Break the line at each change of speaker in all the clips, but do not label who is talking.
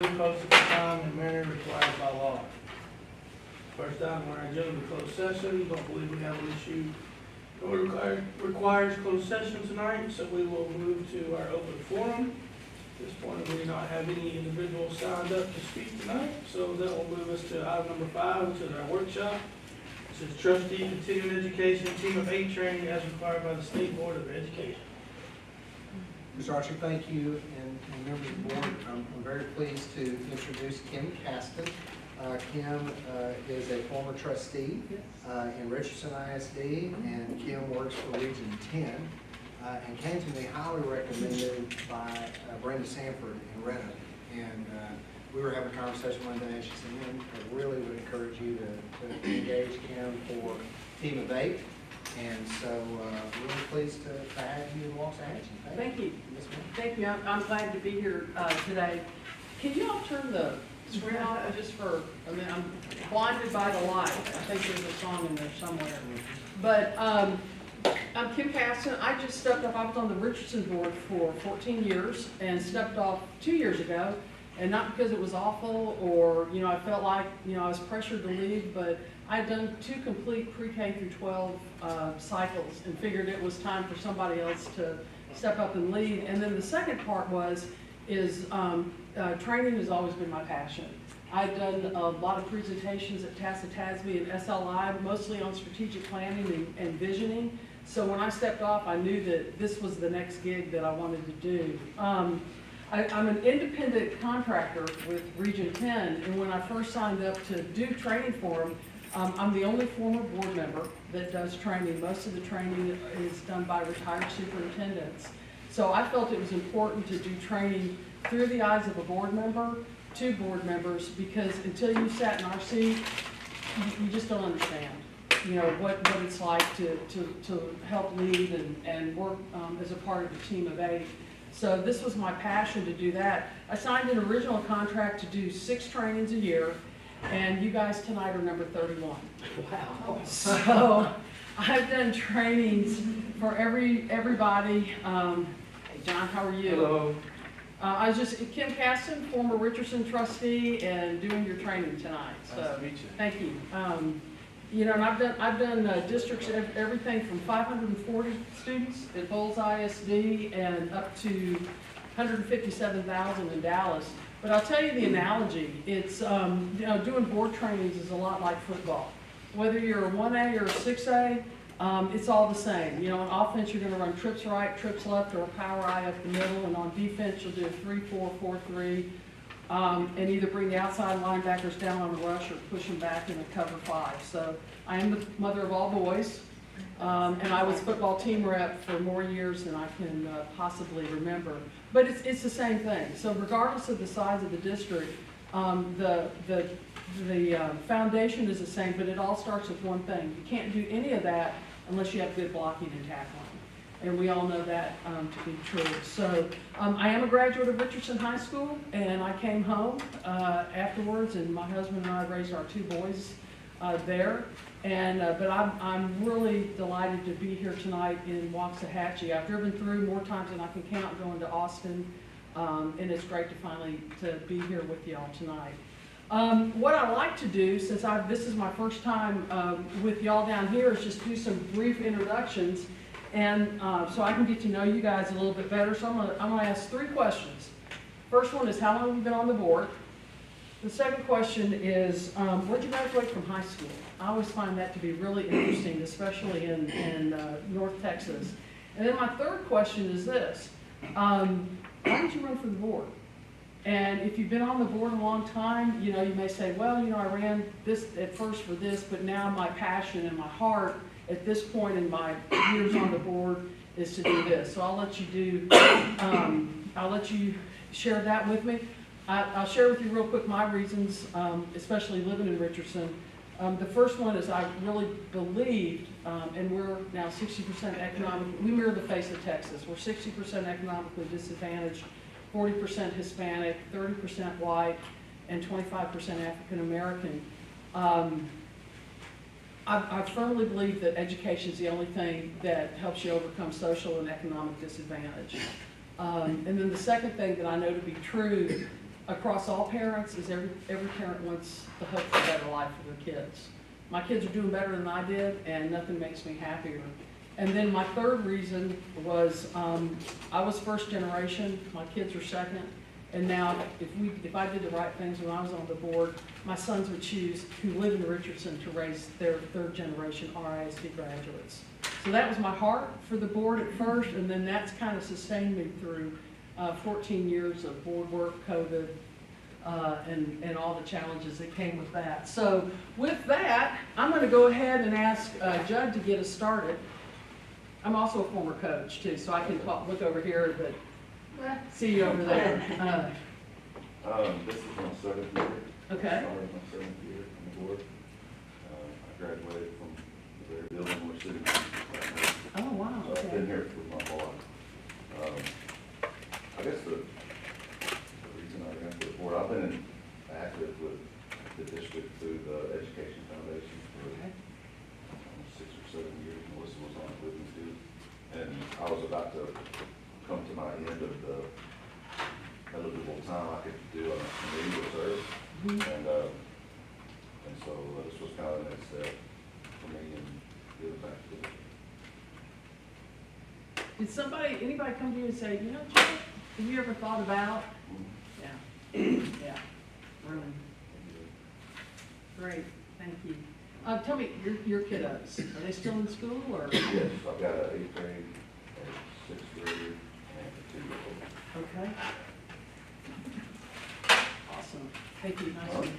be posted at the time and manner required by law. First item on our agenda, closed session. Don't believe we have an issue or requires closed session tonight, so we will move to our open forum. At this point, we do not have any individuals signed up to speak tonight, so that will move us to item number 5, which is our workshop. This is trustee continuing education team of 8 training as required by the State Board of Education.
Mr. Archer, thank you, and members of the board. I'm very pleased to introduce Kim Caston. Kim is a former trustee in Richardson ISD, and Kim works for Region 10, and came to me highly recommended by Brenda Sanford in Renton. And we were having a conversation one day, and she said, "Man, I really would encourage you to engage Kim for Team of 8." And so, really pleased to have you in Waxahachie.
Thank you.
Yes, ma'am.
Thank you. I'm glad to be here today. Can you all turn the screen off just for a minute? I'm blinded by the light. I think there's a song in there somewhere. But I'm Kim Caston. I just stepped up. I was on the Richardson board for 14 years and stepped off 2 years ago. And not because it was awful or, I felt like, I was pressured to leave, but I'd done 2 complete pre-K through 12 cycles and figured it was time for somebody else to step up and lead. And then the second part training has always been my passion. I've done a lot of presentations at TASB and SLI, mostly on strategic planning and visioning. So when I stepped off, I knew that this was the next gig that I wanted to do. I'm an independent contractor with Region 10, and when I first signed up to do training for them, I'm the only former board member that does training. Most of the training is done by retired superintendents. So I felt it was important to do training through the eyes of a board member to board members, because until you sat in our seat, you just don't understand, what it's like to help lead and work as a part of a team of 8. So this was my passion to do that. I signed an original contract to do 6 trainings a year, and you guys tonight are number 31.
Wow.
So I've done trainings for everybody. Hey John, how are you?
Hello.
I was just Kim Caston, former Richardson trustee, and doing your training tonight. So
Nice to meet you.
thank you. And I've done districts, everything from 540 students at Bowles ISD and up to 157,000 in Dallas. But I'll tell you the analogy. It's doing board trainings is a lot like football. Whether you're a 1A or a 6A, it's all the same. On offense, you're going to run trips right, trips left, or a power I up the middle. And on defense, you'll do a 3-4, 4-3. And either bring the outside linebackers down on a rush or push them back in a cover 5. So I am the mother of all boys, and I was football team rep for more years than I can possibly remember. But it's the same thing. So regardless of the size of the district, the foundation is the same, but it all starts with one thing. You can't do any of that unless you have good blocking and tackling. And we all know that to be true. So I am a graduate of Richardson High School, and I came home afterwards, and my husband and I raised our 2 boys there. And but I'm really delighted to be here tonight in Waxahachie. I've driven through more times than I can count going to Austin, and it's great to finally be here with y'all tonight. What I like to do, since this is my first time with y'all down here, is just do some brief introductions. And so I can get to know you guys a little bit better. So I'm gonna ask 3 questions. First one is, how long have you been on the board? The second question is, where'd you graduate from high school? I always find that to be really interesting, especially in North Texas. And then my third question is this, why did you run for the board? And if you've been on the board a long time, you may say, well, I ran this at first for this, but now my passion and my heart at this point in my years on the board is to do this. So I'll let you share that with me. I'll share with you real quick my reasons, especially living in Richardson. The first one is I really believed, and we're now 60% economically, we mirror the face of Texas. We're 60% economically disadvantaged, 40% Hispanic, 30% white, and 25% African American. I firmly believe that education is the only thing that helps you overcome social and economic disadvantage. And then the second thing that I know to be true across all parents is every parent wants the hope for a better life for their kids. My kids are doing better than I did, and nothing makes me happier. And then my third reason was, I was first generation, my kids are second, and now if I did the right things when I was on the board, my sons would choose, who live in Richardson, to raise their third generation RISD graduates. So that was my heart for the board at first, and then that's kind of sustained me through 14 years of board work, COVID, and all the challenges that came with that. So with that, I'm going to go ahead and ask Judd to get us started. I'm also a former coach too, so I can look over here, but see you over there.
This is my 7th year.
Okay.
I started my 7th year on the board. I graduated from the very building we're sitting in right now.
Oh, wow.
So I've been here for my whole life. I guess the reason I got to the board, I've been active with the district through the Education Foundation for
Okay.
6 or 7 years. Melissa was on it with me too. And I was about to come to my end of the eligible time I could do on a committee or serve. And so this was kind of the next step for me and giving back to the.
Did anybody come to you and say, you know, Judd, have you ever thought about? Yeah. Yeah. Really. Great. Thank you. Tell me, your kiddos, are they still in school or?
Yes, I've got an 8th grade, a 6th grader, and a 2-year-old.
Okay. Awesome. Thank you. Nice to meet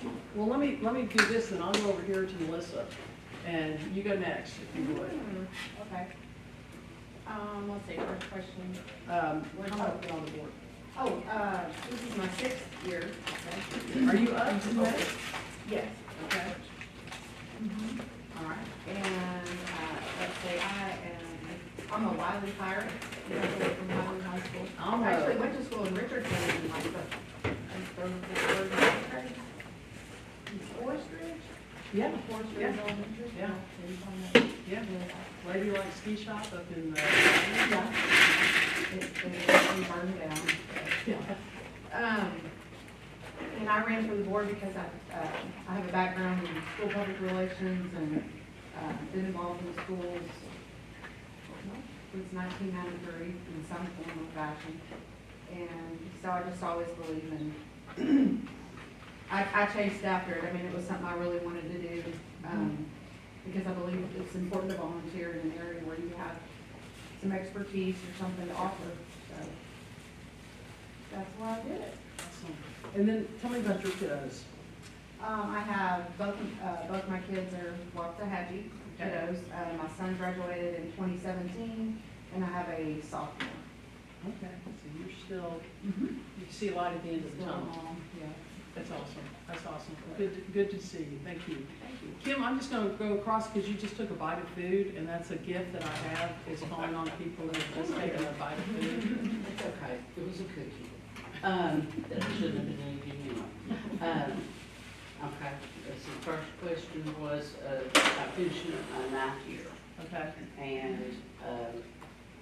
you. Well, let me do this, and I'll go over here to Melissa, and you go next, if you would.
Okay. Let's see, first question.
How about get on the board?
Oh, this is my 6th year. Okay.
Are you up to that?
Yes.
Okay.
All right. And, let's see, I'm a Wiley pirate, graduated from Wiley High School.
I'm
I
a-
actually went to school in Richardson in like Forest Ridge?
Yeah.
Forest
Yeah.
Ridge Elementary?
Yeah. Yeah. Lady like ski shop up in the.
Yeah. It burned down.
Yeah.
And I ran for the board because I have a background in school public relations and been involved in schools since 1993 in some form or fashion. And so I just always believe in, I chased after it. I mean, it was something I really wanted to do because I believe it's important to volunteer in an area where you have some expertise or something to offer. So that's why I did it.
Awesome. And then tell me about your kiddos.
I have both my kids are Waxahachie kiddos. My son graduated in 2017, and I have a sophomore.
Okay, so you're still, you see a light at the end of the tunnel.
Yeah.
That's awesome. That's awesome. Good to see you. Thank you.
Thank you.
Kim, I'm just gonna go across because you just took a bite of food, and that's a gift that I have, is calling on people who've just taken a bite of food.
It's okay, it was a cookie. That shouldn't have been anything anyway. Okay, so the first question was, I finished my 9th year,
Okay.
and,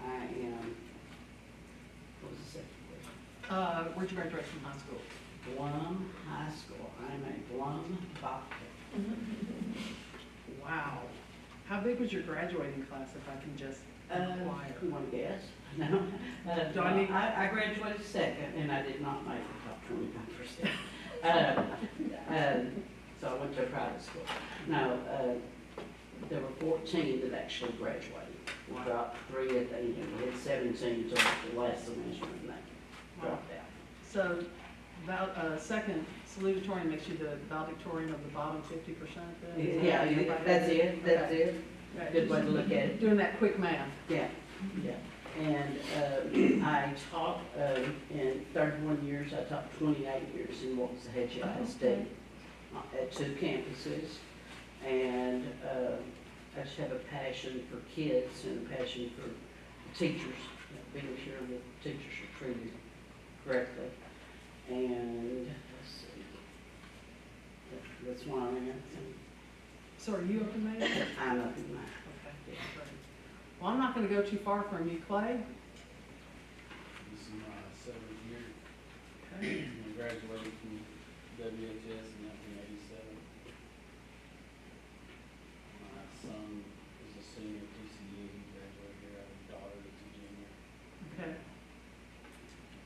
I am, what was the second question?
Where'd you graduate from high school?
Blum High School, I'm a Blum doctor.
Wow. How big was your graduating class, if I can just inquire?
You want to guess? No.
Do I need-
I graduated second, and I did not make the top 25%. So I went to a private school. No, there were 14 that actually graduated. We dropped 3 at the end. We had 17 until the last semester, and they dropped out.
So, second salutatorian makes you the valedictorian of the bottom 50% then?
Yeah, that's it, that's
Okay.
it.
Right.
Good way to look at it.
Doing that quick math.
Yeah, yeah. And I taught in 31 years, I taught 28 years in Waxahachie ISD at 2 campuses. And I just have a passion for kids and a passion for teachers, being sure that teachers are treated correctly. And let's see, that's why I'm here.
So are you up in May? Okay.
I'm up in my,
Great. Well, I'm not gonna go too far from you, Clay.
This is my 7th year.
Okay.
I graduated from WHS in 1987. My son is a senior at TCU, he graduated here. I have a daughter that's a junior.
Okay.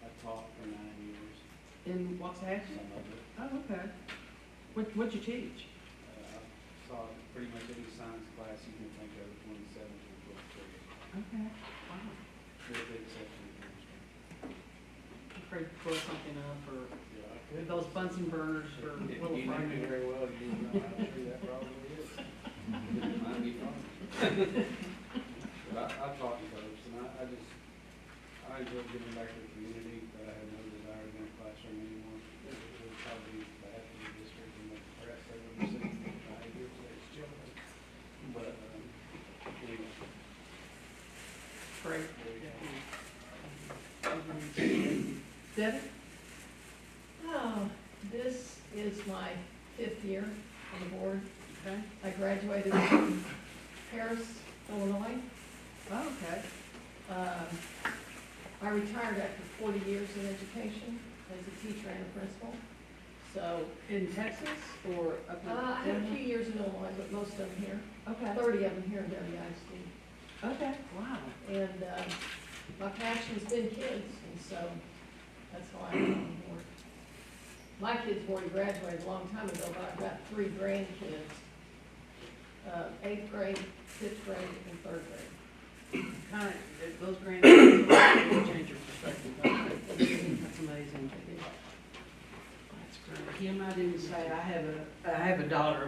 I taught for 9 years,
In Waxahachie?
some of it.
Oh, okay. What'd you teach?
I taught pretty much any science class you can think of between 7th and 12th grade,
Okay. Wow.
with the exception of chemistry.
I'm afraid to blow something up or
Yeah, I could.
those Bunsen burners or
If
little
you knew me
fire.
very well, you know how true that probably is. It might be fun. But I taught and coached, and I enjoy giving back to the community, but I have no desire to be in a classroom anymore. It would probably be bad for the district and the press, they would see behavior to its children. But, anyway,
Great.
there you go.
Debbie?
Oh, this is my 5th year on the board.
Okay.
I graduated from Paris, Illinois.
Oh, okay.
I retired after 40 years in education as a teacher and a principal. So,
In Texas or up in?
I had a few years in Illinois, but most of them here.
Okay.
30 of them here in WISD.
Okay, wow.
And my passion's been kids, and so that's why I'm on the board. My kids already graduated a long time ago, but I've got 3 grandkids, 8th grade, 5th grade, and 3rd grade.
Kind of, those grandkids change your perspective. don't they? That's amazing. That's great.
Kim, I didn't say, I have a daughter,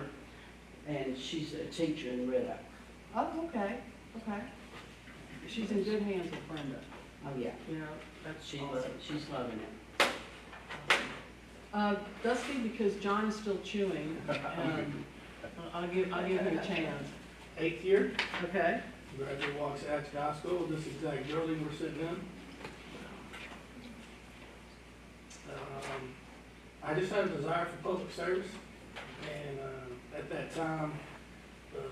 and she's a teacher in Red Oak.
Oh, okay, okay. She's in good hands with Brenda.
Oh, yeah,
You know, that's
she's loving it.
Dusty, because John is still chewing, I'll give him a chance.
8th year,
Okay?
graduated Waxahachie High School, this exact building we're sitting in. I just had a desire for public service, and at that time,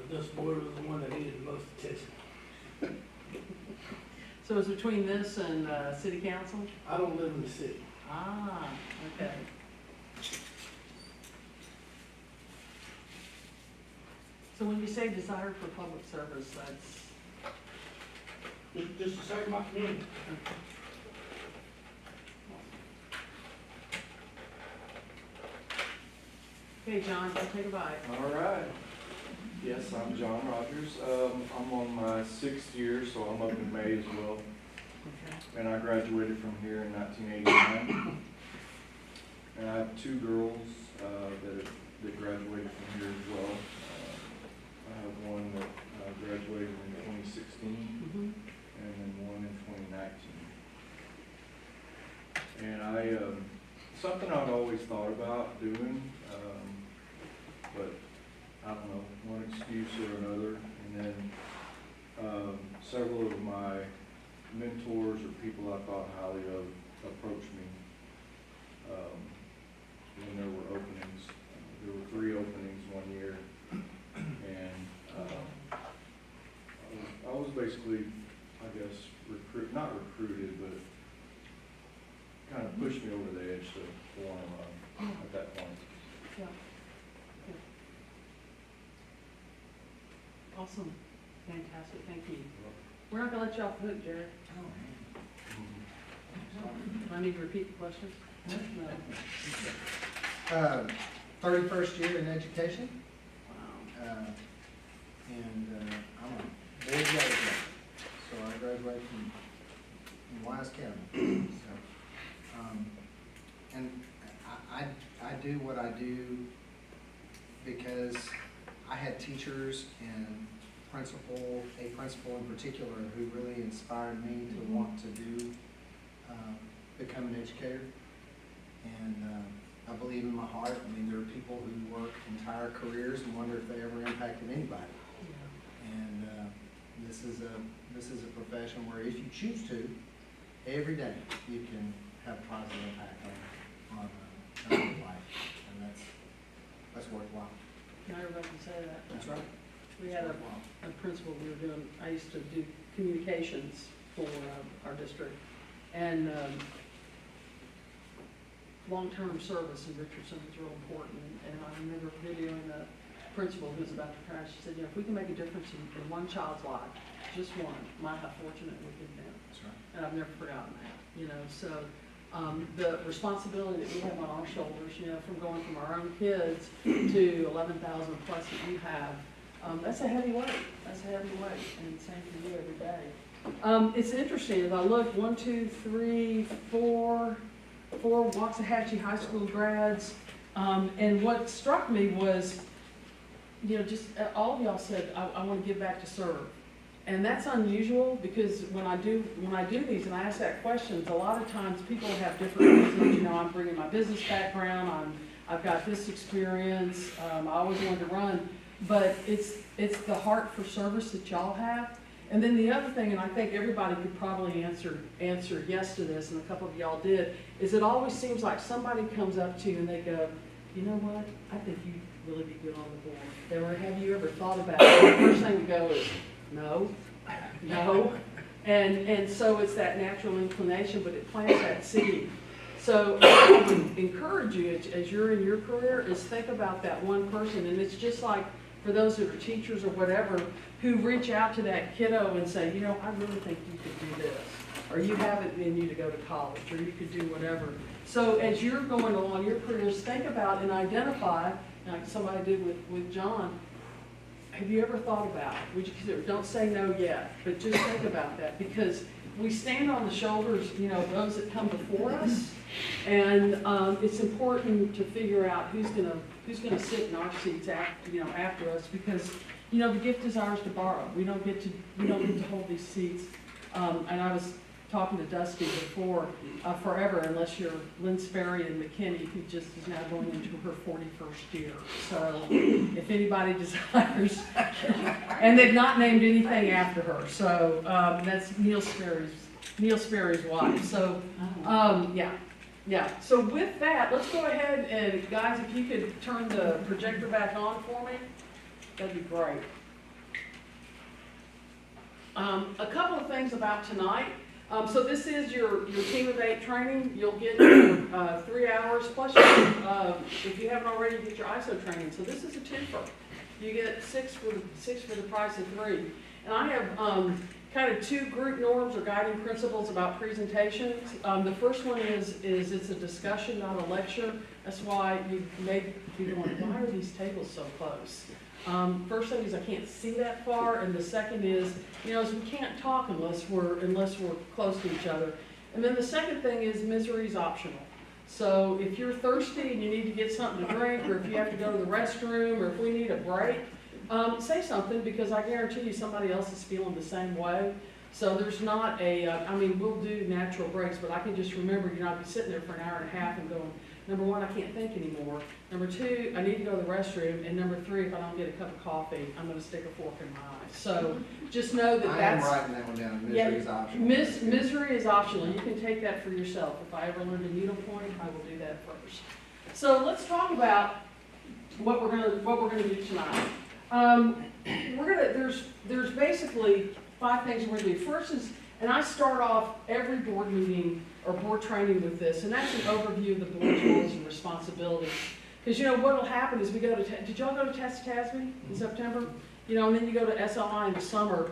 this board was the one that needed the most attention.
So it's between this and city council?
I don't live in the city.
Ah, okay. So when you say desire for public service, that's,
Just to serve my community.
okay, John, go take a bite.
All right. Yes, I'm John Rogers. I'm on my 6th year, so I'm up in May as well.
Okay.
And I graduated from here in 1989. And I have 2 girls that graduated from here as well. I have one that graduated in 2016,
Mm-hmm.
and then one in 2019. And something I'd always thought about doing, but I don't know, one excuse or another. And then several of my mentors or people I thought highly of approached me when there were openings. There were 3 openings one year, and I was basically, I guess, not recruited, but kind of pushed me over the edge to want to run at that point.
Yeah. Awesome. Fantastic. Thank you. We're not gonna let you off the hook, Jared. Do I need to repeat the question? No.
31st year in education,
Wow.
and I'm a board graduate, so I graduated from Wise County. So, and I do what I do because I had teachers and a principal in particular, who really inspired me to want to become an educator. And I believe in my heart. I mean, there are people who work entire careers and wonder if they ever impacted anybody. And this is a profession where if you choose to, every day you can have a positive impact on another life, and that's worthwhile.
Not everybody can say that.
That's right.
We had a principal, I used to do communications for our district. And long-term service in Richardson is real important. And I remember videoing the principal who's about to crash. She said, you know, if we can make a difference in one child's life, just one, how fortunate we could be.
That's right.
And I've never forgotten that, you know, so, the responsibility that we have on our shoulders, you know, from going from our own kids to 11,000 plus that you have, that's a heavy weight, and same for you every day. It's interesting, as I look, 1, 2, 3, 4 Waxahachie High School grads, and what struck me was, you know, just all of y'all said, I want to give back to serve. And that's unusual because when I do these and I ask that questions, a lot of times people have different reasons. You know, I'm bringing my business background, I've got this experience, I always wanted to run, but it's the heart for service that y'all have. And then the other thing, and I think everybody could probably answer yes to this, and a couple of y'all did, is it always seems like somebody comes up to you and they go, you know what, I think you'd really be good on the board. Or have you ever thought about it? And the first thing to go is, no. And so it's that natural inclination, but it plants that seed. So I would encourage you, as you're in your career, is think about that one person. And it's just like for those who are teachers or whatever, who reach out to that kiddo and say, you know, I really think you could do this. Or you have it in you to go to college, or you could do whatever. So as you're going along your careers, think about and identify, like somebody did with John, have you ever thought about it? Would you consider, don't say no yet, but just think about that, because we stand on the shoulders, you know, those that come before us, and it's important to figure out who's gonna sit in our seats after us, because you know the gift is ours to borrow. We don't get to hold these seats. And I was talking to Dusty before, forever, unless you're Lynn Sperry and McKinney, who just is now going into her 41st year. So if anybody desires, and they've not named anything after her, so that's Neil Sperry's wife. So yeah. So with that, let's go ahead and guys, if you could turn the projector back on for me, that'd be great. A couple of things about tonight. So this is your Team of 8 training. You'll get your 3 hours, plus if you haven't already, you get your ISO training. So this is a 10-fer. You get 6 for the price of 3. And I have kind of 2 group norms or guiding principles about presentations. The first one is it's a discussion, not a lecture. That's why you may be going, why are these tables so close? First thing is I can't see that far, and the second is, you know, we can't talk unless we're close to each other. And then the second thing is misery is optional. So if you're thirsty and you need to get something to drink, or if you have to go to the restroom, or if we need a break, say something, because I guarantee you somebody else is feeling the same way. So there's not I mean, we'll do natural breaks, but I can just remember, you know, I'd be sitting there for an hour and a half and going, number 1, I can't think anymore. Number 2, I need to go to the restroom. And number 3, if I don't get a cup of coffee, I'm going to stick a fork in my eye. So just know that
I am writing that one down. Misery is optional.
Misery is optional. You can take that for yourself. If I ever learn a needlepoint, I will do that first. So let's talk about what we're gonna do tonight. There's basically 5 things we're gonna do. First is, and I start off every board meeting or board training with this, and that's an overview of the board's roles and responsibilities. Because you know what will happen is we go to, did y'all go to Tasby in September? You know, and then you go to SLI in the summer,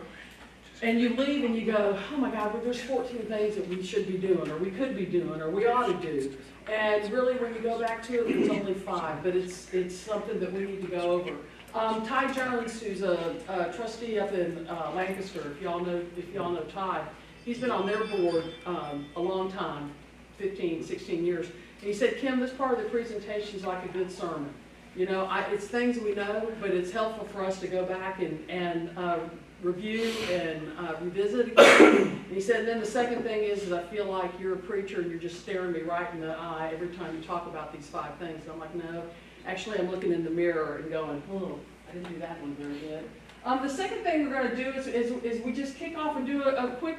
and you leave and you go, oh my God, well, there's 14 things that we should be doing, or we could be doing, or we ought to do. And really, when you go back to it, it's only 5, but it's something that we need to go over. Ty Jones, who's a trustee up in Lancaster, if y'all know Ty, he's been on their board a long time, 15, 16 years. And he said, Kim, this part of the presentation is like a good sermon. You know, it's things we know, but it's helpful for us to go back and review and revisit again. And he said, and then the second thing is I feel like you're a preacher and you're just staring me right in the eye every time you talk about these 5 things. And I'm like, no, actually I'm looking in the mirror and going, oh, I didn't do that one very good. The second thing we're going to do is we just kick off and do a quick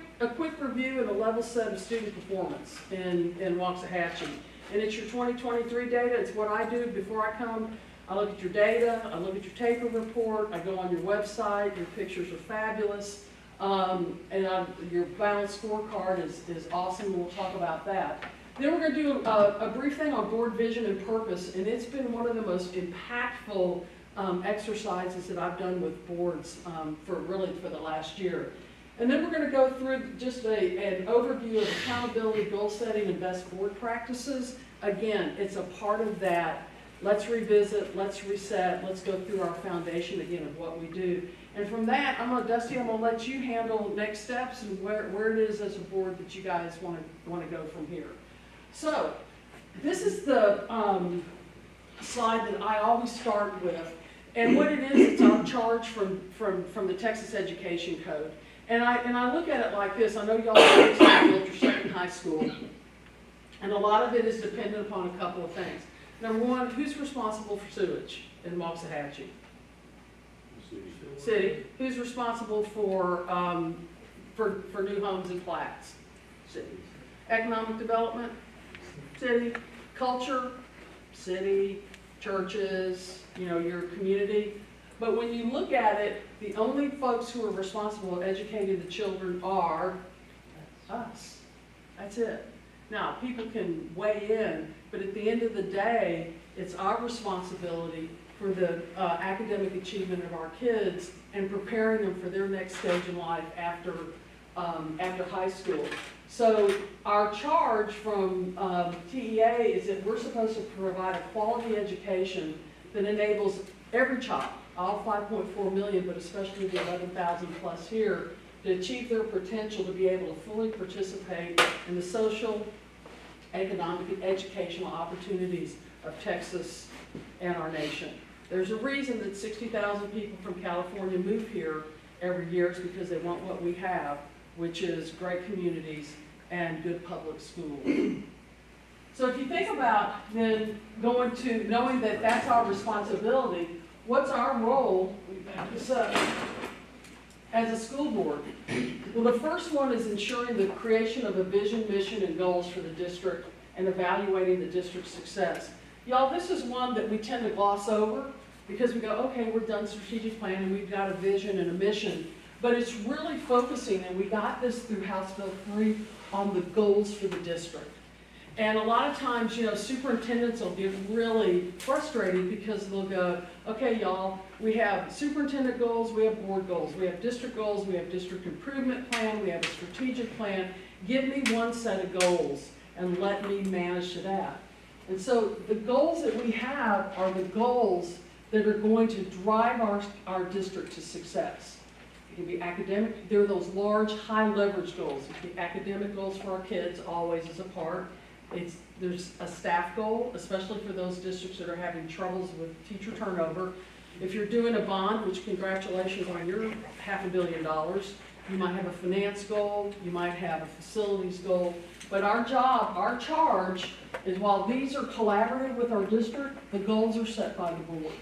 review and a level set of student performance in Waxahachie. And it's your 2023 data. It's what I do before I come. I look at your data, I look at your taper report, I go on your website, your pictures are fabulous, and your balanced scorecard is awesome, and we'll talk about that. Then we're gonna do a brief thing on board vision and purpose, and it's been one of the most impactful exercises that I've done with boards for the last year. And then we're gonna go through just an overview of accountability, goal setting, and best board practices. Again, it's a part of that. Let's revisit, let's reset, let's go through our foundation again of what we do. And from that, Dusty, I'm gonna let you handle next steps and where it is as a board that you guys wanna go from here. So, this is the slide that I always start with. And what it is, it's our charge from the Texas Education Code. And I look at it like this. I know y'all are at Second High School, and a lot of it is dependent upon a couple of things. Number one, who's responsible for sewage in Waxahachie? City. Who's responsible for new homes and flats? City. Economic development? City. Culture? City. Churches, your community. But when you look at it, the only folks who are responsible for educating the children are us. That's it. Now, people can weigh in, but at the end of the day, it's our responsibility for the academic achievement of our kids and preparing them for their next stage in life after high school. So our charge from TEA is that we're supposed to provide a quality education that enables every child, all 5.4 million, but especially the 11,000 plus here, to achieve their potential to be able to fully participate in the social, economic, and educational opportunities of Texas and our nation. There's a reason that 60,000 people from California move here every year. It's because they want what we have, which is great communities and good public schools. So if you think about then going to knowing that that's our responsibility, what's our role as a school board? Well, the first one is ensuring the creation of a vision, mission, and goals for the district and evaluating the district's success. Y'all, this is one that we tend to gloss over because we go, okay, we're done strategic plan and we've got a vision and a mission. But it's really focusing, and we got this through House Bill 3, on the goals for the district. And a lot of times, superintendents will get really frustrated because they'll go, okay, y'all, we have superintendent goals, we have board goals, we have district goals, we have district improvement plan, we have a strategic plan. Give me one set of goals and let me manage to that. And so the goals that we have are the goals that are going to drive our district to success. It can be academic. There are those large, high leverage goals. It can be academic goals for our kids, always as a part. There's a staff goal, especially for those districts that are having troubles with teacher turnover. If you're doing a bond, which congratulations on your $500 million, you might have a finance goal, you might have a facilities goal. But our charge is while these are collaborative with our district, the goals are set by the board.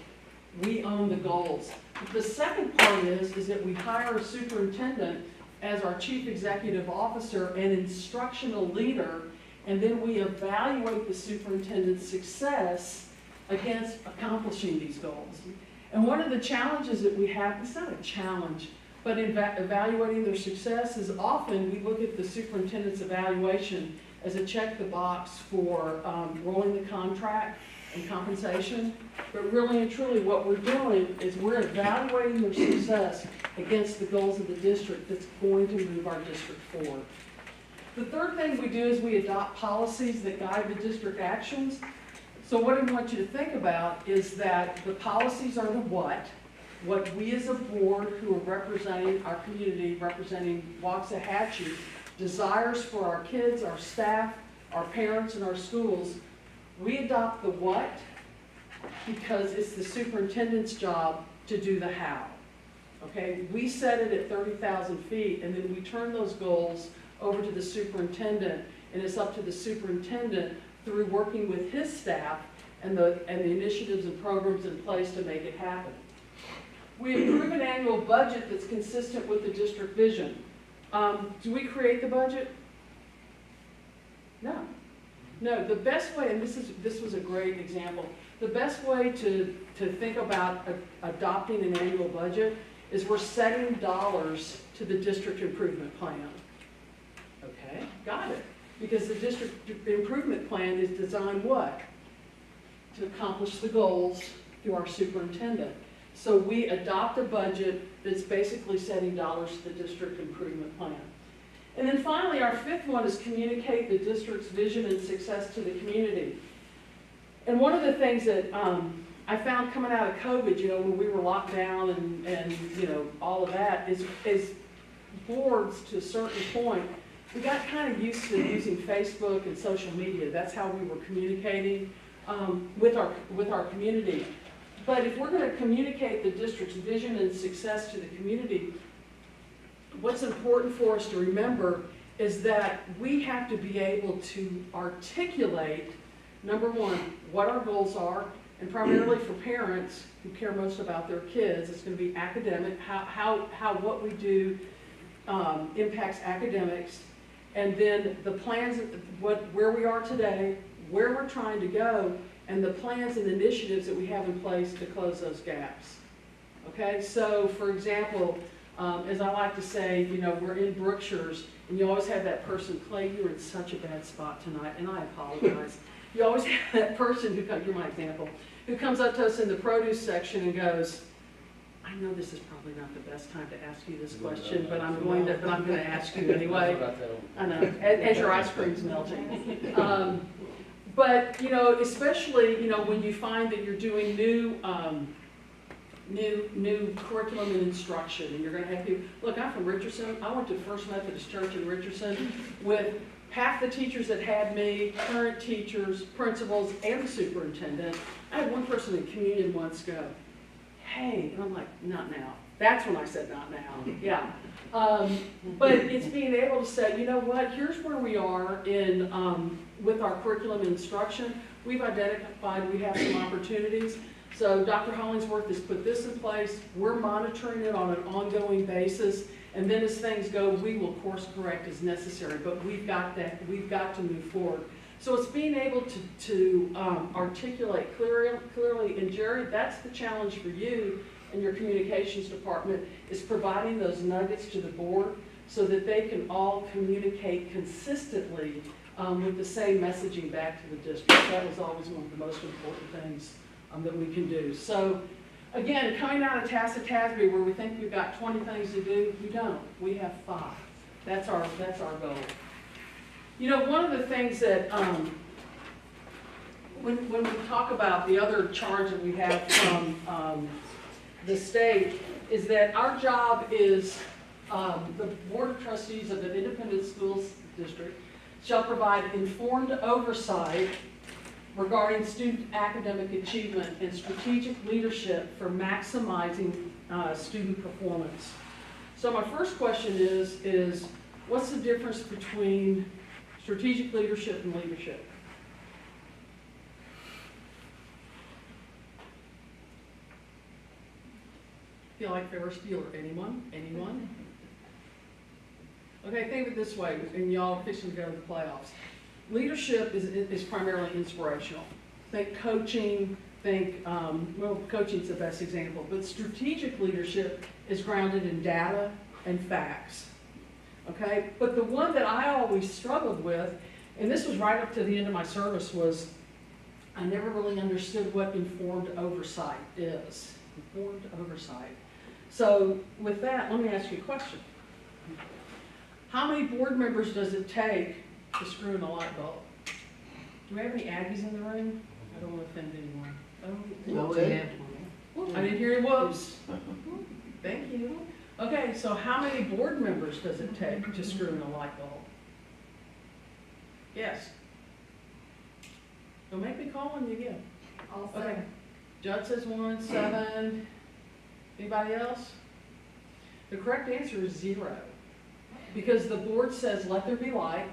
We own the goals. The second part is that we hire a superintendent as our chief executive officer and instructional leader, and then we evaluate the superintendent's success against accomplishing these goals. And one of the challenges that we have, it's not a challenge, but in evaluating their success is often we look at the superintendent's evaluation as a check the box for rolling the contract and compensation. But really and truly what we're doing is we're evaluating their success against the goals of the district that's going to move our district forward. The third thing we do is we adopt policies that guide the district actions. So what I want you to think about is that the policies are the what we as a board who are representing our community, representing Waxahachie, desires for our kids, our staff, our parents, and our schools. We adopt the what because it's the superintendent's job to do the how. Okay, we set it at 30,000 feet and then we turn those goals over to the superintendent, and it's up to the superintendent through working with his staff and the initiatives and programs in place to make it happen. We approve an annual budget that's consistent with the district vision. Do we create the budget? No. No, the best way, and this was a great example, the best way to think about adopting an annual budget is we're setting dollars to the district improvement plan. Okay, got it. because the district improvement plan is designed what? To accomplish the goals through our superintendent. So we adopt a budget that's basically setting dollars to the district improvement plan. And then finally, our fifth one is communicate the district's vision and success to the community. And one of the things that I found coming out of COVID, you know, when we were locked down and you know, all of that, is boards to a certain point, we got kind of used to using Facebook and social media. That's how we were communicating with our community. But if we're going to communicate the district's vision and success to the community, what's important for us to remember is that we have to be able to articulate, number one, what our goals are, and primarily for parents who care most about their kids, it's going to be academic, how what we do impacts academics, and then the plans, where we are today, where we're trying to go, and the plans and initiatives that we have in place to close those gaps. Okay, so for example, as I like to say, you know, we're in Brookshire's, and you always have that person, Clay, you're in such a bad spot tonight, and I apologize. You always have that person who comes, you're my example, who comes up to us in the produce section and goes, I know this is probably not the best time to ask you this question, but I'm going to ask you anyway. I know, as your ice cream's melting. But, you know, especially, you know, when you find that you're doing new curriculum and instruction, and you're going to have people, look, I'm from Richardson. I went to First Methodist Church in Richardson with half the teachers that had me, current teachers, principals, and the superintendent. I had one person in communion once go, hey, and I'm like, not now. That's when I said not now, yeah. But it's being able to say, you know what, here's where we are in with our curriculum and instruction. We've identified we have some opportunities. So Dr. Hollingsworth has put this in place. We're monitoring it on an ongoing basis. And then as things go, we will course correct as necessary. But we've got to move forward. So it's being able to articulate clearly. And Jerry, that's the challenge for you and your communications department, is providing those nuggets to the board so that they can all communicate consistently with the same messaging back to the district. That was always one of the most important things that we can do. So again, coming out of Tasby, where we think we've got 20 things to do, we don't. We have 5. That's our goal. You know, one of the things that when we talk about the other charge that we have from the state is that our job is the Board of Trustees of an independent schools district shall provide informed oversight regarding student academic achievement and strategic leadership for maximizing student performance. So my first question is what's the difference between strategic leadership and leadership? Feel like Ferris Bueller? Anyone? Anyone? Okay, think of it this way, and y'all are fixing to go to the playoffs. Leadership is primarily inspirational. Think coaching, well, coaching's the best example, but strategic leadership is grounded in data and facts, okay? But the one that I always struggled with, and this was right up to the end of my service, was I never really understood what informed oversight is. Informed oversight. So with that, let me ask you a question. How many board members does it take to screw in a light bulb? Do we have any Aggies in the room? I don't want to offend anyone. Oh, I didn't hear any whoops. Thank you. Okay, so how many board members does it take to screw in a light bulb? Yes. Don't make me call on you again.
All
Okay.
7.
Judd says 1, 7. Anybody else? The correct answer is 0. Because the board says, let there be light.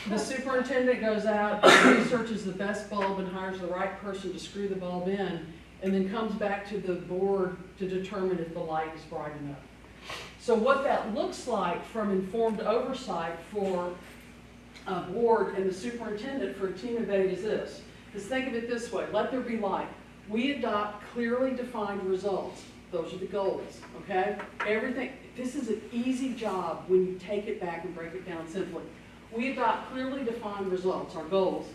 The superintendent goes out and researches the best bulb and hires the right person to screw the bulb in, and then comes back to the board to determine if the light is bright enough. So what that looks like from informed oversight for a board and the superintendent for a team of 8 is this. Just think of it this way, let there be light. We adopt clearly defined results. Those are the goals, okay? Everything, this is an easy job when you take it back and break it down simply. We adopt clearly defined results, our goals.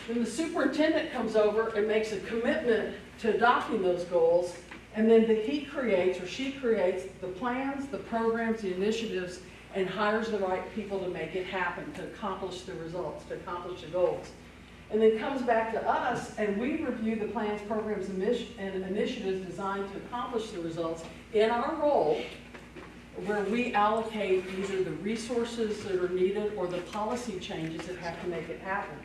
Then the superintendent comes over and makes a commitment to adopting those goals, and then he creates or she creates the plans, the programs, the initiatives, and hires the right people to make it happen, to accomplish the results, to accomplish the goals. And then comes back to us, and we review the plans, programs, and initiatives designed to accomplish the results in our role, where we allocate either the resources that are needed or the policy changes that have to make it happen.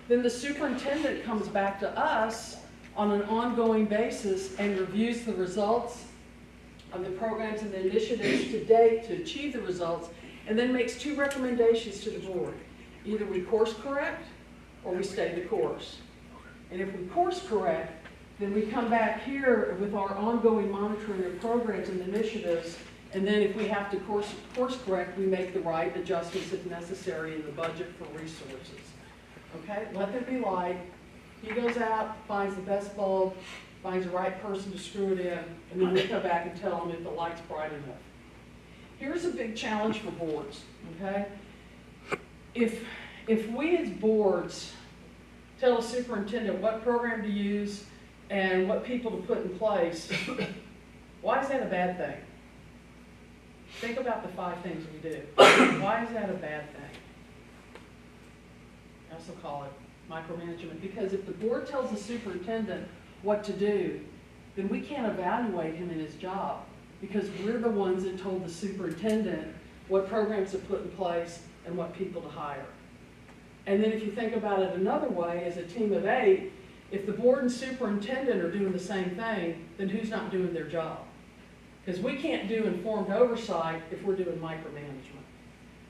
Then the superintendent comes back to us on an ongoing basis and reviews the results of the programs and the initiatives to date to achieve the results, and then makes 2 recommendations to the board. Either we course correct or we stay the course. And if we course correct, then we come back here with our ongoing monitoring of programs and initiatives, and then if we have to course correct, we make the right adjustments if necessary in the budget for resources. Okay, let there be light. He goes out, finds the best bulb, finds the right person to screw it in, and then we come back and tell him if the light's bright enough. Here's a big challenge for boards, okay? If we as boards tell a superintendent what program to use and what people to put in place, why is that a bad thing? Think about the 5 things we do. Why is that a bad thing? I also call it micromanagement, because if the board tells the superintendent what to do, then we can't evaluate him in his job, because we're the ones that told the superintendent what programs to put in place and what people to hire. And then if you think about it another way, as a team of 8, if the board and superintendent are doing the same thing, then who's not doing their job? Because we can't do informed oversight if we're doing micromanagement.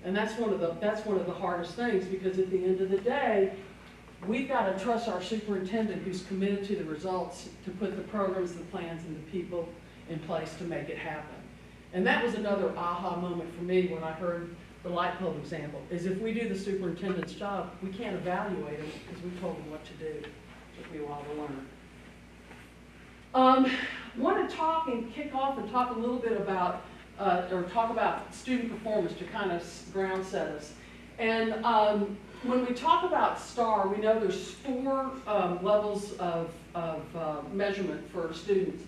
And that's one of the hardest things, because at the end of the day, we've got to trust our superintendent who's committed to the results to put the programs, the plans, and the people in place to make it happen. And that was another aha moment for me when I heard the light bulb example, is if we do the superintendent's job, we can't evaluate him because we told him what to do. It took me a while to learn. Want to talk and kick off and talk a little bit about, or talk about student performance to kind of ground set us. And when we talk about STAR, we know there's 4 levels of measurement for students.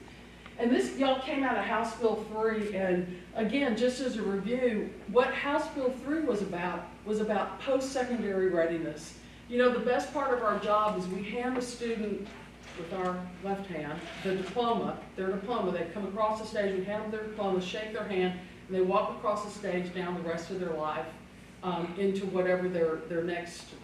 And this, y'all, came out of House Bill 3, and again, just as a review, what House Bill 3 was about post-secondary readiness. You know, the best part of our job is we hand the student, with our left hand, their diploma. They come across the stage, we hand them their diploma, shake their hand, and they walk across the stage down the rest of their life into whatever their next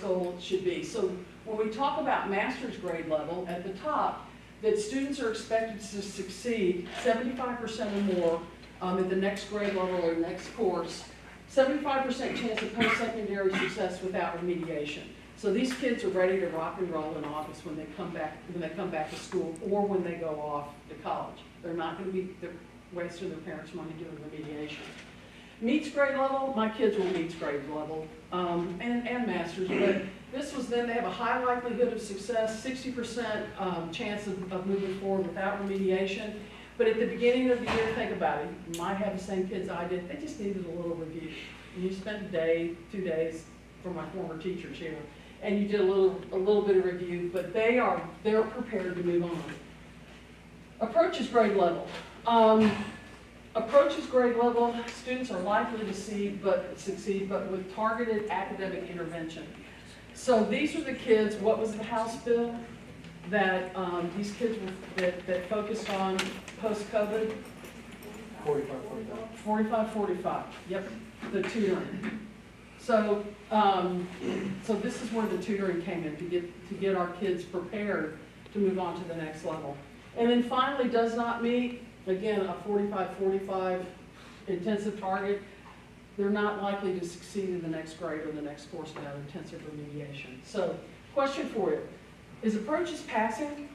goal should be. So when we talk about master's grade level, at the top, that students are expected to succeed 75% or more at the next grade level or next course, 75% chance of post-secondary success without remediation. So these kids are ready to rock and roll in August when they come back to school or when they go off to college. They're not going to be wasting their parents' money doing remediation. Meets grade level, my kids will meets grade level and masters, but this was then, they have a high likelihood of success, 60% chance of moving forward without remediation. But at the beginning of the year, think about it, you might have the same kids I did, they just needed a little review. And you spent a day, 2 days, for my former teachers here, and you did a little bit of review, but they're prepared to move on. Approaches grade level. Approaches grade level, students are likely to succeed, but with targeted academic intervention. So these are the kids, what was the House bill that these kids that focused on post-COVID? 45-45, yep, the tutoring. So so this is where the tutoring came in, to get our kids prepared to move on to the next level. And then finally, does not meet, again, a 45-45 intensive target. They're not likely to succeed in the next grade or the next course without intensive remediation. So, question for you. Is approaches passing?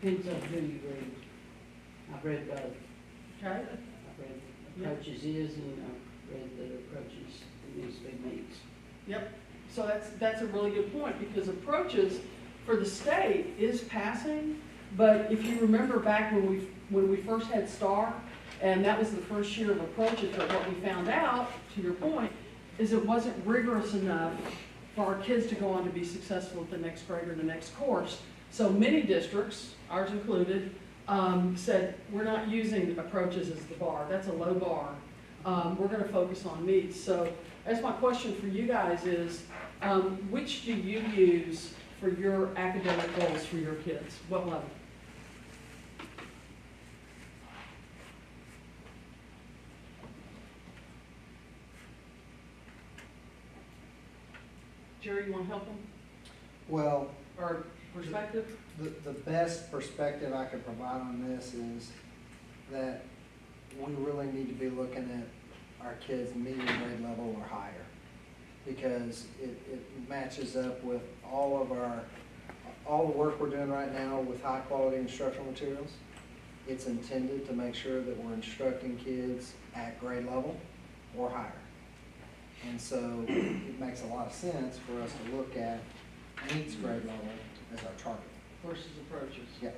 Depends on who you read. I've read both.
Okay.
I've read approaches is, and I've read the approaches needs to be meets.
Yep. So that's a really good point, because approaches for the state is passing, but if you remember back when we first had STAR, And that was the first year of approaches, but what we found out, to your point, is it wasn't rigorous enough for our kids to go on to be successful at the next grade or the next course. So many districts, ours included, said, we're not using approaches as the bar, that's a low bar. We're gonna focus on meets. So that's my question for you guys is, which do you use for your academic goals for your kids? What level? Jerry, you wanna help them?
Well,
Or perspective?
the best perspective I can provide on this is that we really need to be looking at our kids meeting grade level or higher. Because it matches up with all the work we're doing right now with high quality instructional materials. It's intended to make sure that we're instructing kids at grade level or higher. And so it makes a lot of sense for us to look at meets grade level as our target.
Versus approaches.
Yeah.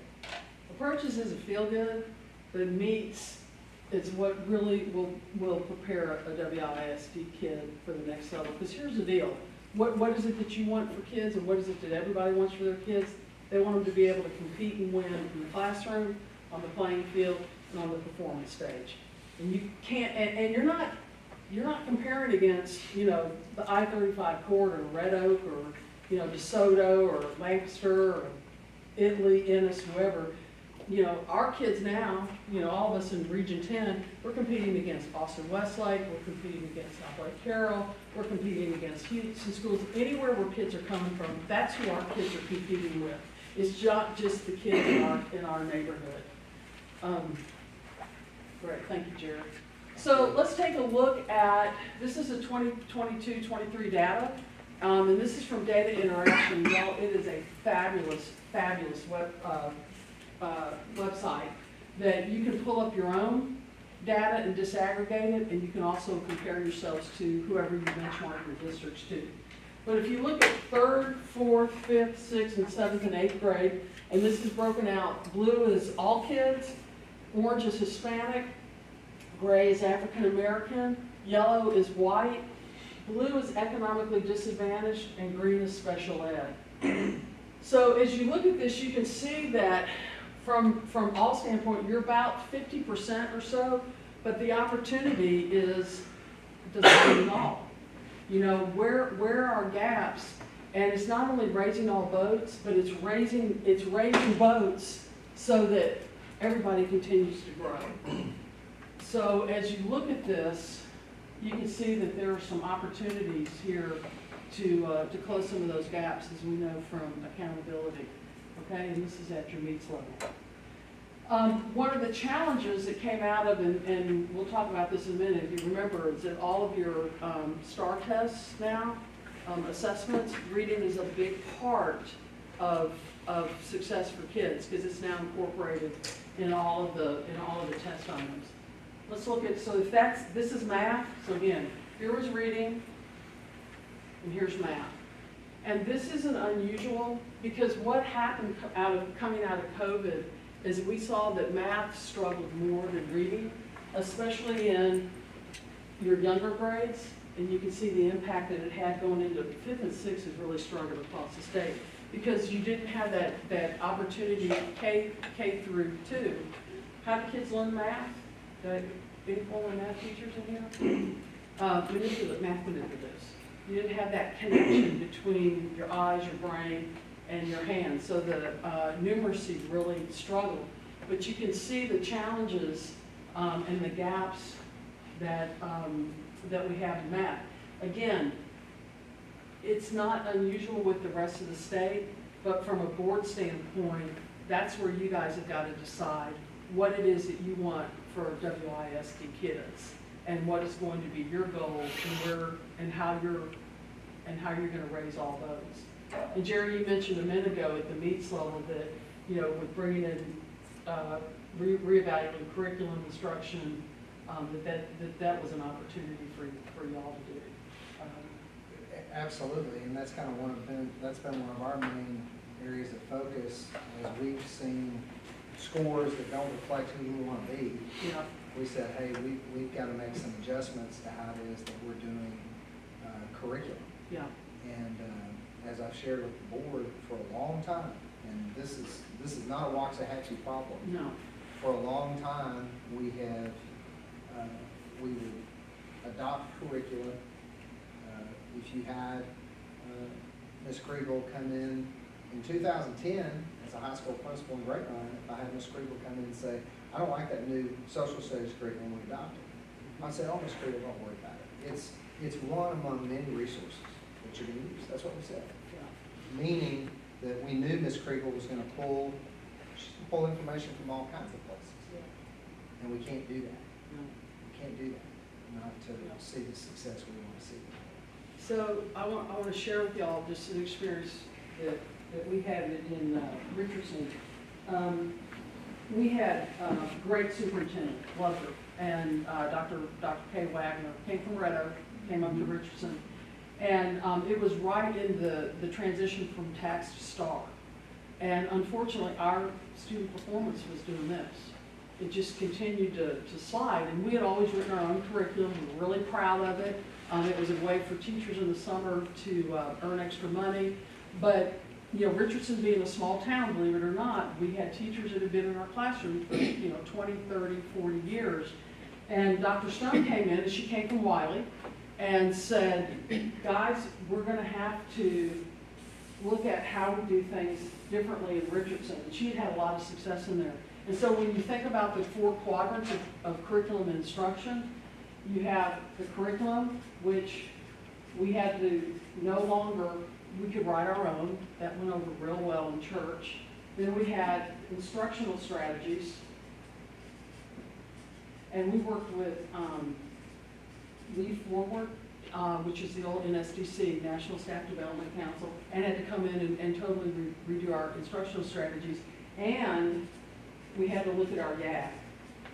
Approaches is a feel-good, but meets is what really will prepare a WISD kid for the next level. Because here's the deal, what is it that you want for kids and what is it that everybody wants for their kids? They want them to be able to compete and win in the classroom, on the playing field, and on the performance stage. And you can't, and you're not comparing against, the I-35 corridor, Red Oak, or, DeSoto, or Lancaster, or Italy, Ennis, whoever. Our kids now, all of us in Region 10, we're competing against Boston Westlake, we're competing against Southwest Carroll, we're competing against Houston schools, anywhere where kids are coming from, that's who our kids are competing with. It's not just the kids in our neighborhood. Great, thank you, Jared. So let's take a look at, this is a 2022-23 data, and this is from Data Interaction. Y'all, it is a fabulous website that you can pull up your own data and disaggregate it, and you can also compare yourselves to whoever you benchmark your districts to. But if you look at 3rd, 4th, 5th, 6th, and 7th and 8th grade, and this is broken out, blue is all kids, orange is Hispanic, gray is African American, yellow is white, blue is economically disadvantaged, and green is special ed. So as you look at this, you can see that from all standpoint, you're about 50% or so, but the opportunity is designing all. Where are gaps? And it's not only raising all boats, but it's raising boats so that everybody continues to grow. So as you look at this, you can see that there are some opportunities here to close some of those gaps, as we know from accountability. Okay, and this is at your meets level. One of the challenges that came out of, and we'll talk about this in a minute, if you remember, is that all of your STAR tests now, assessments, reading is a big part of success for kids because it's now incorporated in all of the test items. Let's look at, so if this is math, so again, here was reading, and here's math. And this isn't unusual because what happened coming out of COVID is we saw that math struggled more than reading, especially in your younger grades. And you can see the impact that it had going into 5th and 6th has really struggled across the state because you didn't have that opportunity K through 2. How do kids learn math? Any former math teachers in here? Math manipulatives. You didn't have that connection between your eyes, your brain, and your hands. So the numeracy really struggled. But you can see the challenges and the gaps that we have in math. Again, it's not unusual with the rest of the state, but from a board standpoint, that's where you guys have got to decide what it is that you want for WISD kids and what is going to be your goal and how you're going to raise all those. And Jerry, you mentioned a minute ago at the meets level that, with bringing in reevaluating curriculum instruction, that was an opportunity for y'all to do.
Absolutely, and that's kind of that's been one of our main areas of focus as we've seen scores that don't reflect who you want to be.
Yeah.
we said, hey, we've got to make some adjustments to how it is that we're doing curriculum.
Yeah,
And as I've shared with the board for a long time, and this is not a Waxahachie problem.
no,
For a long time, we would adopt curriculum. If you had Ms. Kriegel come in 2010, as a high school principal in Grapevine, if I had Ms. Kriegel come in and say, I don't like that new social studies curriculum we adopted, I'd say, oh, Ms. Kriegel, don't worry about it. It's one among many resources that you're going to use. That's what we said.
yeah.
Meaning that we knew Ms. Kriegel was going to pull information from all kinds of places. And we can't do that.
No.
We can't do that, not to see the success we want to see.
So I want to share with y'all just an experience that we had in Richardson. We had a great superintendent, loved her, and Dr. Kay Wagner came from Red Oak, came up to Richardson. And it was right in the transition from tax to STAR. And unfortunately, our student performance was doing this. It just continued to slide. And we had always written our own curriculum. We were really proud of it. It was a way for teachers in the summer to earn extra money. But, you know, Richardson being a small town, believe it or not, we had teachers that had been in our classroom for, 20, 30, 40 years. And Dr. Stone came in, and she came from Wiley, and said, guys, we're going to have to look at how we do things differently in Richardson. And she had a lot of success in there. And so when you think about the 4 quadrants of curriculum and instruction, you have the curriculum, which we had to no longer, we could write our own. That went over real well in church. Then we had instructional strategies. And we worked with Lead Forward, which is the old NSDC, National Staff Development Council, and had to come in and totally redo our instructional strategies. And we had to look at our YAG,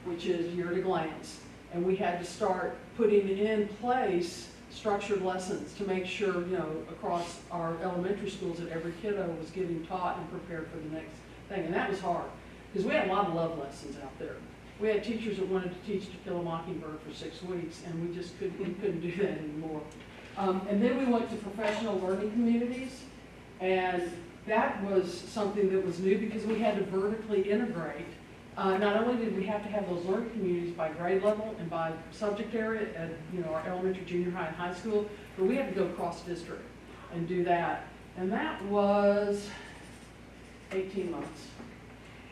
which is year at a glance. And we had to start putting in place structured lessons to make sure, across our elementary schools that every kiddo was getting taught and prepared for the next thing. And that was hard, because we had a lot of love lessons out there. We had teachers that wanted to teach To Kill a Mockingbird for 6 weeks, and we just couldn't do that anymore. And then we went to professional learning communities, and that was something that was new because we had to vertically integrate. Not only did we have to have those learning communities by grade level and by subject area at our elementary, junior high, and high school, but we had to go cross district and do that. And that was 18 months.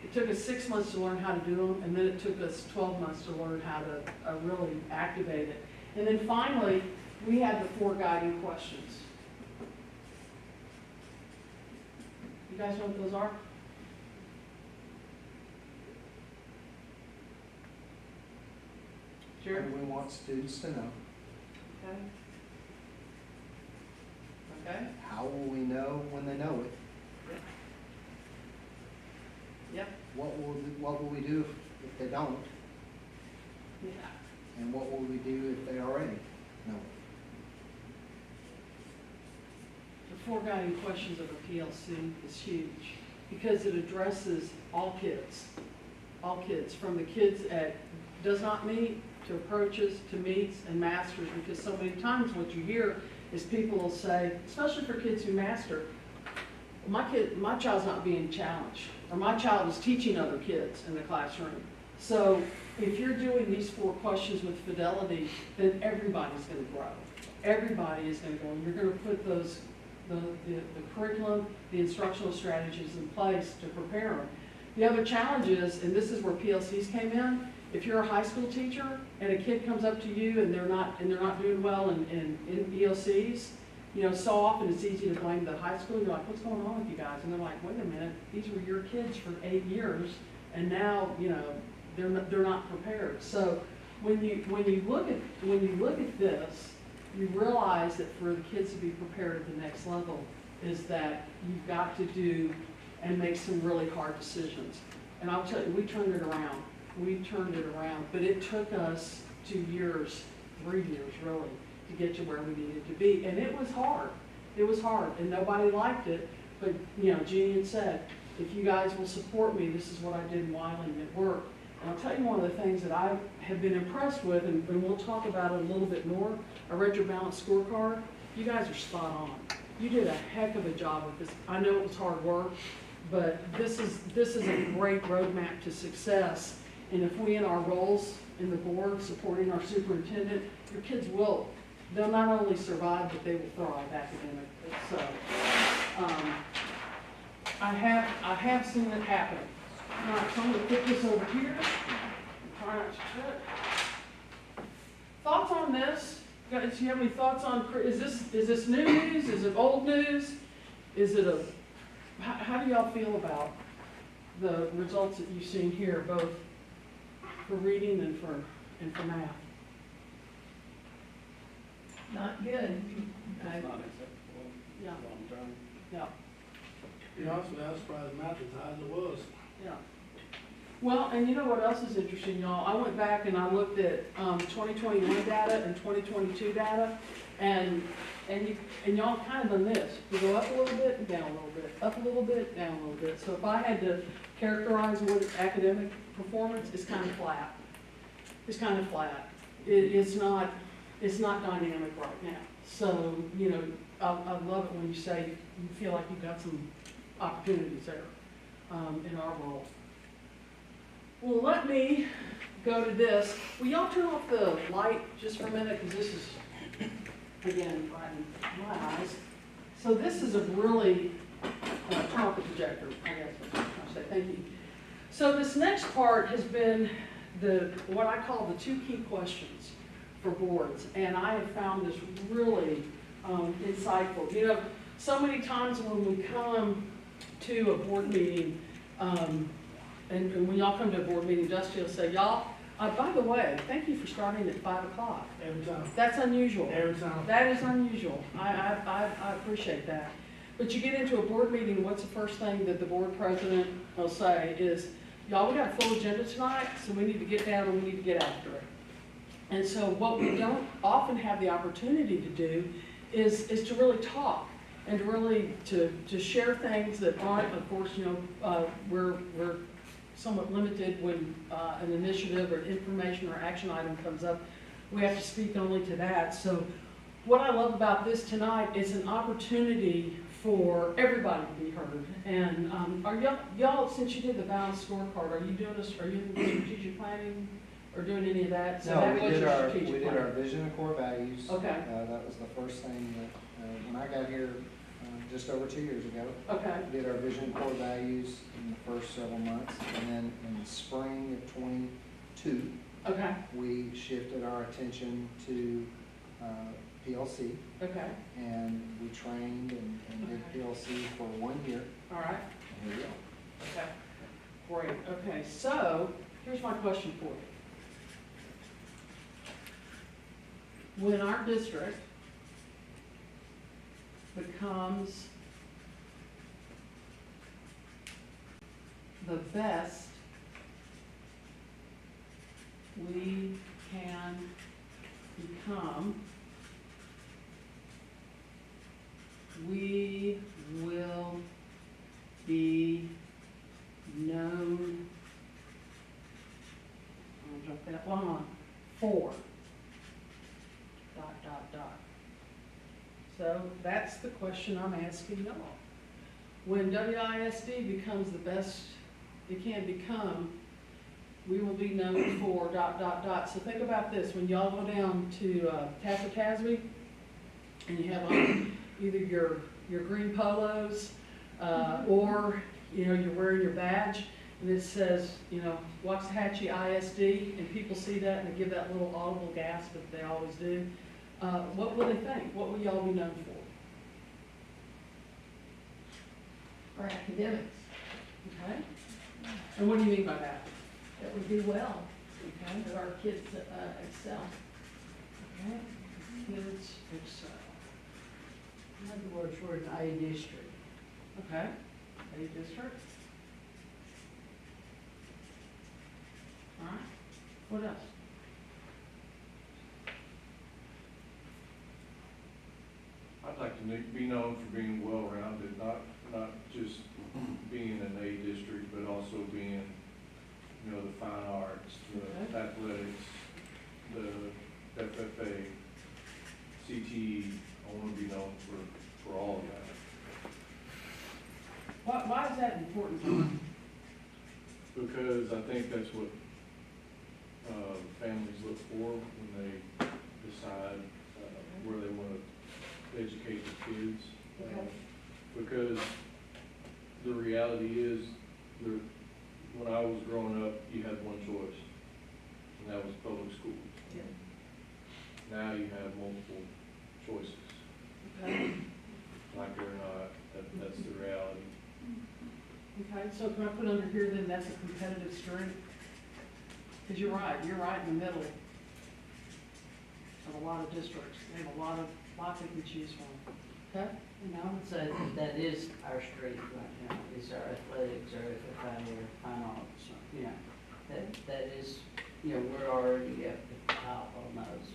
It took us 6 months to learn how to do them, and then it took us 12 months to learn how to really activate it. And then finally, we had the 4 guiding questions. You guys know what those are? Sure.
And we want students to know.
Okay. Okay.
How will we know when they know it?
Yep.
What will we do if they don't?
Yeah.
And what will we do if they already know it?
The 4 guiding questions of a PLC is huge because it addresses all kids, from the kids at does not meet to approaches to meets and masters, because so many times what you hear is people will say, especially for kids who master, my child's not being challenged, or my child is teaching other kids in the classroom. So if you're doing these 4 questions with fidelity, then everybody's going to grow. Everybody is going to go, and you're going to put those the curriculum, the instructional strategies in place to prepare them. The other challenge is, and this is where PLCs came in, if you're a high school teacher and a kid comes up to you and they're not doing well in ELCs, so often it's easy to blame the high school. You're like, what's going on with you guys? And they're like, wait a minute, these were your kids for 8 years, and now they're not prepared. So when you look at this, you realize that for the kids to be prepared at the next level is that you've got to do and make some really hard decisions. And I'll tell you, we turned it around. But it took us 2 years, 3 years really, to get to where we needed to be. And it was hard. And nobody liked it. But, Jeannie had said, if you guys will support me, this is what I did in Wylie, and it worked. And I'll tell you one of the things that I have been impressed with, and we'll talk about it a little bit more. I read your balanced scorecard. You guys are spot on. You did a heck of a job with this. I know it was hard work, but this is a great roadmap to success. And if we in our roles in the board supporting our superintendent, your kids they'll not only survive, but they will thrive academically. So, I have seen it happen. All right, so I'm gonna put this over here. All right, thoughts on this? Guys, do you have any thoughts on, is this new news? Is it old news? Is it how do y'all feel about the results that you've seen here, both for reading and for math?
Not good.
It's not acceptable.
Yeah.
Long term.
Yeah,
To be honest with you, I was surprised math as high as it was.
yeah. Well, and you know what else is interesting, y'all? I went back and I looked at 2021 data and 2022 data, and y'all kind of done this. You go up a little bit and down a little bit, up a little bit, down a little bit. So if I had to characterize what academic performance, it's kind of flat. It's kind of flat. It's not dynamic right now. So, you know, I love it when you say you feel like you've got some opportunities there in our role. Well, let me go to this. Will y'all turn off the light just for a minute, because this is, again, brightening my eyes. So this is a really, turn off the projector, I guess that's what I'm trying to say, thank you. So this next part has been what I call the 2 key questions for boards, and I have found this really insightful. You know, so many times when we come to a board meeting, and when y'all come to a board meeting, Dusty will say, y'all, by the way, thank you for starting at 5 o'clock.
Every time.
That's unusual.
Every time.
That is unusual. I appreciate that. But you get into a board meeting, what's the first thing that the board president will say is, y'all, we got a full agenda tonight, so we need to get down and we need to get after it. And so what we don't often have the opportunity to do is to really talk and to really to share things that aren't, of course, you know, we're somewhat limited when an initiative or information or action item comes up. We have to speak only to that. So what I love about this tonight is an opportunity for everybody to be heard. And are y'all, since you did the balanced scorecard, are you doing this, are you in strategic planning or doing any of that? So
No,
that
we
was
did
your
our,
strategic
we did
plan.
our vision and core values.
Okay.
That was the first thing that, when I got here, just over 2 years ago,
Okay,
we did our vision and core values in the first several months. And then in the spring of 22,
okay,
we shifted our attention to PLC,
okay,
and we trained and did PLC for 1 year.
all right,
And here we go.
okay, great, okay, so, here's my question for you. When our district becomes the best we can become, we will be known, I'll drop that one on, for, ... So that's the question I'm asking y'all. When WISD becomes the best it can become, we will be known for ... So think about this, when y'all go down to Tasby, and you have on either your green polos, or, you know, you're wearing your badge, and it says, you know, Waxahachie ISD, and people see that and they give that little audible gasp that they always do. What will they think? What will y'all be known for?
For academics,
Okay? And what do you mean by that?
that would do well,
Okay?
that our kids excel.
Okay. Kids excel.
In other words, we're an A district.
Okay. A district. All right. What else?
I'd like to be known for being well-rounded, not just being an A district, but also being you know, the fine arts, the athletics, the FFA, CTE. I want to be known for all of that.
Why is that important to you?
Because I think that's what families look for when they decide where they want to educate their kids.
Okay.
Because the reality is, when I was growing up, you had one choice, and that was public schools.
Yeah.
Now you have multiple choices.
Okay.
Like it or not, that's the reality.
Okay, so can I put under here then that's a competitive strength? Because you're right in the middle of a lot of districts, and a lot they can choose from. Okay?
And I would say that is our strength right now, is our athletics, our FFA, our fine arts, you know. That is, you know, we're already at the top on those.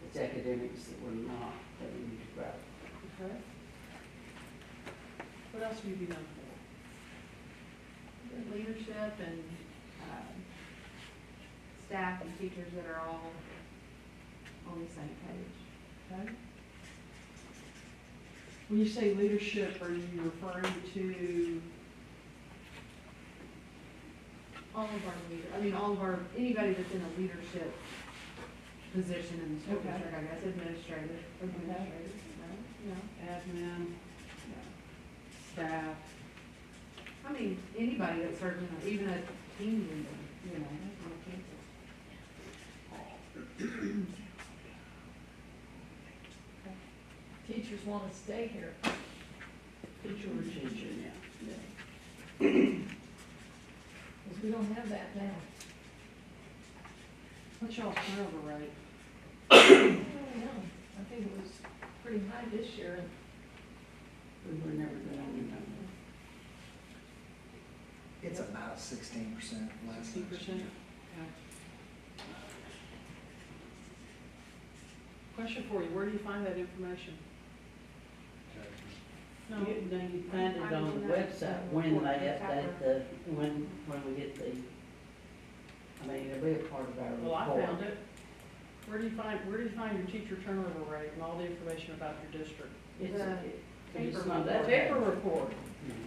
It's academics that we're not, that we need to grow.
Okay. What else would you be known for?
Leadership and, staff and teachers that are all on the same page.
Okay. When you say leadership, are you referring to?
All of our anybody that's in a leadership position in the school
Okay.
district, I guess, administrative, right? Yeah.
Admin, staff?
I mean, anybody that serves in, even a team leader, you know, on campus.
Teachers want to stay here.
Teacher retention, yeah.
Because we don't have that now.
What's y'all's turnover rate?
I don't know. I think it was pretty high this year.
We were never going to know.
It's about 16% less.
60%? Question for you, where do you find that information? No.
You find it on the website when they update when we get I mean, it'll be a part of our report.
Well, I found it. Where do you find your teacher turnover rate and all the information about your district?
It's not that
Paper
bad.
report.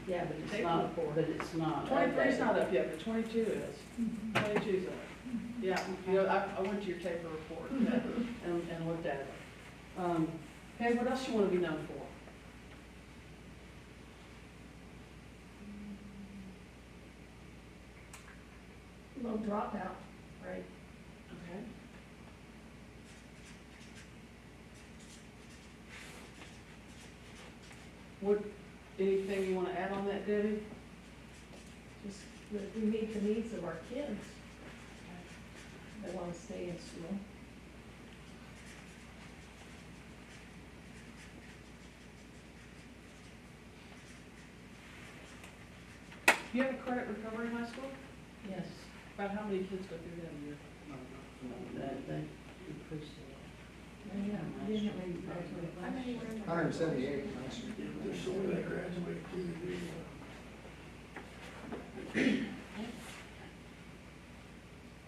Yeah, but it's
Paper
not,
report.
but it's not.
23's not up yet, but 22 is. 22's up. Yeah, you know, I went to your paper report and looked at it. Okay, what else you want to be known for?
Low dropout, right?
Okay. Anything you want to add on that, Debbie?
Just that we meet the needs of our kids. They want to stay in school.
Do you have a credit recovery in high school?
Yes.
About how many kids go through that a year?
They increased it.
Yeah, we didn't have any graduate last year.
178 last year.
There's so many that graduate through the year.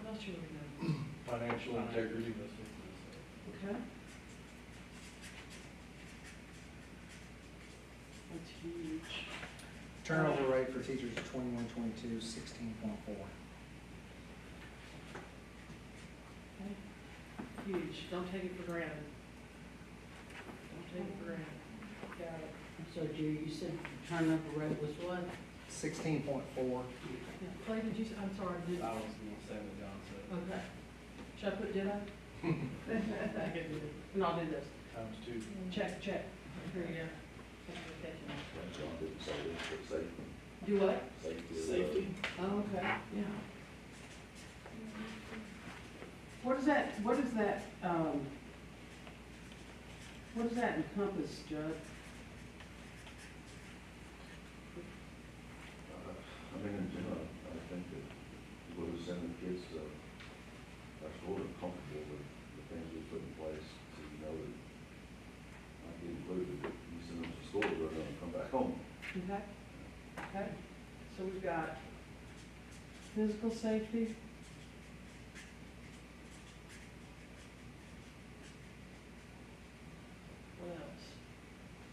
What else you want to be known
Financial integrity.
for? Okay. That's huge.
Turnover rate for teachers at 21-22 is 16.4.
Okay. Huge. Don't take it for granted. Don't take it for granted. Got it.
So Jerry, you said the turnover rate was what?
16.4.
Yeah. Clay, did you, I'm sorry, did,
I was gonna say what John said.
okay. Should I put did I? I can do it. And I'll do this.
Times two.
Check. Here you go. Thanks for catching that.
When John didn't say this, but safety.
Do what?
Safety.
Oh, okay, yeah. What does that encompass, Judd?
I mean, in general, I think that people who send their kids to our school are comfortable with the things we put in place, so you know that, might be included, that you send them to school, they're gonna come back home.
Okay. Okay, so we've got Physical safety. What else?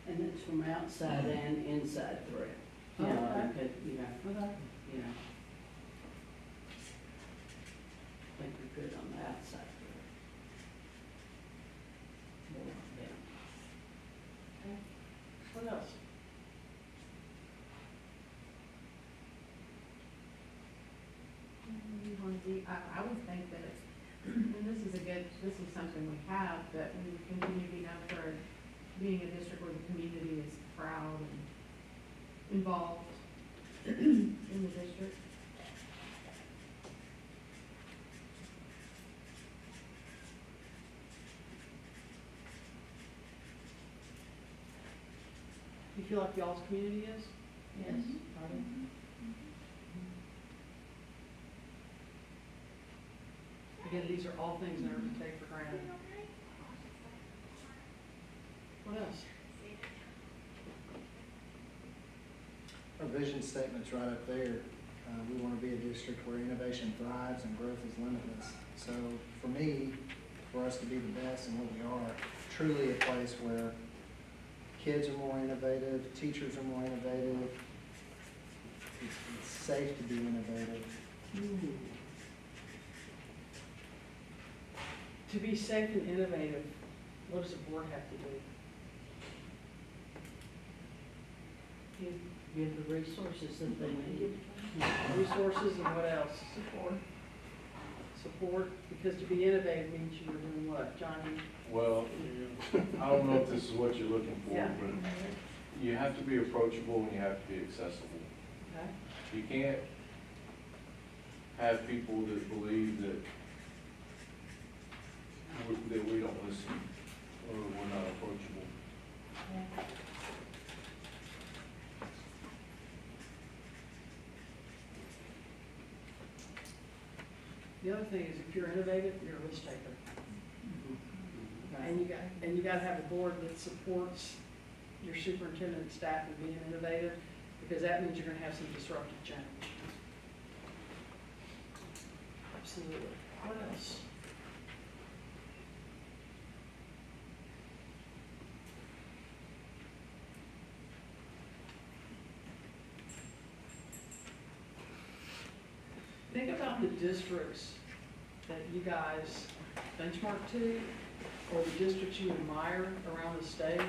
And it's from outside and inside threat.
Oh,
You know,
okay.
you know,
Okay.
you know. I think we're good on the outside threat. More on them.
What else?
I would think that, and this is something we have, that we continue to be known for being a district where the community is proud and involved in the district.
You feel like y'all's community is?
Yes.
Pardon? Again, these are all things never to take for granted. What else?
Our vision statement's right up there. We want to be a district where innovation thrives and growth is limitless. So for me, for us to be the best in what we are, truly a place where kids are more innovative, teachers are more innovative, it's safe to be innovative.
To be safe and innovative, what does the board have to do?
Give the resources that they need.
Resources and what else? Support. Support, because to be innovative means you were doing what, Johnny?
Well, I don't know if this is what you're looking for,
Yeah.
but you have to be approachable and you have to be accessible.
Okay.
You can't have people that believe that we don't listen or we're not approachable.
The other thing is, if you're innovative, you're a risk taker. And you gotta have a board that supports your superintendent and staff in being innovative, because that means you're gonna have some disruptive change. Absolutely. What else? Think about the districts that you guys benchmark to, or the districts you admire around the state. Like,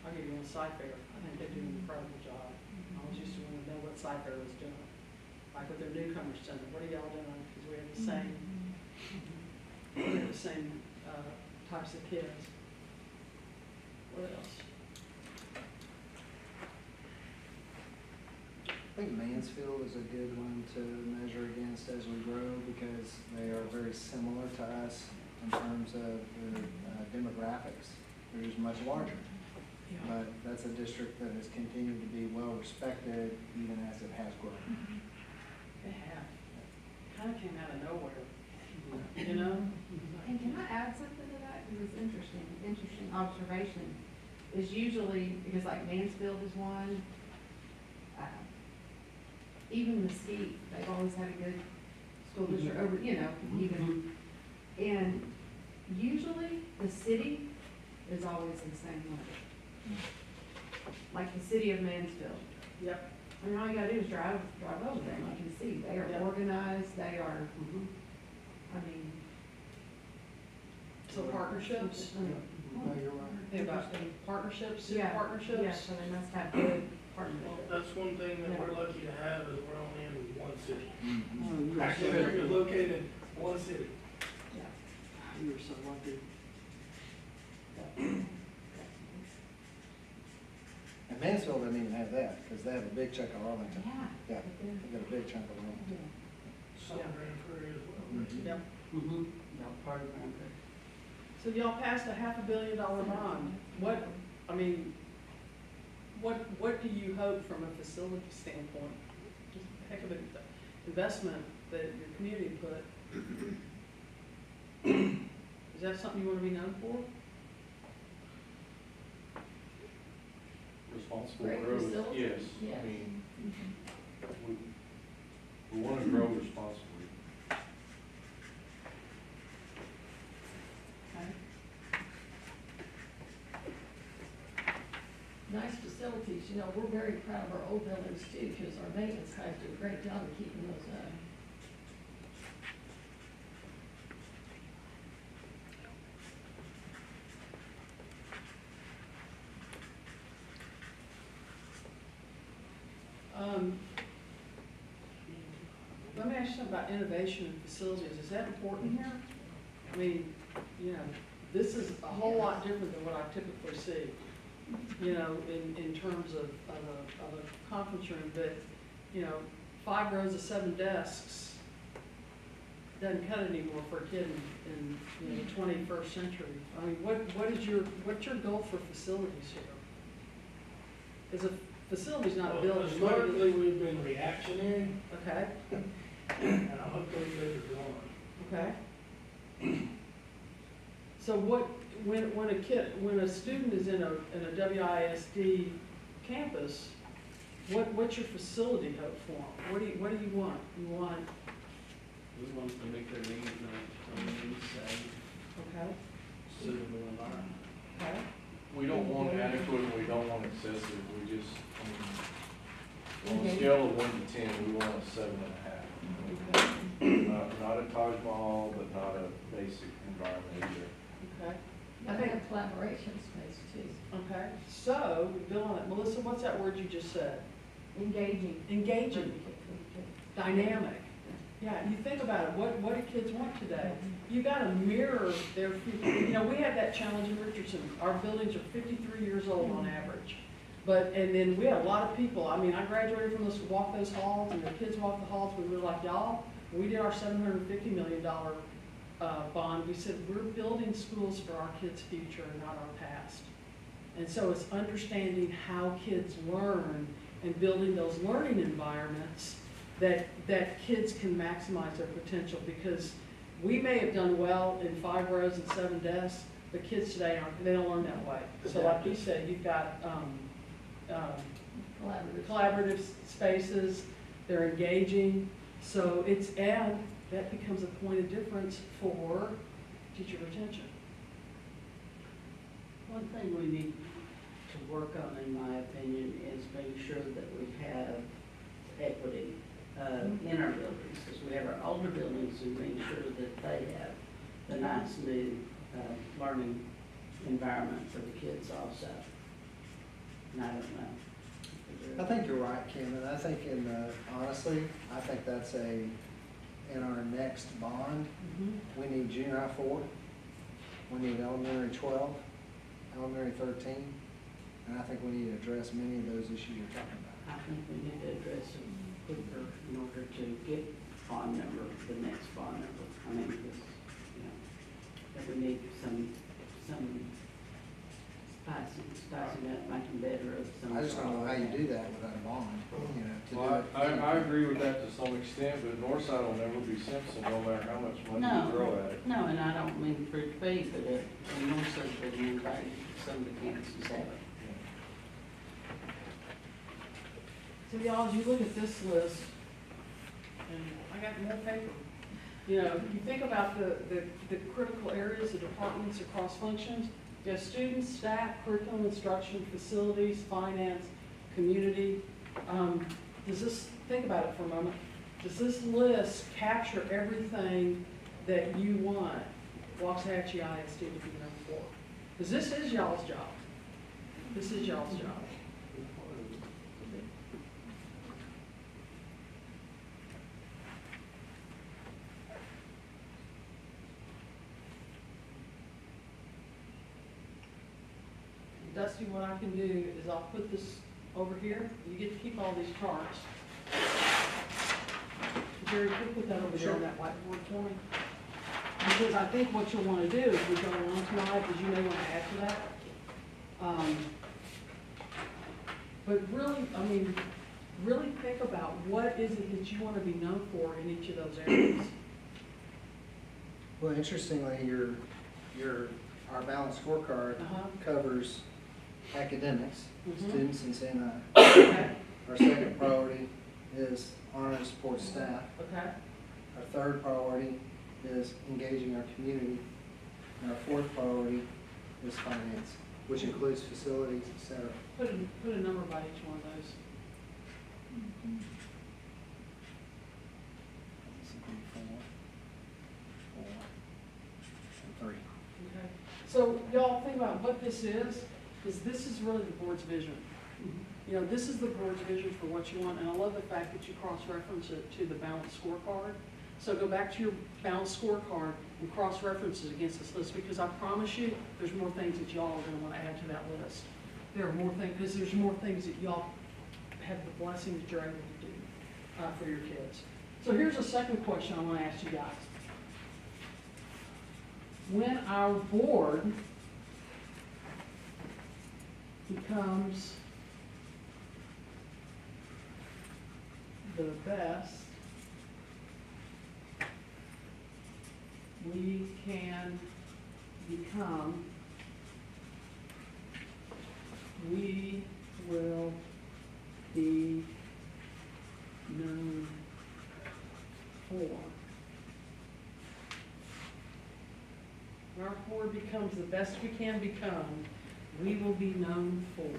I'll give you one, Cyfair. I think they do an incredible job. I always used to want to know what Cyfair was doing. Like with their newcomer center, what are y'all doing? Because we have the same types of kids. What else?
I think Mansfield is a good one to measure against as we grow because they are very similar to us in terms of their demographics. They're just much larger.
Yeah.
But that's a district that has continued to be well respected even as it has grown.
They have. Kind of came out of nowhere, you know?
And can I add something to that? It was interesting observation. Is usually, because like Mansfield is one, even Mesquite, they've always had a good school district over, you know, even. And usually the city is always the same way. Like the city of Mansfield.
Yep.
I mean, all you gotta do is drive over there and you can see, they are
Yep.
organized, they are, I mean.
So partnerships?
No, you're right.
Think about partnerships, super
Yeah,
partnerships?
yeah, so they must have good partnerships.
That's one thing that we're lucky to have, is we're only in one city.
Mhm.
Oh,
Actually, we're located in one city.
You were so lucky.
And Mansfield doesn't even have that because they have a big chunk of Arlington.
Yeah.
Yeah, they've got a big chunk of Arlington.
Some Grand Prairie as well.
Mhm.
Yep.
Mm-hmm. No, part of Grand Prairie.
So y'all passed a $500 million bond. What, I mean, what do you hope from a facility standpoint? Just a heck of an investment that your community put. Is that something you want to be known for?
Responsible
Great
growth,
facility.
yes.
Yes.
I mean, We want to grow responsibly.
Okay.
Nice facilities, you know, we're very proud of our old buildings too, because our maintenance guys do a great job of keeping those up.
Let me ask you something about innovation in facilities. Is that important here? I mean, you know, this is a whole lot different than what I typically see, you know, in terms of a conference room, but, you know, 5 rows of 7 desks doesn't cut it anymore for a kid in you know, the 21st century. I mean, what's your goal for facilities here? Because a facility's not a building.
Historically, we've been reactionary,
Okay,
and I hope those days are gone.
okay. So when a student is in a WISD campus, what's your facility hope for them? What do you want? You want,
We want them to meet their needs, and safe,
okay,
suitable environment.
okay,
We don't want adequate and we don't want excessive, we just, on a scale of 1 to 10, we want a 7.5.
okay,
Not a Taj Mahal, but not a basic environment either.
okay,
I think a collaboration space too.
okay. So, Bill on that, Melissa, what's that word you just said?
Engaging.
Engaging, dynamic. Yeah, you think about it, what do kids want today? You gotta mirror their future. You know, we have that challenge in Richardson. Our buildings are 53 years old on average. And then we have a lot of people, I mean, I graduated from those, walk those halls, and the kids walk the halls, we were like, y'all, when we did our $750 million bond, we said, we're building schools for our kids' future and not our past. And so it's understanding how kids learn and building those learning environments that kids can maximize their potential, because we may have done well in 5 rows and 7 desks, but kids today they don't learn that way. So like you said, you've got collaborative spaces, they're engaging, so and that becomes a point of difference for teacher retention.
One thing we need to work on, in my opinion, is making sure that we have equity in our buildings, because we have our older buildings, and making sure that they have the nice new learning environment for the kids also. And I don't know.
I think you're right, Kim, and I think honestly, I think that's in our next bond, we need junior high 4, we need elementary 12, elementary 13, and I think we need to address many of those issues you're talking about.
I think we need to address them quicker in order to get bond number, the next bond number. I mean, because, you know, that we need some spicing up, making better of some.
I just don't know how you do that without a bond, you know, to do
Well,
it.
I agree with that to some extent, but Northside will never be Simpson, no matter how much money you throw at it.
No, and I don't mean for it to be, but in Northside, but anybody, some of the campuses have it.
So y'all, as you look at this list, and I got more paper, you know, you think about the critical areas, the departments across functions, you have students, staff, curriculum, instruction, facilities, finance, community. Think about it for a moment. Does this list capture everything that you want Waxahachie ISD to be known for? Because this is y'all's job. This is y'all's job. Dusty, what I can do is I'll put this over here. You get to keep all these charts. Jerry, could you put that over there on that whiteboard for me? Because I think what you'll want to do as we go along tonight is you may want to add to that. But really, I mean, really think about what is it that you want to be known for in each of those areas.
Well, interestingly, our balanced scorecard covers academics,
Mhm.
students in Siena.
Okay.
Our second priority is honor and support staff.
Okay?
Our third priority is engaging our community. And our fourth priority is finance, which includes facilities, et cetera.
Put a number by each one of those.
This would be 4, 4, and 3.
Okay, so y'all think about what this is this is really the board's vision. You know, this is the board's vision for what you want, and I love the fact that you cross-reference it to the balanced scorecard. So go back to your balanced scorecard and cross-reference it against this list, because I promise you, there's more things that y'all are gonna wanna add to that list. There are more things, because there's more things that y'all have the blessing that you're able to do, for your kids. So here's a second question I wanna ask you guys. When our board becomes the best we can become, we will be known for. When our board becomes the best we can become, we will be known for.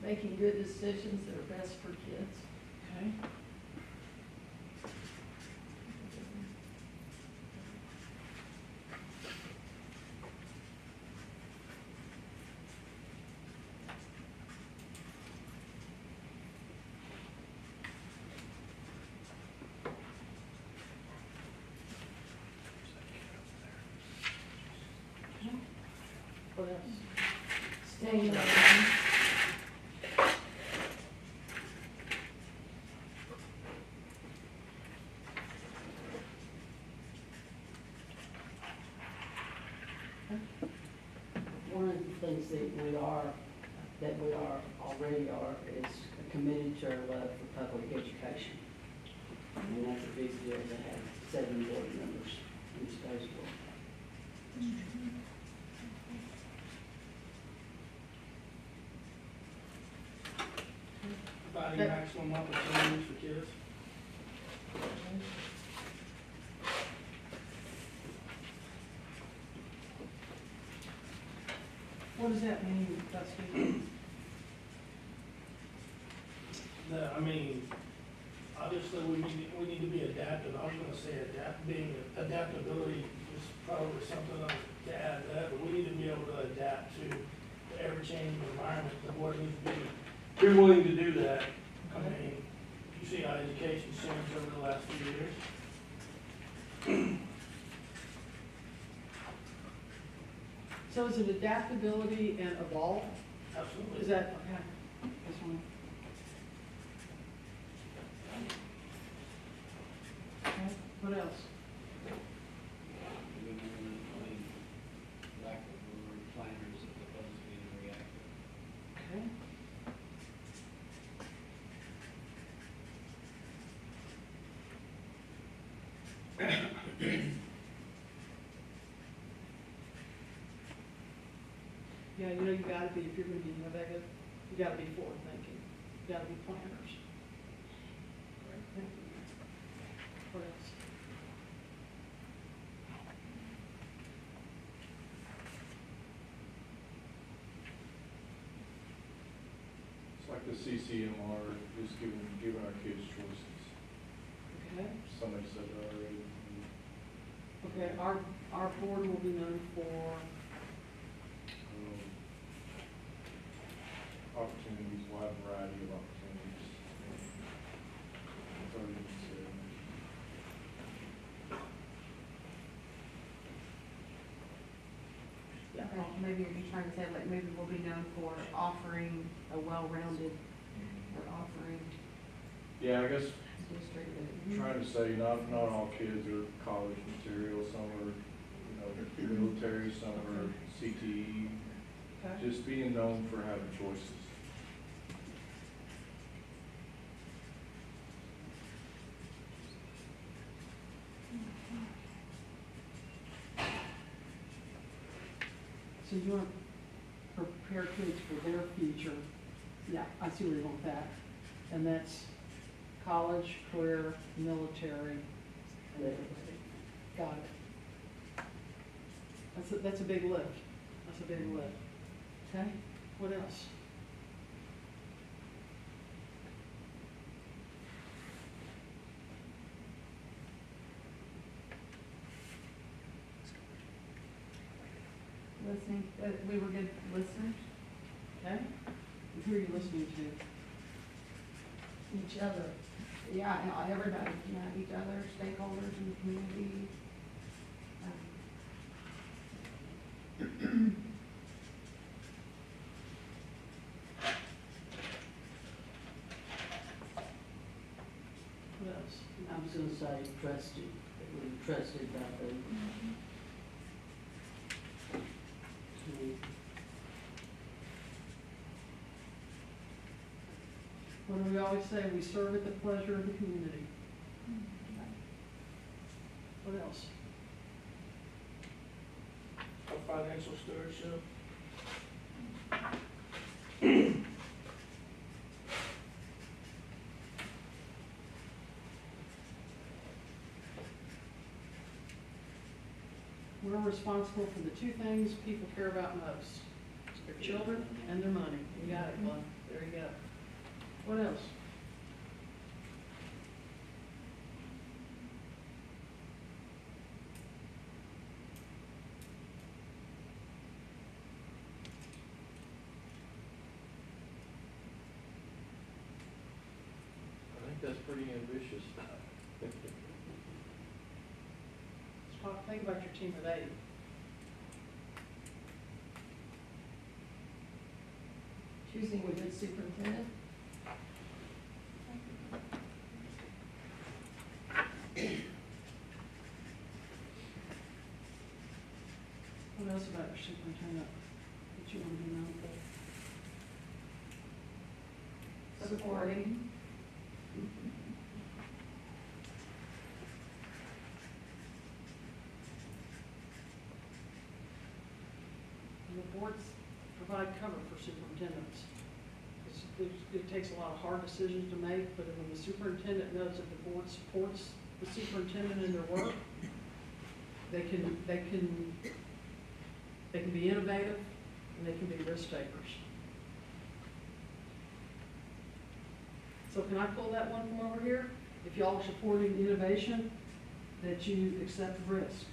Making good decisions that are best for kids.
Okay? What else?
Staying in line.
One of the things that we already are, is committed to our love for public education. And that's a big deal to have 7 board members in today's world.
Providing maximum opportunities for kids.
What does that mean, Dusty?
I mean, obviously, we need to be adaptive. I was gonna say adaptability is probably something to add to that, but we need to be able to adapt to the ever-changing environment. The board needs to be, you're willing to do that. I mean, you see how education's changed over the last few years.
So is it adaptability and evolve?
Absolutely.
Is that, okay, this one? Okay, what else?
Eliminating lack of planners as opposed to being reactive.
Okay. Yeah, you know, you gotta be, if you're gonna be innovative, you gotta be forward thinking, you gotta be planners. Okay. What else?
It's like the CCMR, just giving our kids choices.
Okay,
Somebody said it already.
okay, our board will be known for,
Opportunities, wide variety of opportunities. That's all you can say.
yeah,
Or maybe you're trying to say, like, maybe we'll be known for offering a well-rounded, or offering
Yeah, I guess
district
trying to say not all kids are college material, some are, military, some are CTE.
okay.
Just being known for having choices.
So you want, prepare kids for their future. Yeah, I see where you're going with that. And that's college, career, military, and everybody. Got it. That's a big lift. That's a big lift. Okay, what else?
Listening, we were good listeners.
Okay? And who are you listening to?
Each other.
Yeah, everybody, each other, stakeholders in the community.
What else?
I was gonna say trusted, that we're trusted by the community.
What do we always say? We serve at the pleasure of the community. What else?
Our financial stewardship.
We're responsible for the two things people care about most, their children and their money. You got it, bud. There you go. What else?
I think that's pretty ambitious.
Think about your team of 8.
Choosing a good superintendent.
What else about your superintendent that you want to be known for?
Supporting.
The boards provide cover for superintendents. It takes a lot of hard decisions to make, but when the superintendent knows that the board supports the superintendent in their work, they can be innovative and they can be risk takers. So can I pull that one from over here? If y'all are supporting innovation, that you accept risk.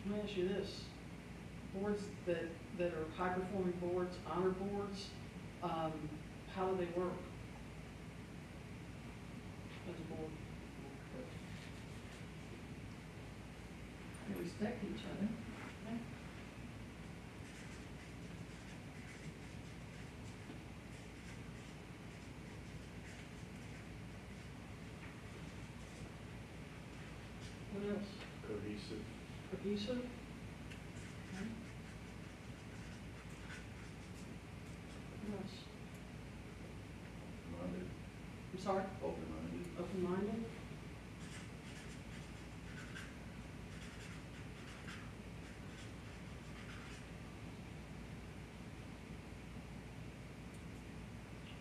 Let me ask you this, boards that are high-performing boards, honor boards, how do they work as a board?
They respect each other.
What else?
Cohesive.
Cohesive? Okay. What else?
Minded,
I'm sorry?
open-minded.
Open-minded?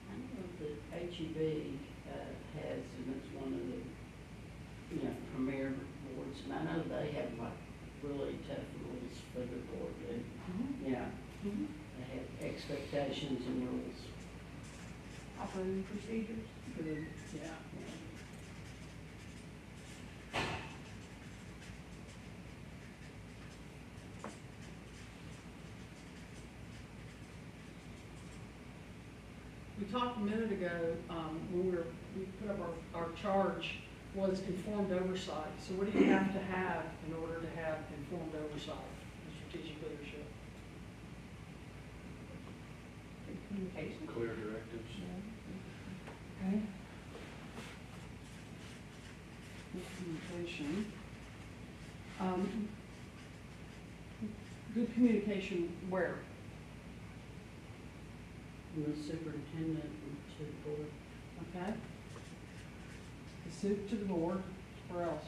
I know that HEB has, and it's one of the, premier boards, and I know they have like really tough rules for the board, and,
Mm-hmm.
they have expectations and rules.
Operating procedures.
Good, yeah. We talked a minute ago, when we put up our charge, was informed oversight. So what do you have to have in order to have informed oversight in strategic leadership?
Communication.
Clear directives.
Okay. Communication. Good communication where?
From the superintendent to the board.
Okay? The soup to the board, where else?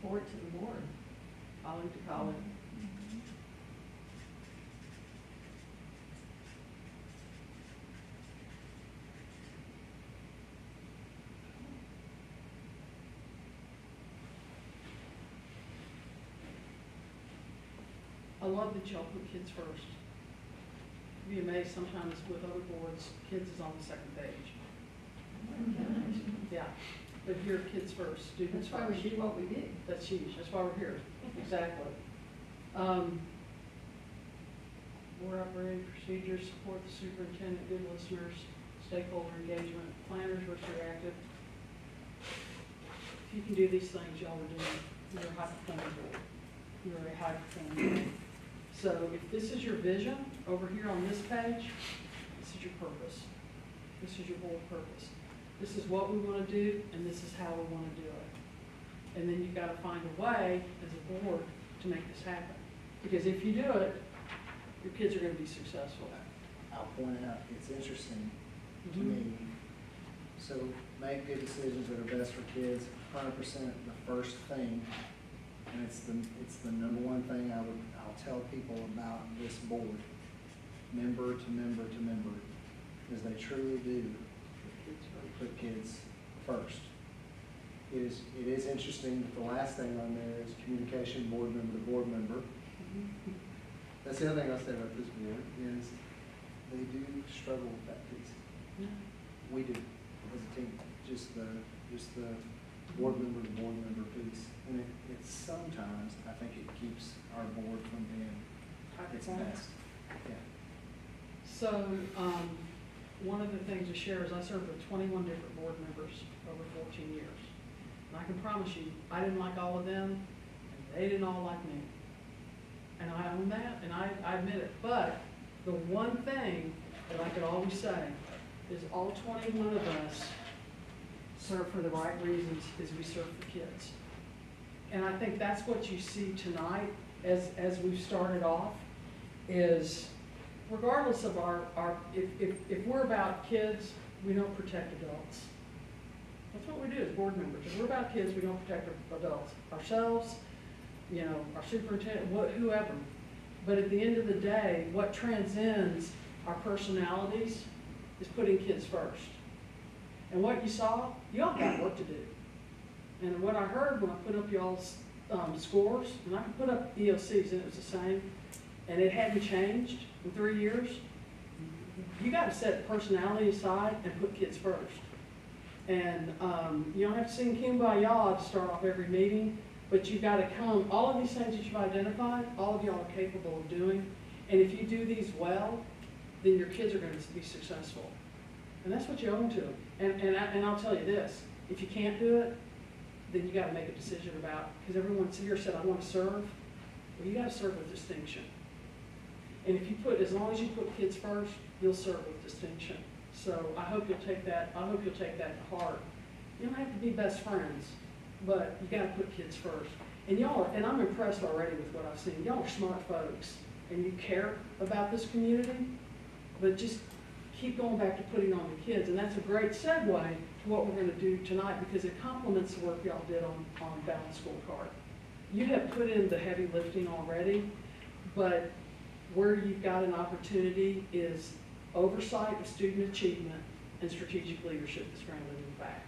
Forward to the board.
Colleague to colleague. I love that y'all put kids first. You'd be amazed sometimes with other boards, kids is on the second page. Yeah, but here, kids first, students
That's why we
first.
do what we do.
That's huge, that's why we're here, exactly. Board operating procedures, support the superintendent, good listeners, stakeholder engagement, planners versus reactive. If you can do these things, y'all are doing, you're a high performing board. You're a high performing board. So if this is your vision over here on this page, this is your purpose. This is your board purpose. This is what we want to do, and this is how we want to do it. And then you've got to find a way as a board to make this happen. Because if you do it, your kids are going to be successful.
I'll point out, it's interesting to
Mhm.
me. So make good decisions that are best for kids, 100% the first thing. And it's the number one thing I'll tell people about this board, member to member to member, is they truly do put kids first. It is interesting that the last thing on there is communication, board member to board member. That's the other thing I'll say about this board, is they do struggle with that piece.
Yeah.
We do, as a team, just the board member to board member piece. And it sometimes, I think it keeps our board from being its best. Yeah.
So, one of the things to share is I served with 21 different board members over 14 years. And I can promise you, I didn't like all of them, and they didn't all like me. And I own that, and I admit it. But the one thing that I could always say is all 21 of us serve for the right reasons, is we serve for kids. And I think that's what you see tonight as we've started off, is regardless of if we're about kids, we don't protect adults. That's what we do as board members. If we're about kids, we don't protect adults. Ourselves, you know, our superintendent, whoever. But at the end of the day, what transcends our personalities is putting kids first. And what you saw, y'all got work to do. And what I heard when I put up y'all's scores, and I could put up EOCs and it was the same, and it hadn't changed in 3 years, you got to set personality aside and put kids first. And you don't have to sing Kumbaya to start off every meeting, but you've got to come, all of these things that you've identified, all of y'all are capable of doing. And if you do these well, then your kids are going to be successful. And that's what you owe to them. And I'll tell you this, if you can't do it, then you got to make a decision about, because everyone here said, I want to serve. Well, you got to serve with distinction. And if you put, as long as you put kids first, you'll serve with distinction. So I hope you'll take that, I hope you'll take that to heart. You don't have to be best friends, but you got to put kids first. And y'all are, and I'm impressed already with what I've seen. Y'all are smart folks, and you care about this community, but just keep going back to putting on the kids. And that's a great segue to what we're going to do tonight, because it complements the work y'all did on Balanced Scorecard. You have put in the heavy lifting already, but where you've got an opportunity is oversight of student achievement and strategic leadership that's grounded in fact.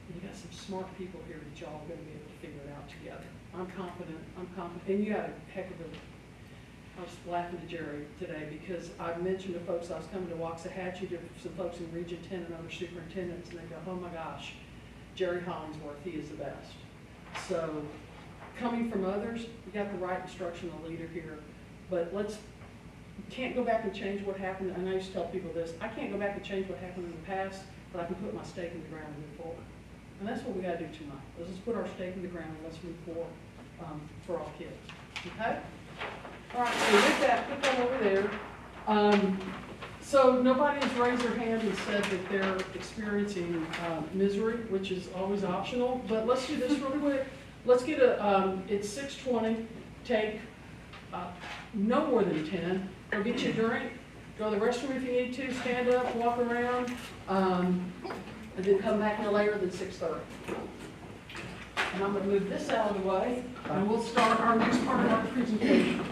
And you got some smart people here that y'all are going to be able to figure it out together. I'm confident, and you got a heck of a, I was laughing to Jerry today because I mentioned to folks I was coming to Waxahachie, to some folks in Region 10 and other superintendents, and they go, oh my gosh, Jerry Hollingsworth, he is the best. So coming from others, you got the right instructional leader here, but can't go back and change what happened. And I used to tell people this, I can't go back and change what happened in the past, but I can put my stake in the ground and move forward. And that's what we gotta do tonight. Let's just put our stake in the ground and let's move forward for all kids, okay? All right, so with that, put that over there. So nobody has raised their hand and said that they're experiencing misery, which is always optional, but let's do this real quick. let's get it's 6:20, take, no more than 10, go get you a drink, go to the restroom if you need to, stand up, walk around, and then come back no later than 6:30. And I'm gonna move this out of the way, and we'll start our next part of our presentation.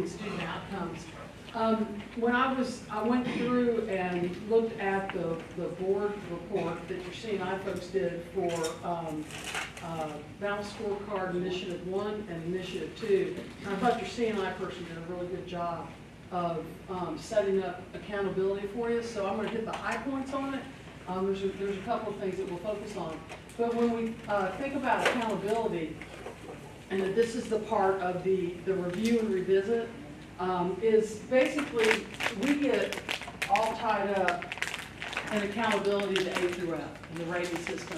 student outcomes. When I went through and looked at the board report that your C&I folks did for Balanced Scorecard Initiative 1 and Initiative 2, and I thought your C&I person did a really good job of setting up accountability for you, so I'm going to hit the high points on it. There's a couple of things that we'll focus on. But when we think about accountability, and that this is the part of the review and revisit, is basically we get all tied up in accountability to A through F in the rating system.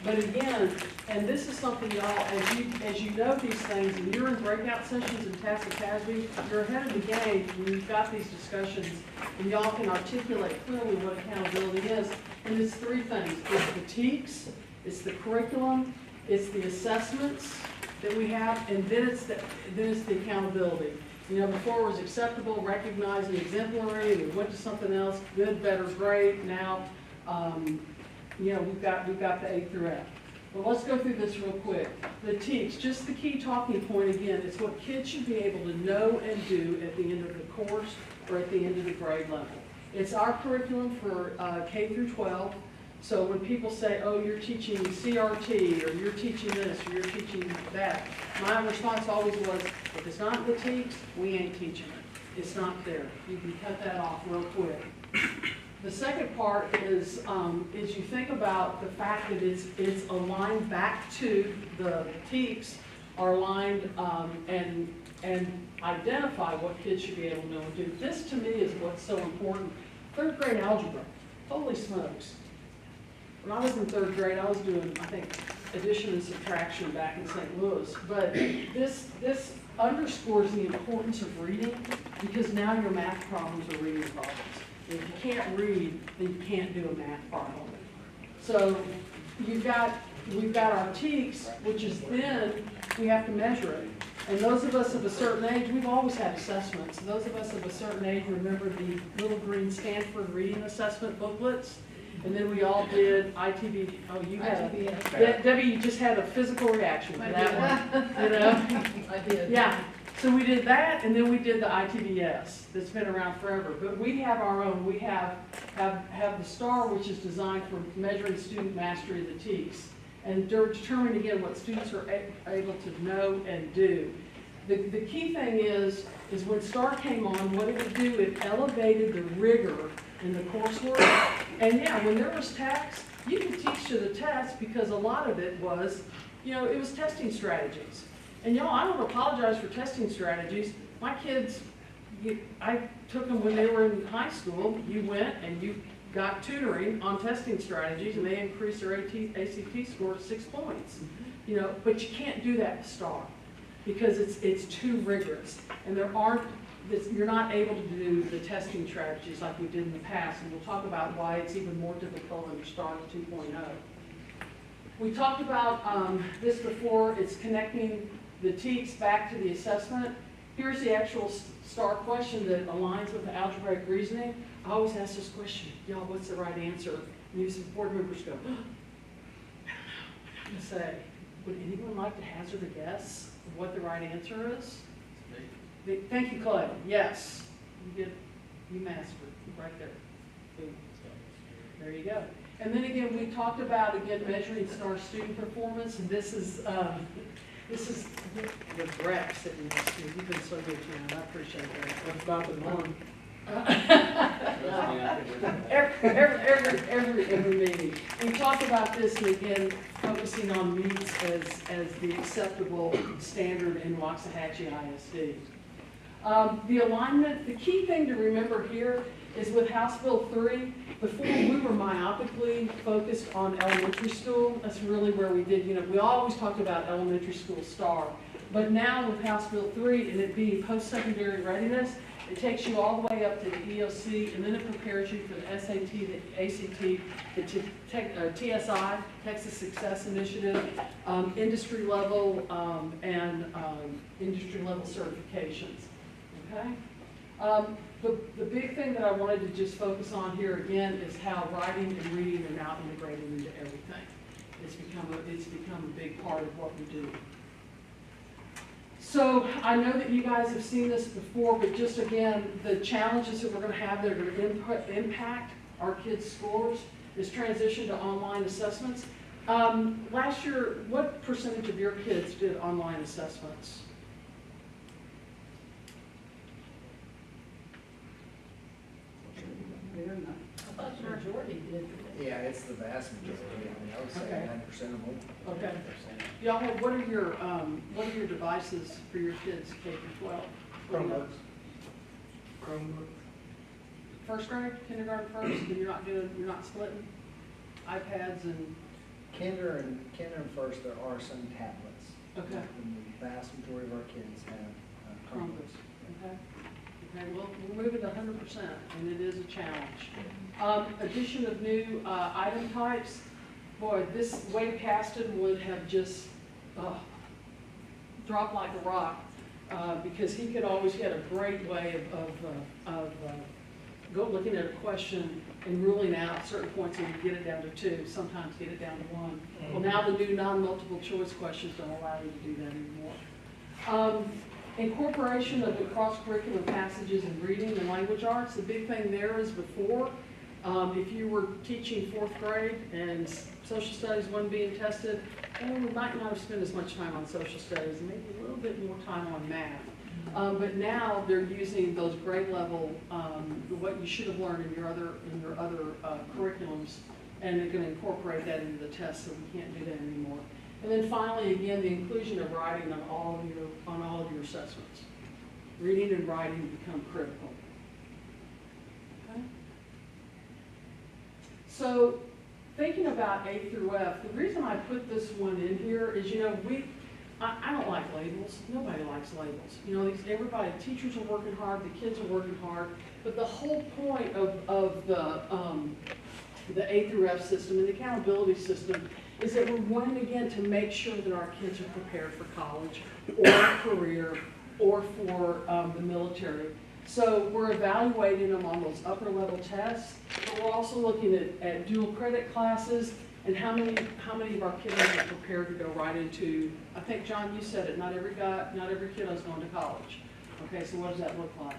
But again, and this is something y'all, as you know these things, and you're in breakout sessions in TAS and TASB, you're ahead of the game when you've got these discussions, and y'all can articulate clearly what accountability is. And it's three things. It's the TEKS, it's the curriculum, it's the assessments that we have, and then it's the accountability. You know, before it was acceptable, recognized, and exemplary, and we went to something else, good, better, great. Now, you know, we've got the A through F. But let's go through this real quick. The TEKS, just the key talking point again, is what kids should be able to know and do at the end of the course or at the end of the grade level. It's our curriculum for K through 12. So when people say, oh, you're teaching CRT, or you're teaching this, or you're teaching that, my response always was, if it's not the TEKS, we ain't teaching it. It's not there. You can cut that off real quick. The second part is you think about the fact that it's aligned back to the TEKS, are aligned and identify what kids should be able to know and do. This to me is what's so important. Third grade algebra, holy smokes. When I was in third grade, I was doing, I think, addition and subtraction back in St. Louis. But this underscores the importance of reading, because now your math problems are reading problems. And if you can't read, then you can't do a math problem. So we've got our TEKS, which is then we have to measure it. And those of us of a certain age, we've always had assessments. Those of us of a certain age remember the little green Stanford reading assessment booklets. And then we all did ITB. Oh, you had
ITBS.
Debbie, you just had a physical reaction to that one. You know?
I did.
Yeah. So we did that, and then we did the ITBS. That's been around forever. But we have our own. We have the STAR, which is designed for measuring student mastery of the TEKS, and determining again what students are able to know and do. The key thing is when STAR came on, what it would do, it elevated the rigor in the coursework. And yeah, when there was text, you could teach to the test, because a lot of it was, you know, it was testing strategies. And y'all, I don't apologize for testing strategies. My kids, I took them when they were in high school. You went and you got tutoring on testing strategies, and they increased their ACT score to 6 points. You know, but you can't do that with STAR, because it's too rigorous, and you're not able to do the testing strategies like we did in the past, and we'll talk about why it's even more difficult under STAR 2.0. We talked about this before. It's connecting the TEKS back to the assessment. Here's the actual STAR question that aligns with the algebraic reasoning. I always ask this question, y'all, what's the right answer? And these board members go, oh, I don't know, what I'm gonna say. Would anyone like to hazard a guess of what the right answer is? Thank you, Clay. Yes, you mastered right there. Boom. There you go. And then again, we talked about measuring STAR student performance, and this is the Brett sitting next to you. You've been so good, Karen. I appreciate that.
What about the norm?
Every meeting. We talk about this, and again, focusing on meets as the acceptable standard in Waxahachie ISD. The alignment, the key thing to remember here is with House Bill 3, before we were myopically focused on elementary school. That's really where we did, you know, we always talked about elementary school STAR. But now with House Bill 3 and it being post-secondary readiness, it takes you all the way up to the EOC, and then it prepares you for the SAT, the ACT, the TSI, Texas Success Initiative, industry level, and industry level certifications. Okay? The big thing that I wanted to just focus on here again is how writing and reading are now integrated into everything. It's become a big part of what we do. So I know that you guys have seen this before, but just again, the challenges that we're gonna have that are gonna impact our kids' scores is transition to online assessments. Last year, what percentage of your kids did online assessments?
I thought the majority did.
Yeah, it's the vast majority. I mean, I would say
Okay.
90% or more.
Okay. Y'all have, what are your devices for your kids K through 12?
Chromebooks.
Chromebook.
First grade, kindergarten first, and you're not splitting iPads and,
Kinder and first, there are some tablets.
okay,
And the vast majority of our kids have Chromebooks.
okay? Okay, well, we're moving to 100%, and it is a challenge. Addition of new item types, boy, this Wade Caston would have just dropped like a rock, because he had a great way of looking at a question and ruling out certain points and get it down to 2, sometimes get it down to 1. Well, now the new non-multiple choice questions don't allow you to do that anymore. Incorporation of the cross-curricular passages in reading and language arts, the big thing there is before, if you were teaching 4th grade and social studies wasn't being tested, we might not have spent as much time on social studies, and maybe a little bit more time on math. But now they're using those grade level, what you should have learned in your other curriculums, and they're going to incorporate that into the test, so we can't do that anymore. And then finally, again, the inclusion of writing on all of your assessments. Reading and writing become critical. Okay? So, thinking about A through F, the reason I put this one in here is, I don't like labels. Nobody likes labels. Teachers are working hard, the kids are working hard, but the whole point of the A through F system and the accountability system is that we're wanting, again, to make sure that our kids are prepared for college or a career or for the military. So we're evaluating them on those upper level tests, but we're also looking at dual credit classes and how many of our kids are prepared to go right into, I think, John, you said it, not every kid is going to college. Okay, so what does that look like?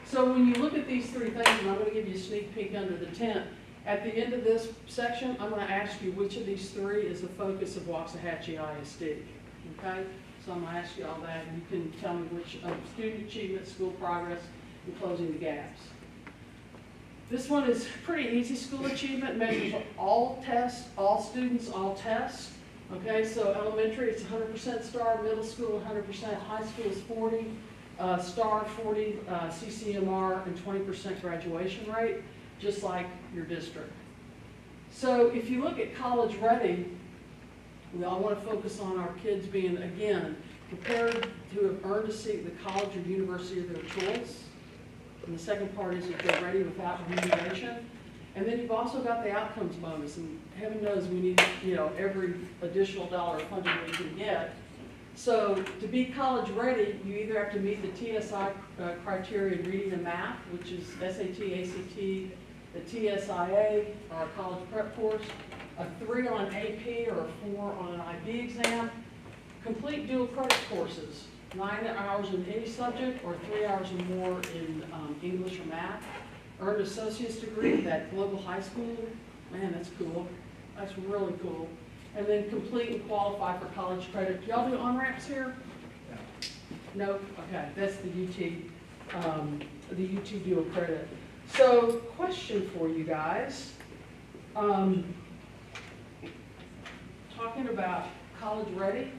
So when you look at these 3 things, and I'm going to give you a sneak peek under the tent, at the end of this section, I'm going to ask you which of these 3 is the focus of Waxahachie ISD. Okay? So I'm going to ask you all that, and you can tell me which student achievement, school progress, and closing the gaps. This one is pretty easy. School achievement measures all tests, all students, all tests. Okay, so elementary, it's 100% star, middle school, 100%, high school is 40, star 40, CCMR, and 20% graduation rate, just like your district. So if you look at college ready, we all want to focus on our kids being, again, prepared to have earned a seat at the college or university of their choice. And the second part is if they're ready without remuneration. And then you've also got the outcomes bonus, and heaven knows we need, every additional dollar of funding we can get. So to be college ready, you either have to meet the TSI criteria in reading and math, which is SAT, ACT, the TSIA, or a college prep course, a 3 on AP or a 4 on an IB exam, complete dual credit courses, 9 hours in any subject or 3 hours or more in English or math, earn an associate's degree at global high school. Man, that's cool. That's really cool. And then complete and qualify for college credit. Do y'all do on-ramps here? No? Okay, that's the UT dual credit. So, question for you guys. Talking about college ready.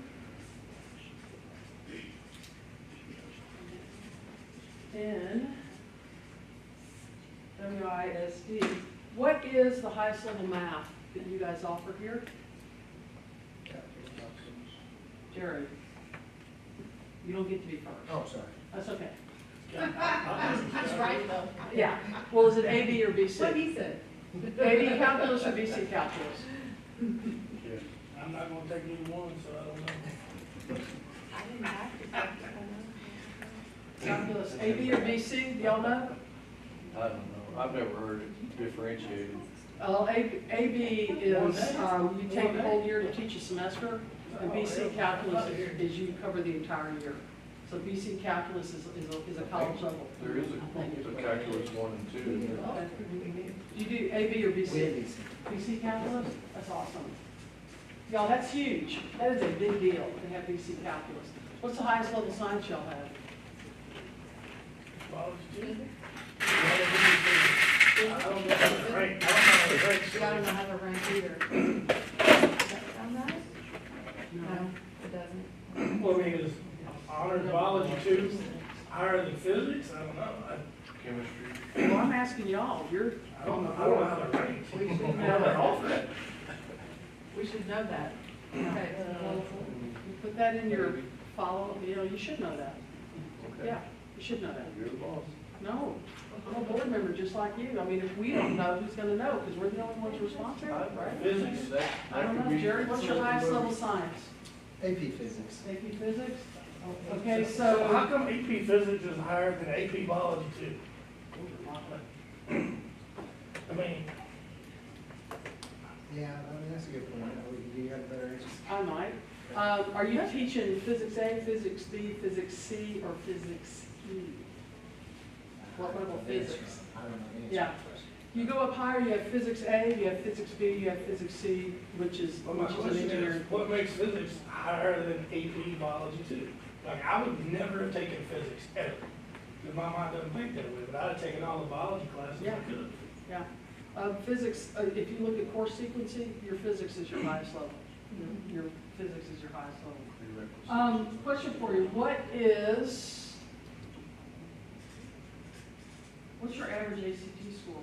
In WISD, what is the highest level math that you guys offer here? Jerry, you don't get to be first.
Oh, sorry.
That's okay.
That's right, though.
Yeah. Well, is it A, B, or BC?
What he said.
A, B calculus or BC calculus?
I'm not gonna take either one, so I don't know.
I didn't have to.
Calculus, A, B, or BC? Y'all know?
I don't know, I've never heard it differentiated.
AB is, you take the whole year to teach a semester, and BC calculus is you cover the entire year. So BC Calculus is a college level.
There is
I think.
a calculus 1 and 2, isn't there?
Okay. Do you do AB or
We have
BC?
these.
BC Calculus? That's awesome. Y'all, that's huge. That is a big deal to have BC Calculus. What's the highest level science y'all have?
Biology too. I don't know how to rank, I don't know how to rank.
Yeah, I don't know how to rank either. Does that sound nice? No, it doesn't.
Well, I mean, is honors biology too higher than physics? I don't know.
Chemistry.
Well, I'm asking y'all, you're.
I don't know how to rank.
We should
I don't
know
know how to
that.
offer it.
We should know that. Okay.
You put that in your follow, you should know that.
Okay.
Yeah, you should know that.
You're the boss.
No, I'm a board member just like you. I mean, if we don't know, who's gonna know? Because we're the only ones responsible, right?
Physics.
I don't know, Jerry, what's your highest level science?
AP Physics.
AP Physics? Okay,
So how
so.
come AP Physics is higher than AP Biology too? I mean,
Yeah, I mean, that's a good point. Do you have a better answer?
I might. Are you teaching Physics A, Physics B, Physics C, or Physics E? What level physics?
I don't know the answer.
Yeah.
to the question.
You go up higher, you have Physics A, you have Physics B, you have Physics C, which is
well, my
an
question is,
engineering.
what makes physics higher than AP Biology too? Like, I would never have taken physics ever, because my mind doesn't think that way, but I'd have taken all the biology classes
Yeah.
I could.
Yeah. Physics, if you look at course sequencing, your physics is your highest level. Your physics is your highest level. Question for you, what's your average ACT score?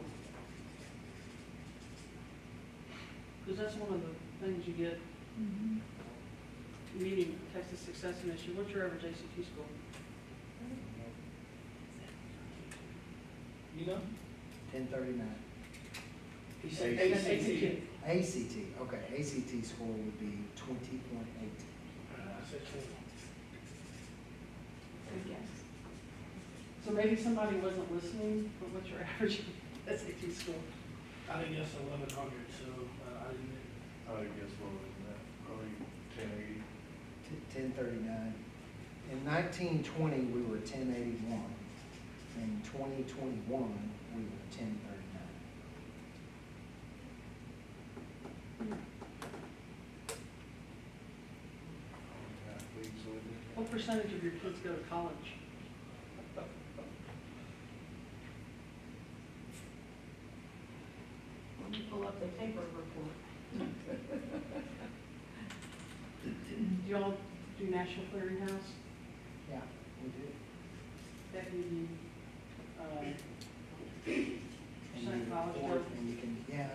Because that's one of the things you get, meeting Texas Success Initiative. What's your average ACT score?
You know?
1039.
He said
That's
ACT.
ACT, okay, ACT score would be 20.8.
I said 20.
So maybe somebody wasn't listening, but what's your average SAT score?
I think that's 1100, so I didn't.
I would guess lower than that, probably 1080.
1039. In 1920, we were 1081. In 2021, we were 1039.
Athletes with it.
What percentage of your kids go to college?
Let me pull up the paper report.
Do y'all do National Clearinghouse?
Yeah, we do.
That give you,
And
percent
you
college
report,
growth?
and you can, yeah,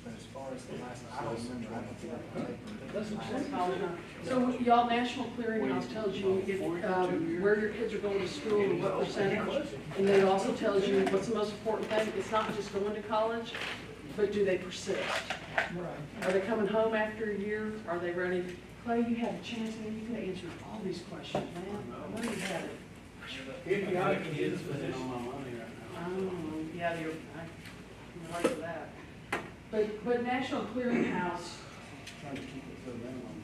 but as far as the last, I don't remember, I don't think I paper.
Percent college growth. So y'all, National Clearinghouse tells you if, where your kids are going to school and what percentage. And then it also tells you what's the most important thing. It's not just going to college, but do they persist?
Right.
Are they coming home after a year? Are they ready? Clay, you had a chance, man, you could have answered all these questions, man. I know you had it.
Idiotic in his
Spending
position.
all my money right now.
Oh, yeah, I'm right for that. But National Clearinghouse,
Trying to keep it to a minimum.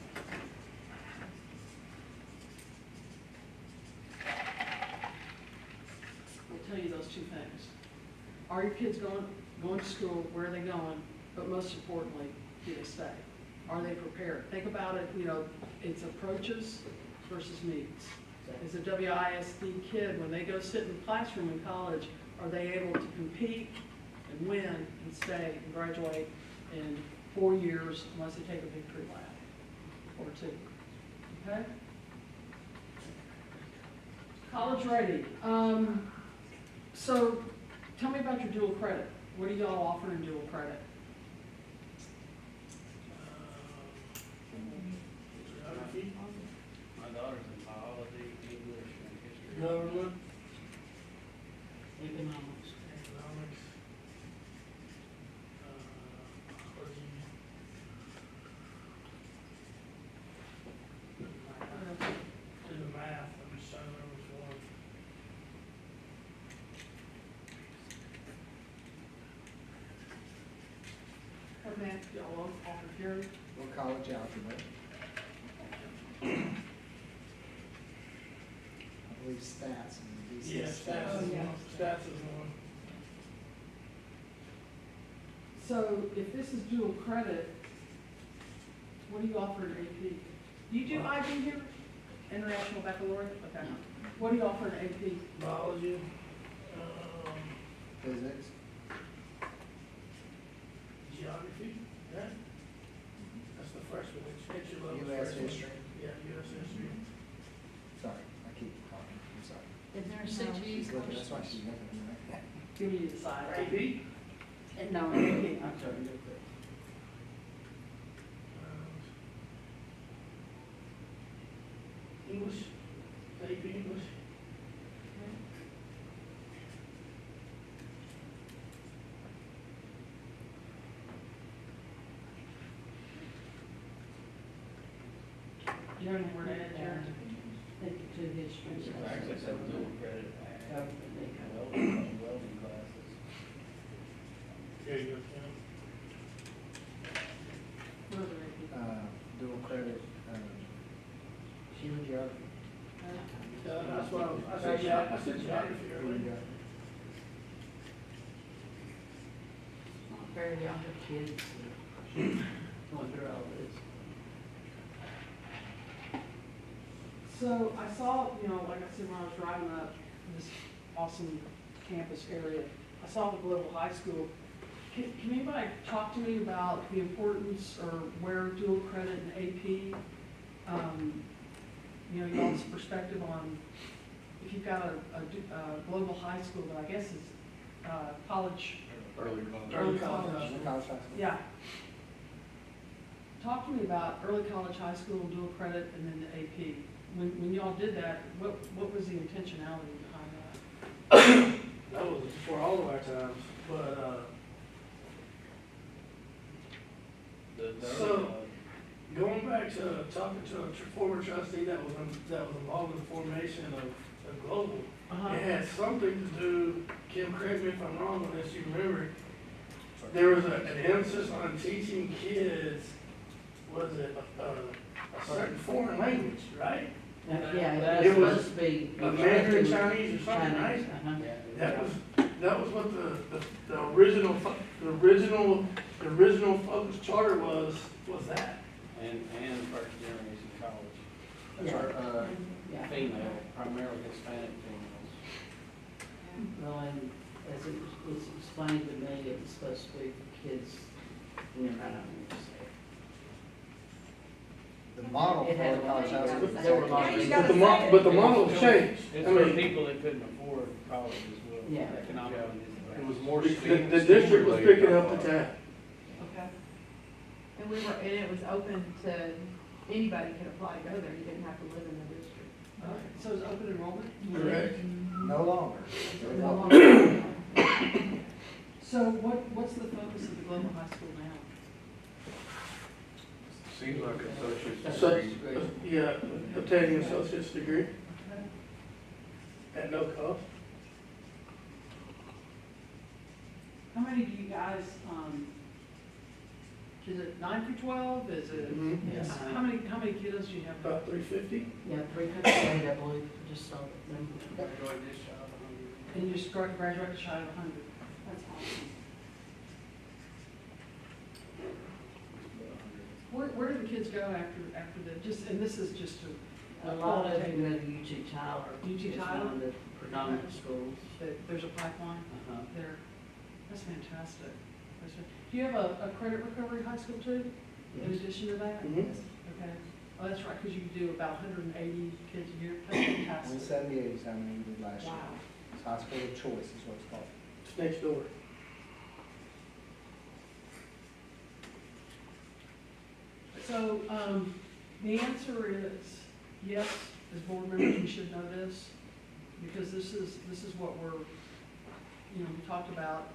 will tell you those two things. Are your kids going to school? Where are they going? But most importantly, do they stay? Are they prepared? Think about it, it's approaches versus needs. As a WISD kid, when they go sit in the classroom in college, are they able to compete and win and stay and graduate in 4 years unless they take a victory lap or 2? Okay? College ready. So tell me about your dual credit. What do y'all offer in dual credit?
My daughter's in biology, English, and history.
Government,
Economics.
economics, do the math, I'm just trying to remember which one.
What math do y'all offer here?
Or college algebra. believe stats and DC.
Yeah, stats is
yeah.
one, stats is one.
So if this is dual credit, what do you offer in AP? Do you do IB here? International Baccalaureate? Okay. What do you offer in AP?
Biology,
Physics.
geography, right? That's the freshman, entry level
US
freshman.
history.
Yeah, US history.
Sorry, I keep talking, I'm sorry.
Is there
She's looking, that's why she's looking at me like that.
Give me the side.
AP,
No, I'm sorry, no, but
English, AP English.
You don't know where to add, Jared?
think the two histories.
Actually, it's a dual credit.
Government, they kind of-
Welding classes.
There you go, Kim.
What other AP?
Dual credit, human geography.
That's what I said, yeah, I said geography earlier.
Not fair to younger kids going through all this.
So I saw, you know, like I said, when I was driving up this awesome campus area, I saw the Global High School. Can anybody talk to me about the importance or where dual credit and AP, you know, y'all's perspective on if you've got a global high school that I guess is college,
Early college.
early college.
College high school.
Yeah. Talk to me about early college, high school, dual credit, and then the AP. When y'all did that, what was the intentionality behind that?
That was before all of our times, but,
The
So- going back to talking to a former trustee that was involved in the formation of Global, it had something to do, Kim, correct me if I'm wrong on this, you remember, there was an emphasis on teaching kids, was it a certain foreign language, right?
Yeah,
It
it was
was
supposed to be.
Mandarin Chinese or something, right?
Uh-huh.
That was what the original focus charter was that.
And first generation college.
That's our,
Yeah.
Female, primarily Hispanic females.
Well, and as it was explained to me, it was supposed to be for kids, you know, I don't know what to say.
the model
It
for
had
the college high school.
There were lots of.
But the model has changed.
It's
I
for
mean,
people that couldn't afford college as well.
Yeah.
Economically.
It was more.
the district was picking up the tab.
Okay.
And it was open to, anybody could apply to go there, you didn't have to live in the district.
Okay. So it's open enrollment?
Correct.
No longer.
No longer.
So what's the focus of the global high school now?
Seems like associate's
So,
degree.
yeah, obtaining an associate's degree at no cost.
How many do you guys, is it 9 through 12? Is it?
Mhm.
Yes.
How many kiddos do you have?
About 350.
Yeah, 358, I believe, just saw them.
Graduated this child, 100.
And you just graduated shy of 100. That's awesome. Where do the kids go after the, and this is just
A lot of them go to UT Tyler.
UT
It's
Tyler?
one of the predominant schools.
there's a pipeline
Uh-huh.
there. That's fantastic. Do you have a credit recovery high school too, in
Yes.
addition to that?
Mhm.
Okay. Oh, that's right, because you do about 180 kids a year. That's fantastic.
178 is how many we did last year.
Wow.
It's high school of choice is what it's called.
It's next door.
So, the answer is, yes, as board members, we should know this, because this is what we're, you know, we talked about,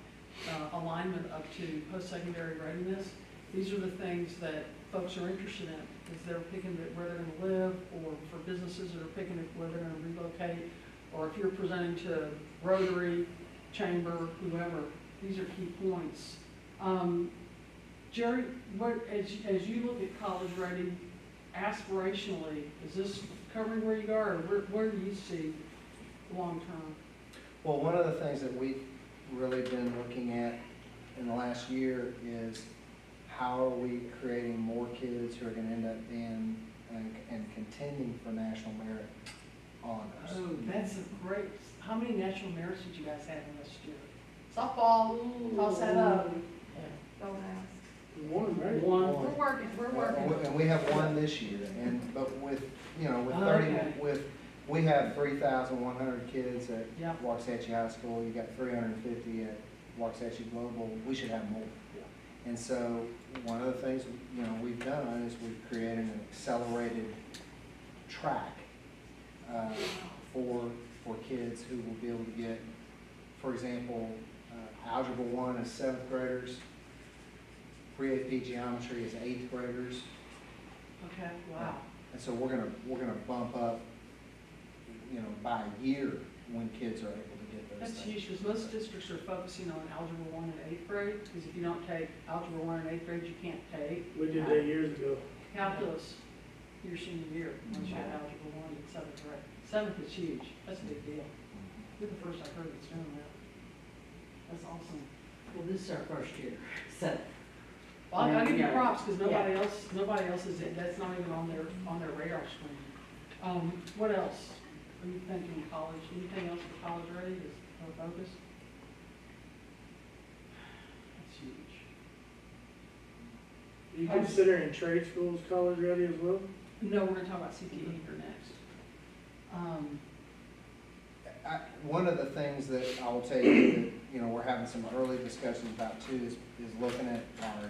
alignment up to post-secondary readiness. These are the things that folks are interested in, is they're picking where they're gonna live, or for businesses that are picking where they're gonna relocate, or if you're presenting to Rotary, Chamber, whoever, these are key points. Jerry, as you look at college ready, aspirationally, is this covering where you are, or where do you see long-term?
Well, one of the things that we've really been looking at in the last year is how are we creating more kids who are gonna end up being and contending for national merit honors.
Oh, that's a great, how many national merits did you guys have in this year? Softball, toss that up.
Don't ask.
One, right?
One.
We're working.
And we have one this year, but with, with
Oh,
30,
okay.
we have 3,100 kids at
Yep.
Waxahachie High School, you got 350 at Waxahachie Global, we should have more. And so, one of the things, we've done is we've created an accelerated track for kids who will be able to get, for example, Algebra 1 is 7th graders, pre-AP Geometry is 8th graders,
Okay, wow.
and so we're gonna bump up, by a year when kids are able to get those
That's
things.
huge, because most districts are focusing on Algebra 1 in 8th grade, because if you don't take Algebra 1 in 8th grade, you can't take
We did that years ago.
calculus your senior year, once you have Algebra 1 in 7th grade. 7th is huge, that's a big deal. You're the first I've heard that's doing that. That's awesome.
Well, this is our first year, so.
Well, I'll give you
Yeah.
props, because nobody else is, that's not even on their radar screen. What else? Are you thinking college, anything else for college ready, is our focus? That's huge.
Are you considering trade schools college ready as well?
No, we're gonna talk about CTE here next.
One of the things that I will tell you that, we're having some early discussions about too is looking at our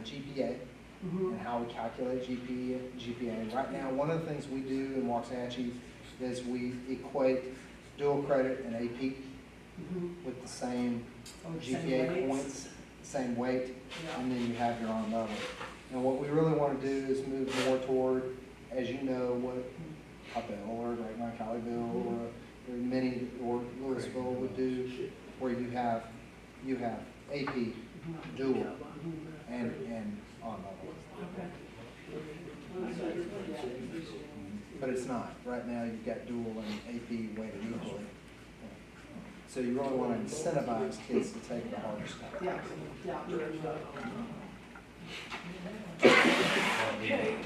GPA and how we calculate GPA. Right now, one of the things we do in Waxahachie is we equate dual credit and AP with the same GPA points, same weight,
Yeah.
and then you have your own level. And what we really want to do is move more toward, as you know, what Coppell or Great Mount Colleyville or many, or Louisville would do, where you have AP, dual, and on level.
Okay.
But it's not. Right now, you've got dual and AP weighted equally. So you really want to incentivize kids to take the harder stuff.
Yeah, okay,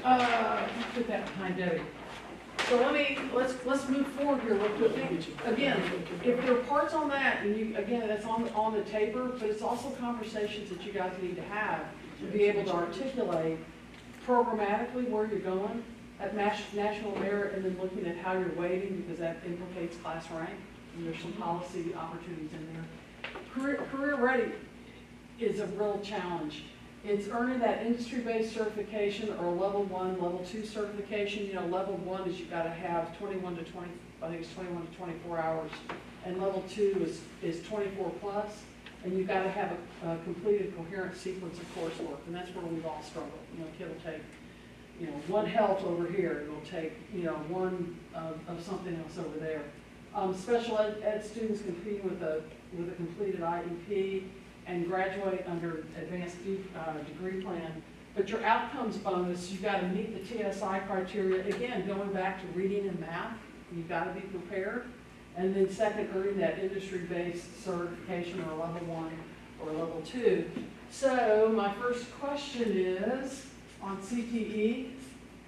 put that behind Debbie. So let's move forward here real quickly. Again, if there are parts on that, and again, that's on the table, but it's also conversations that you guys need to have to be able to articulate programmatically where you're going at national merit, and then looking at how you're weighting, because that implicates class rank, and there's some policy opportunities in there. Career ready is a real challenge. It's earning that industry-based certification or level 1, level 2 certification. Level 1 is you've got to have 21 to 24 hours, and level 2 is 24 plus, and you've got to have a completed coherent sequence of coursework, and that's where we've all struggled. A kid will take, one health over here, and will take, one of something else over there. Special ed students competing with a completed IEP and graduate under advanced degree plan. But your outcomes bonus, you've got to meet the TSI criteria. Again, going back to reading and math, you've got to be prepared. And then second, earning that industry-based certification or level 1 or level 2. So my first question is, on CTE,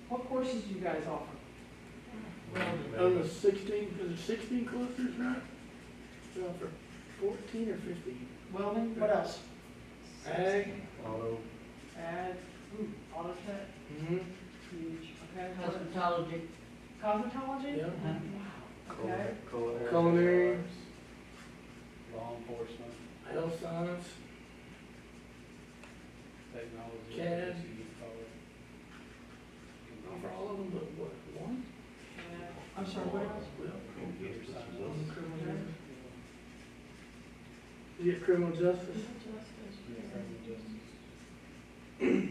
what courses do you guys offer?
On the 16, because there's 16 clusters, right? We offer 14 or 15.
Welding, what else?
Ag.
Auto.
Ag, auto tech,
Mm-hmm.
huge, okay.
Cosmetology.
Cosmetology?
Yeah.
Okay.
Culinary,
Law enforcement,
health science,
technology.
CAD.
I guess you could call it.
offer all of them, but what, one?
I'm sorry, what else?
Well,
Computer science.
on the criminal justice. You get criminal justice?
Yeah, criminal justice.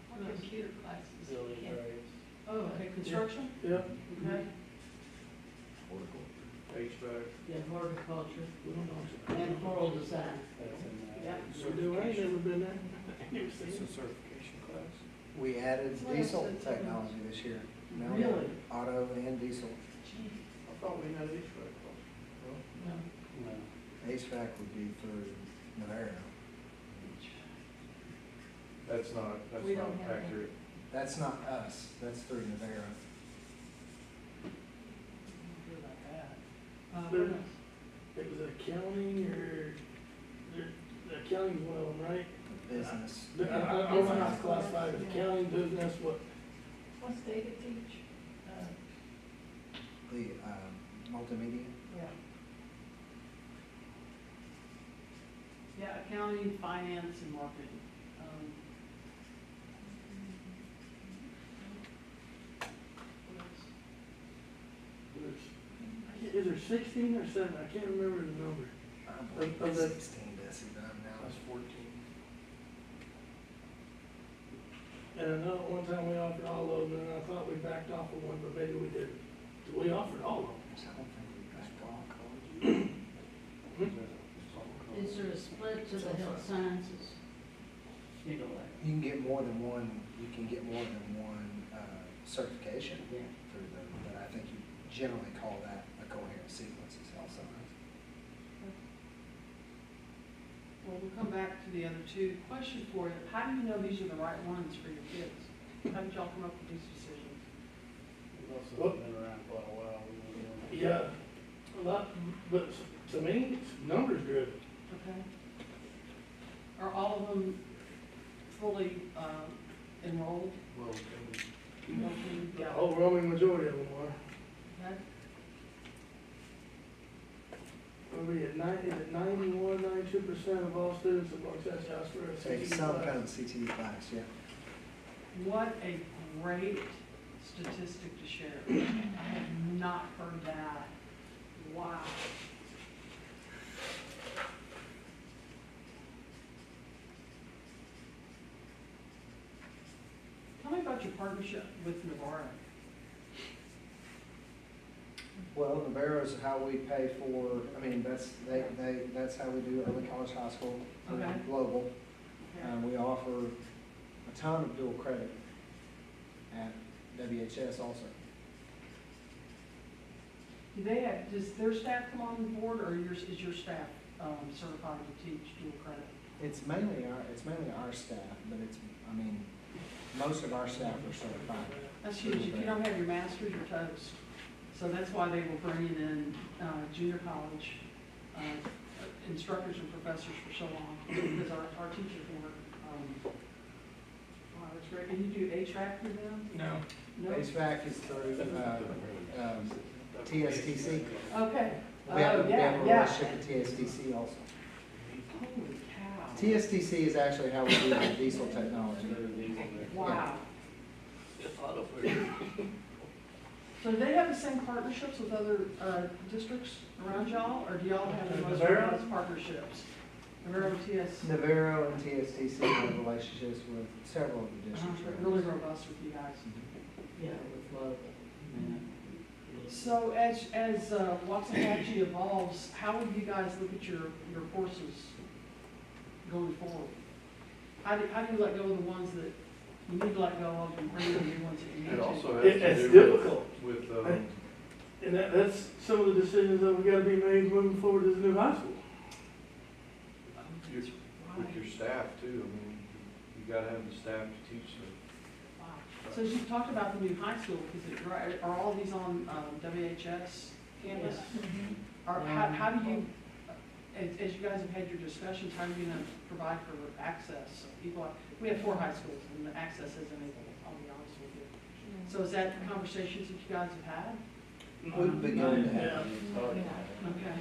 What computer classes?
Building trades,
Oh, okay, construction?
Yep.
Okay.
HVAC,
Yeah, horticulture
We don't know.
and floral design.
that's in that.
Yep.
So do I ain't never been there. I ain't never seen
It's a
it.
certification class.
We added
Well,
diesel
it's-
technology this year. Now we have
Really?
Auto and diesel.
I thought we had HVAC.
No.
No.
HVAC would be through Navarro.
That's not
We don't have that.
accurate.
That's not us, that's through Navarro.
Good about that.
There-
What else?
It was accounting or, the accounting's one of them, right?
Business.
I don't know how it's classified, accounting, business, what,
What's data teach?
The multimedia.
Yeah.
Yeah, accounting, finance, and marketing. What else?
is there 16 or 7? I can't remember the number.
I
believe
believe
it's
16 Desi, but now it's 14.
And I know at one time we offered all of them, and I thought we backed off of one, but maybe we didn't. We offered all of them.
I don't think we backed off.
Is there a split to the health sciences? You know, like,
You can get more than one, certification
yeah.
through them, but I think you generally call that a coherent sequence of health science.
Well, we'll come back to the other two. Question for you, how do you know these are the right ones for your kids? How did y'all come up with these decisions?
Most of them been around quite a while. We don't know.
Yeah, a lot, but to me, it's numbers driven.
Okay. Are all of them fully enrolled?
Well,
Working?
The
Yeah.
overwhelming majority of them are.
Okay.
Are we at 92% of all students at Waxahachie High School are
Take
CTE
some
class?
kind of CTE class, yeah.
What a great statistic to share. I have not heard that. Wow. Tell me about your partnership with Navarro.
Well, Navarro's how we pay for, that's how we do early college high school for
Okay.
global.
Okay.
We offer a ton of dual credit at WHS also.
Do they have, does their staff come on board, or is your staff certified to teach dual credit?
It's mainly our staff, but most of our staff are certified.
That's huge. If you don't have your master's, you're toast. So that's why they were bringing in junior college instructors and professors for so long, because our teachers weren't. Wow, that's great. And you do HVAC for them?
No.
No?
HVAC is through TSTC.
Okay.
We have a
Yeah.
relationship with TSTC also.
Holy cow.
TSTC is actually how we do the diesel technology.
Wow. So do they have the same partnerships with other districts around y'all, or do y'all have the most
Navarro?
robust partnerships? Navarro, TS,
Navarro and TSTC have relationships with several of the districts.
really robust with you guys.
Yeah, with local. Yeah.
So as Waxahachie evolves, how would you guys look at your courses going forward? How do you let go of the ones that you need to let go of and bring in the new ones that you need
It
to?
also has to
It's
do
difficult.
with,
And that's some of the decisions that we gotta be made moving forward as a new high school.
with your staff too. I mean, you gotta have the staff to teach them.
Wow. So as you talked about the new high school, are all these on WHS campus? Or how do you, as you guys have had your discussions, how are you gonna provide for access? We have 4 high schools and the access isn't able, I'll be honest with you. So is that conversations that you guys have had?
We've begun to have.
Yeah.
Okay. Okay.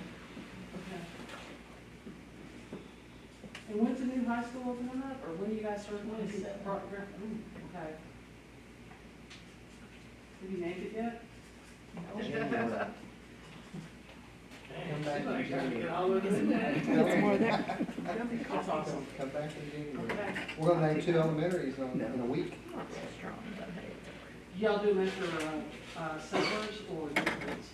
And when's the new high school opening up, or when do you guys start? Okay. Have you named it yet?
January. Come back in January.
That's awesome.
Come back in January.
Okay.
We're gonna name 2 elementaries in a week.
Y'all do them after settlers or neighborhoods?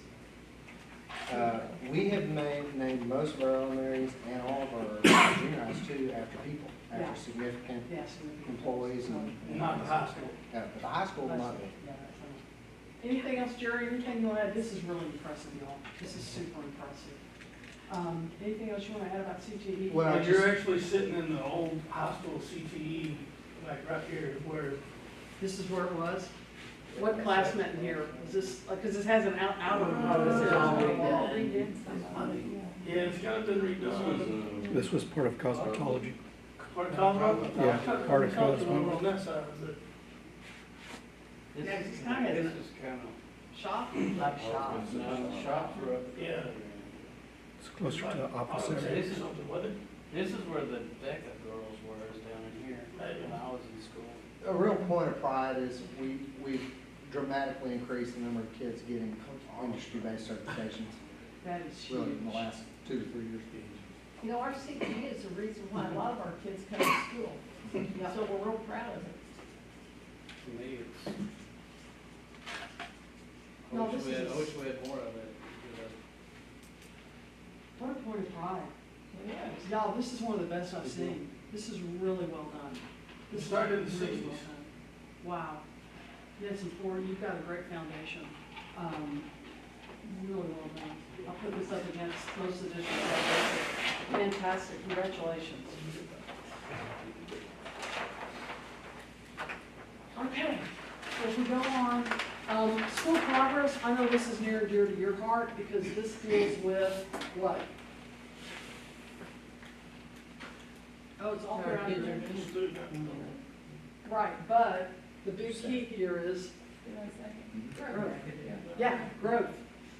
We have named most of our elementaries and all of our junior highs too after people,
Yeah.
after significant
Yes.
employees and.
Not the high school.
But the high school
That's-
might be.
yeah, that's fine. Anything else, Jerry? Anything you want to add? This is really impressive, y'all. This is super impressive. Anything else you want to add about CTE?
Well,
But you're actually sitting in the old high school CTE, like right here, where,
This is where it was? What class met in here? Was this, like, because this has an outer. this is all redone.
yeah, it's kind of been redone.
This was part of cosmetology.
Part of Cosmo?
Yeah, part of Cosmo.
On that side, but
Yeah, it's kind of
This
a
is kind of,
shop.
Like shop.
shops are up.
yeah.
It's closer to the office
Office
area.
area or something, wasn't it?
This is where the DECA girls were, is down in here, when I was in school.
A real point of pride is we've dramatically increased the number of kids getting industry-based certifications,
That is
really, in the
huge.
last 2 to 3 years.
You know, our CTE is the reason why a lot of our kids come to school, so we're real proud of it.
To me, it's.
No,
I wish
this
we had,
is-
I wish we had more of it.
What a point of pride.
Yeah.
Y'all, this is one of the best I've seen. This is really well done. This is
Started in the
really
60s.
well done. Wow. Yes, and for, you've got a great foundation. Really well done. I'll put this up against most of the districts. Fantastic, congratulations. Okay, so if we go on, school progress, I know this is near and dear to your heart because this deals with what? Oh, it's all throughout your. Right, but the big key here is growth. Yeah, growth.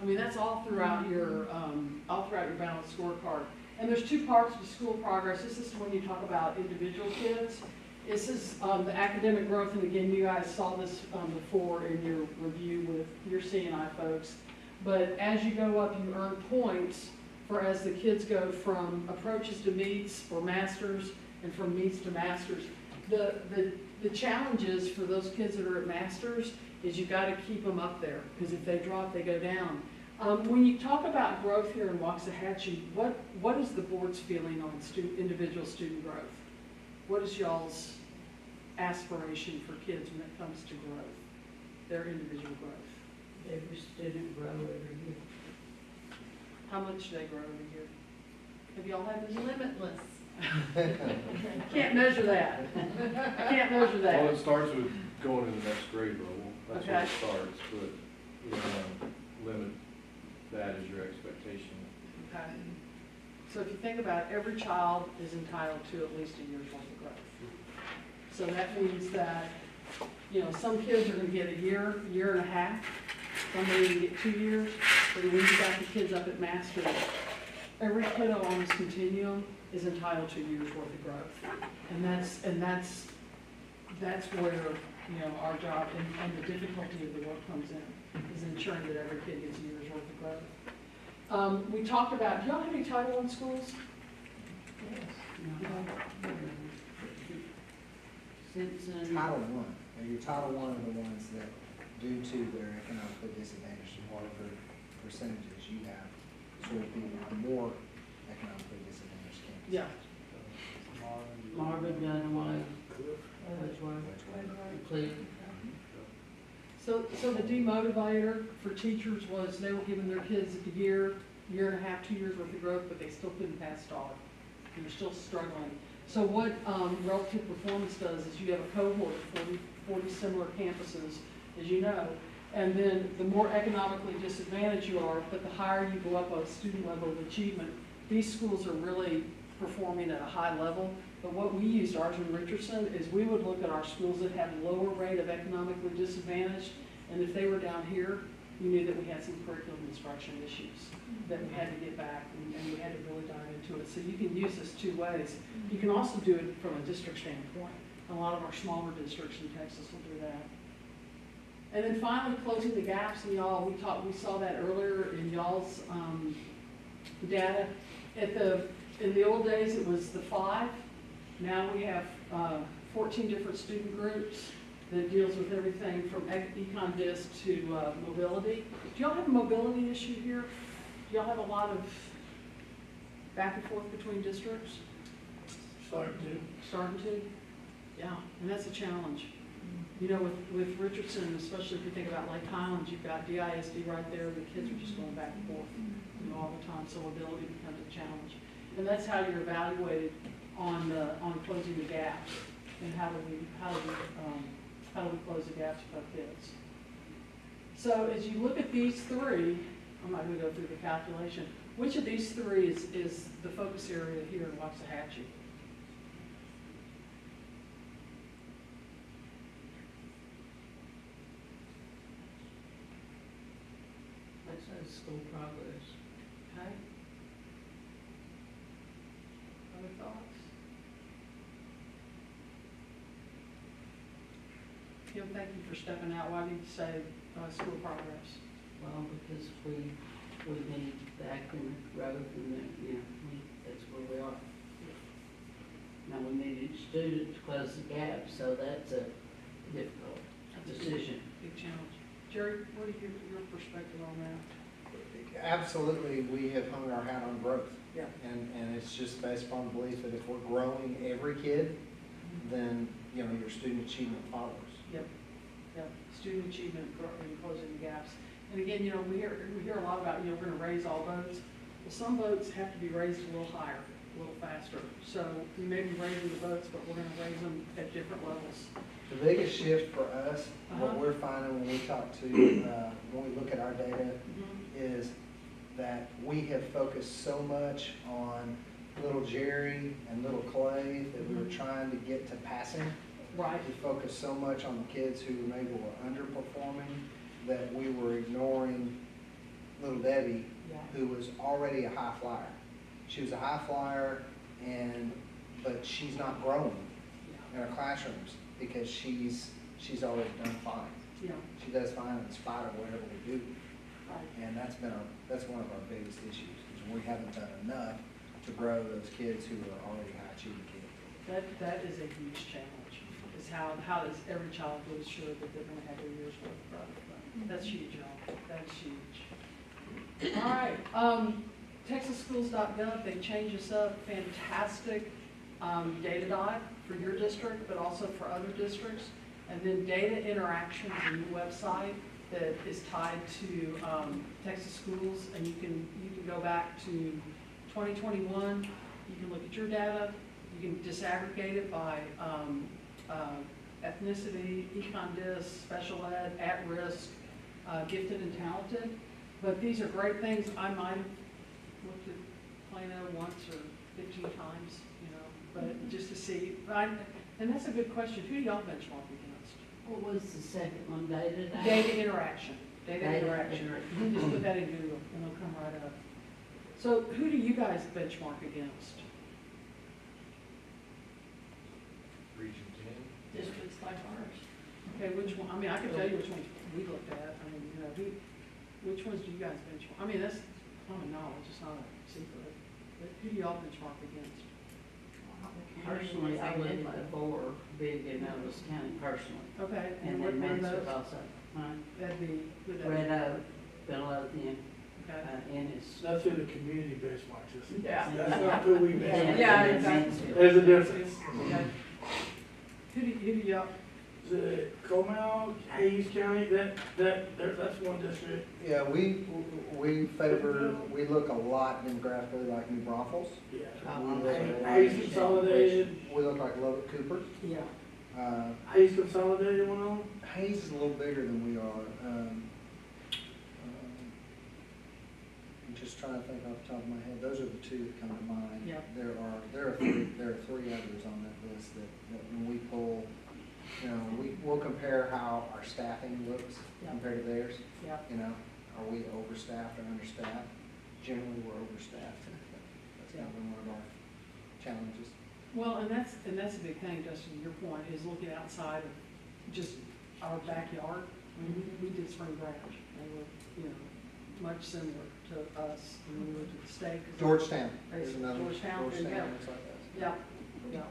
I mean, that's all throughout your balanced scorecard. And there's two parts to school progress. This is when you talk about individual kids. This is the academic growth, and again, you guys saw this before in your review with your C&I folks. But as you go up, you earn points for as the kids go from approaches to meets or masters, and from meets to masters. The challenges for those kids that are at masters is you've got to keep them up there, because if they drop, they go down. When you talk about growth here in Waxahachie, what is the board's feeling on individual student growth? What is y'all's aspiration for kids when it comes to growth, their individual growth?
Every student grow every year.
How much do they grow every year? Have y'all had this?
Limitless.
Can't measure that. Can't measure that.
Well, it starts with going to the next grade level, that's where
Okay.
it starts, but you don't limit that as your expectation.
Okay. So if you think about it, every child is entitled to at least a year's worth of growth. So that means that, you know, some kids are gonna get a year, year and a half, somebody can get 2 years, but when you got the kids up at master, every kiddo on this continuum is entitled to a year's worth of growth. And that's where, you know, our job and the difficulty of the work comes in, is ensuring that every kid gets a year's worth of growth. We talked about, do y'all have any Title I schools?
Simpson.
Title I, your Title I are the ones that, due to their economically disadvantaged and whatever percentages you have, sort of be more economically disadvantaged campuses.
Yeah.
Marvin, Dunaway, Cleveland.
So the demotivator for teachers was they were giving their kids a year, year and a half, 2 years worth of growth, but they still couldn't pass STAR. And they're still struggling. So what relative performance does is you have a cohort of 40 similar campuses, as you know, and then the more economically disadvantaged you are, but the higher you go up on student level of achievement, these schools are really performing at a high level. But what we used, Arjun Richardson, is we would look at our schools that had lower rate of economically disadvantaged, and if they were down here, we knew that we had some curriculum instruction issues that we had to get back, and we had to really dive into it. So you can use this two ways. You can also do it from a district standpoint. A lot of our smaller districts in Texas will do that. And then finally, closing the gaps, and y'all, we saw that earlier in y'all's data. In the old days, it was the 5. Now we have 14 different student groups that deals with everything from econ disc to mobility. Do y'all have a mobility issue here? do y'all have a lot of back and forth between districts? Starting to? Yeah, and that's a challenge. You know, with Richardson, especially if you think about Lake Highlands, you've got DISD right there, the kids are just going back and forth, you know, all the time, so mobility becomes a challenge. And that's how you're evaluated on closing the gaps, and how do we close the gaps with our kids. So as you look at these three, I'm not gonna go through the calculation, which of these three is the focus area here in Waxahachie?
That says school progress.
Okay? Other thoughts? Kim, thank you for stepping out. Why did you say school progress?
Well, because we need the academic growth and that's where we are. Now, we need each student to close the gap, so that's a difficult decision.
Big challenge. Jerry, what is your perspective on that?
Absolutely, we have hung our hat on growth.
Yeah.
And it's just based upon the belief that if we're growing every kid, then, you know, your student achievement follows.
Yep. Student achievement and closing the gaps. And again, you know, we hear a lot about, you know, we're gonna raise all boats. Well, some boats have to be raised a little higher, a little faster. So we may be raising the boats, but we're gonna raise them at different levels.
The biggest shift for us, what we're finding when we talk to, when we look at our data, is that we have focused so much on little Jerry and little Clay that we were trying to get to passing.
Right.
We focused so much on the kids who maybe were underperforming that we were ignoring little Debbie, who was already a high flyer. She was a high flyer, but she's not growing in her classrooms because she's always done fine.
Yeah.
She does fine in spite of whatever we do.
Right.
And that's one of our biggest issues, is we haven't done enough to grow those kids who are already high achieving kids.
That is a huge challenge, is how does every child feel sure that they're gonna have their year's worth of growth. That's huge, y'all. That's huge. All right, TexasSchools.gov, they changed us up, fantastic data dive for your district, but also for other districts. And then data interactions, a new website that is tied to Texas Schools, and you can go back to 2021. You can look at your data. You can disaggregate it by ethnicity, econ disc, special ed, at risk, gifted and talented. But these are great things. I might have looked at Plano once or 15 times, you know, but just to see. And that's a good question. Who do y'all benchmark against?
What was the second one, data?
Data interaction. Data
Data
interaction.
interaction.
You just put that in Google and it'll come right up. So who do you guys benchmark against?
Region 10.
Districts like ours.
Okay, which one? I mean, I can tell you which ones we looked at. I mean, you know, which ones do you guys benchmark? I mean, that's common knowledge. It's not a secret. But who do y'all benchmark against?
Personally, I would like for big in Ellis County personally.
Okay,
And
what
then
are
Mansfield
those?
also.
That'd be, who'd that be?
Red Oak, Midlothian,
Okay.
Ennis.
That's who the community benchmarks us.
Yeah.
That's not who we benchmark.
Yeah,
And
exactly.
Mansfield.
There's a difference.
Okay. Who do y'all,
Is it Comal, Hayes County, that's one district.
Yeah, we favor, we look a lot demographically like New Braunfels.
Yeah.
We look a lot-
Hayes Consolidated,
We look like Lubbock Cooper.
yeah.
Hayes Consolidated one on?
Hayes is a little bigger than we are. I'm just trying to think off the top of my head. Those are the two that come to mind.
Yeah.
There are three others on that list that when we pull, you know, we'll compare how our staffing looks
Yeah.
compared to theirs.
Yeah.
You know, are we overstaffed or understaffed? Generally, we're overstaffed. That's kind of been one of our challenges.
Well, and that's a big thing, Justin, your point, is looking outside of just our backyard. I mean, we did Spring Branch, they were, you know, much similar to us, when we went to the state.
Georgetown. There's another one.
Georgetown, there you go.
looks like us.
Yeah, yeah.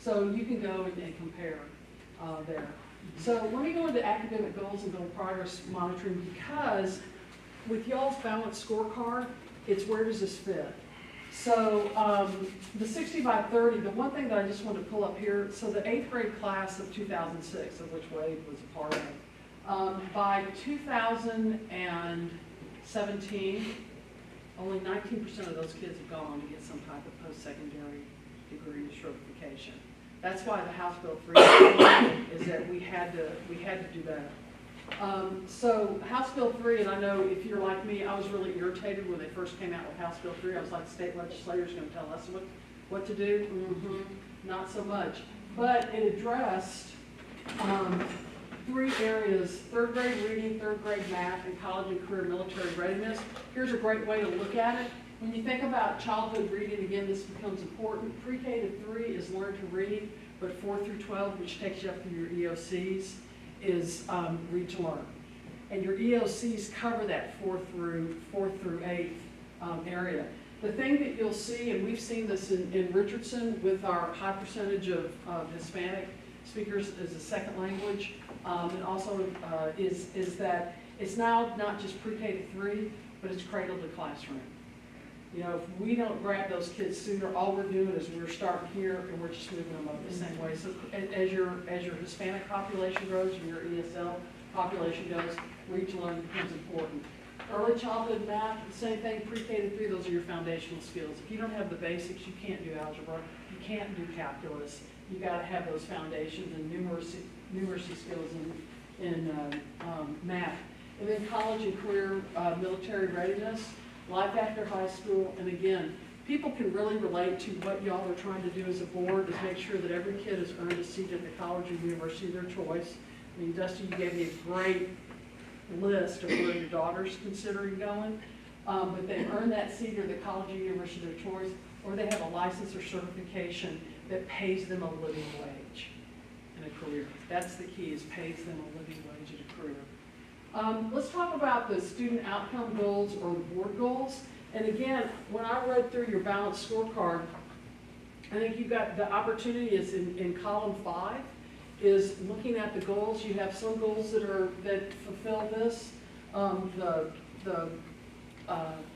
So you can go and compare there. So let me go into academic goals and goal progress monitoring, because with y'all's balanced scorecard, It's where does this fit? So the 60 by 30, the one thing that I just want to pull up here, so the 8th grade class of 2006, of which Wade was a part of, by 2017, only 19% of those kids have gone on to get some type of post-secondary degree or certification. That's why the House Bill 3 is that we had to do better. So House Bill 3, and I know if you're like me, I was really irritated when they first came out with House Bill 3. I was like, the state legislator's going to tell us what to do? Not so much. But it addressed 3 areas: 3rd grade reading, 3rd grade math, and college and career military readiness. Here's a great way to look at it. When you think about childhood reading, again, this becomes important. Pre-K to 3 is learn to read, but 4 through 12, which takes you up through your EOCs, is read to learn. And your EOCs cover that 4 through 8 area. The thing that you'll see, and we've seen this in Richardson with our high percentage of Hispanic speakers as a second language, and also is that it's now not just pre-K to 3, but it's cradle to classroom. You know, if we don't grab those kids sooner, all we're doing is we're starting here and we're just moving them up the same way. So as your Hispanic population grows and your ESL population goes, read to learn becomes important. Early childhood math, the same thing, pre-K to 3, those are your foundational skills. If you don't have the basics, you can't do algebra, you can't do calculus. You got to have those foundations and numeracy skills in math. And then college and career military readiness, life after high school, and again, people can really relate to what y'all are trying to do as a board, is make sure that every kid has earned a seat at the college or university of their choice. I mean, Dusty, you gave me a great list of where your daughter's considering going, but they've earned that seat or the college or university of their choice, or they have a license or certification that pays them a living wage in a career. That's the key, is pays them a living wage in a career. Let's talk about the student outcome goals or the board goals. And again, when I read through your balanced scorecard, I think you got the opportunity is in column 5, is looking at the goals. You have some goals that fulfill this, the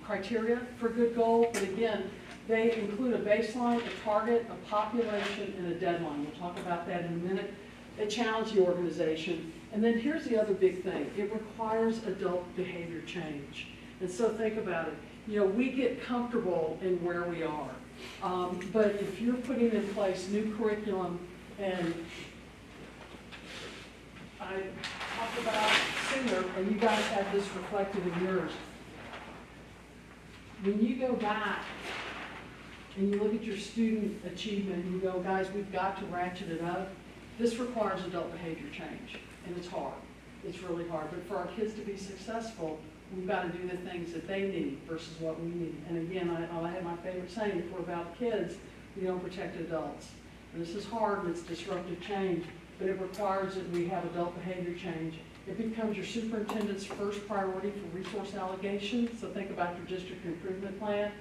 criteria for a good goal, but again, they include a baseline, a target, a population, and a deadline. We'll talk about that in a minute. They challenge the organization. And then here's the other big thing. It requires adult behavior change. And so think about it. You know, we get comfortable in where we are. But if you're putting in place new curriculum, and I talked about sooner, and you guys have this reflected in yours. When you go back and you look at your student achievement and you go, guys, we've got to ratchet it up, this requires adult behavior change. And it's hard. It's really hard. But for our kids to be successful, we've got to do the things that they need versus what we need. And again, I have my favorite saying, if we're about kids, we don't protect adults. And this is hard and it's disruptive change, but it requires that we have adult behavior change. It becomes your superintendent's first priority for resource allocation. So think about your district improvement plan.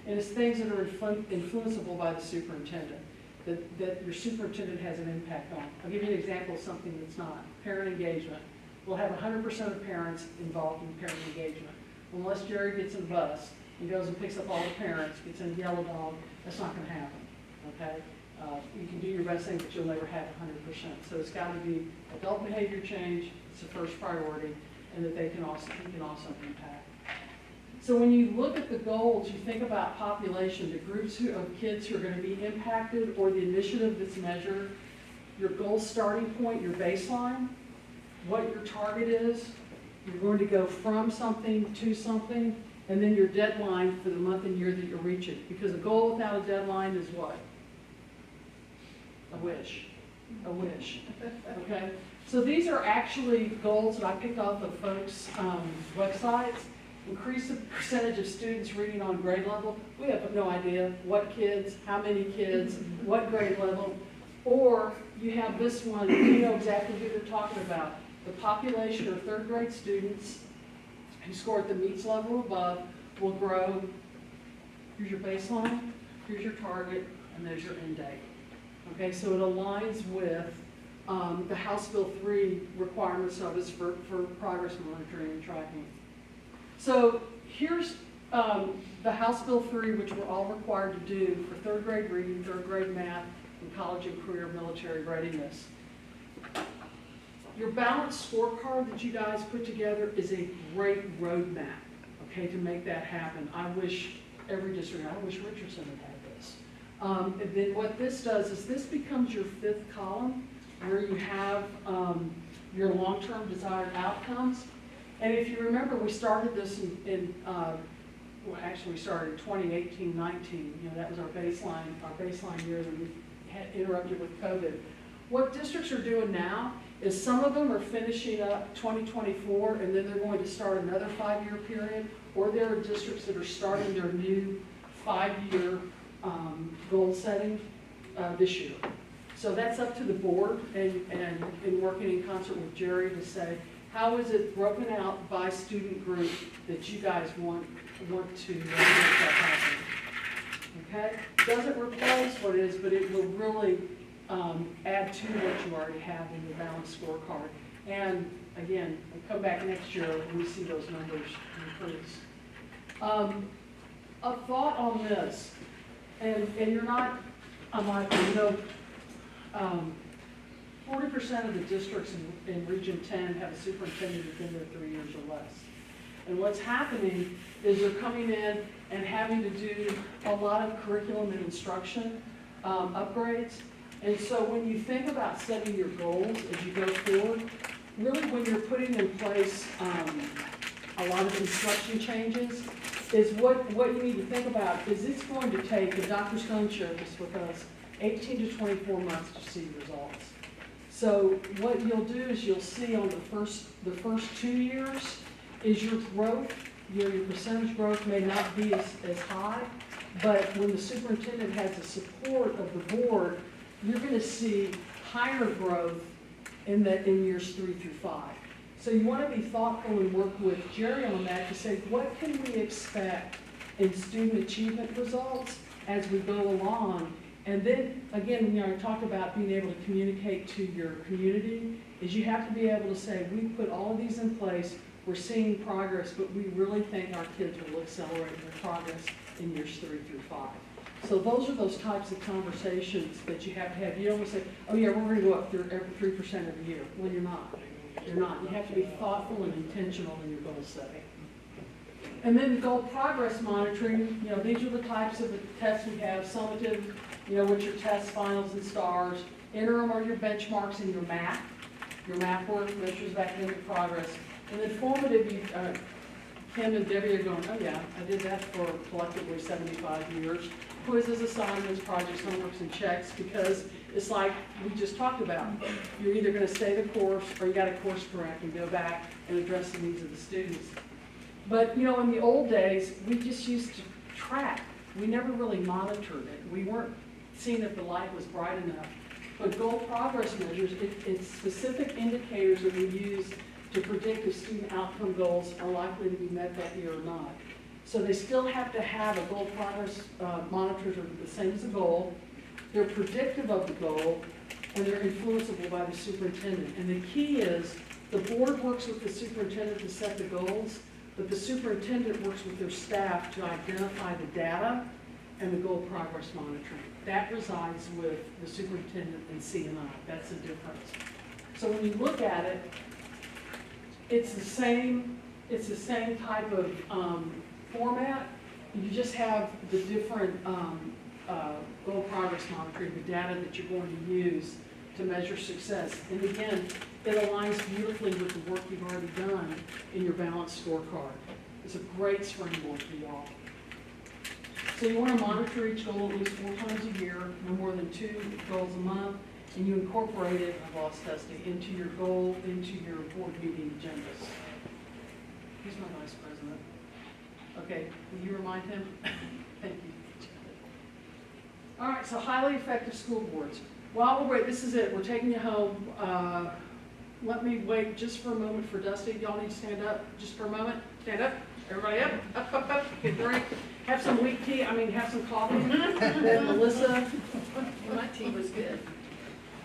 And it's things that are influenceable by the superintendent. That your superintendent has an impact on. I'll give you an example of something that's not. Parent engagement. We'll have 100% of parents involved in parent engagement. Unless Jerry gets in the bus and goes and picks up all the parents, gets in a yellow dog, that's not going to happen, okay? You can do your best thing, but you'll never have 100%. So it's got to be adult behavior change, it's the first priority, and that he can also impact. So when you look at the goals, you think about population, the groups of kids who are going to be impacted, or the initiative that's measured, your goal starting point, your baseline, what your target is. You're going to go from something to something, and then your deadline for the month and year that you're reaching. Because a goal without a deadline is what? A wish. A wish. Okay? So these are actually goals that I picked off of folks' websites. Increase the percentage of students reading on grade level. We have no idea what kids, how many kids, what grade level. Or you have this one, you know exactly who they're talking about. The population of 3rd grade students who score at the meets level above will grow. Here's your baseline, here's your target, and there's your end date. Okay, so it aligns with the House Bill 3 requirements of us for progress monitoring and tracking. So here's the House Bill 3, which we're all required to do for third grade reading, third grade math, and college and career military readiness. Your balanced scorecard that you guys put together is a great roadmap, okay, to make that happen. I wish every district, I wish Richardson had had this. And then what this does is this becomes your fifth column where you have your long-term desired outcomes. And if you remember, we started this well, actually we started in 2018-19. You know, that was our baseline year that we had interrupted with COVID. What districts are doing now is some of them are finishing up 2024 and then they're going to start another 5-year period, or there are districts that are starting their new 5-year goal setting this year. So that's up to the board and working in concert with Jerry to say, how is it broken out by student group that you guys want to make that happen? Okay? Doesn't replace what it is, but it will really add to what you already have in your balanced scorecard. And again, we'll come back next year when we see those numbers increase. A thought on this, and you're not unlike, you know, 40% of the districts in Region 10 have a superintendent who's been there 3 years or less. And what's happening is they're coming in and having to do a lot of curriculum and instruction upgrades. And so when you think about setting your goals as you go forward, really when you're putting in place a lot of instruction changes, is what you need to think about is it's going to take, and Dr. Stone shared this with us, 18 to 24 months to see results. So what you'll do is you'll see on the first 2 years is your growth, your percentage growth may not be as high, but when the superintendent has the support of the board, you're going to see higher growth in years 3 through 5. So you want to be thoughtful and work with Jerry on that to say, what can we expect in student achievement results as we go along? And then, again, you know, I talked about being able to communicate to your community, is you have to be able to say, we put all of these in place, we're seeing progress, but we really think our kids will accelerate their progress in years 3 through 5. So those are those types of conversations that you have to have. You don't want to say, oh yeah, we're going to go up every 3% of the year. Well, you're not. You're not. You have to be thoughtful and intentional in your goal setting. And then goal progress monitoring, you know, these are the types of tests we have. Summative, you know, what's your tests, finals, and stars. Interim are your benchmarks in your math. Your math work measures academic progress. And then formative, Kim and Debbie are going, oh yeah, I did that for collectively 75 years. Quizzes, assignments, projects, homeworks, and checks, because it's like we just talked about. You're either going to stay the course or you got to course correct and go back and address the needs of the students. But, you know, in the old days, we just used to track. We never really monitored it. We weren't seeing if the light was bright enough. But goal progress measures, it's specific indicators that we use to predict if student outcome goals are likely to be met that year or not. So they still have to have a goal progress monitors are the same as a goal. They're predictive of the goal, and they're influenceable by the superintendent. And the key is the board works with the superintendent to set the goals, but the superintendent works with their staff to identify the data and the goal progress monitoring. That resides with the superintendent and CNI. That's the difference. So when you look at it, it's the same type of format. You just have the different goal progress monitoring, the data that you're going to use to measure success. And again, it aligns beautifully with the work you've already done in your balanced scorecard. It's a great springboard for you all. So you want to monitor each goal at least 4 times a year, no more than 2 goals a month, and you incorporate it, I've lost Dusty, into your goal, into your board meeting agendas. He's my vice president. Okay, will you remind him? Thank you. All right, so highly effective school boards. While we're waiting, this is it. We're taking you home. Let me wait just for a moment for Dusty. Y'all need to stand up just for a moment. Stand up. Everybody up. Up, up, up. Get drink. Have some weak tea. Have some coffee. Then Melissa.
My tea was good.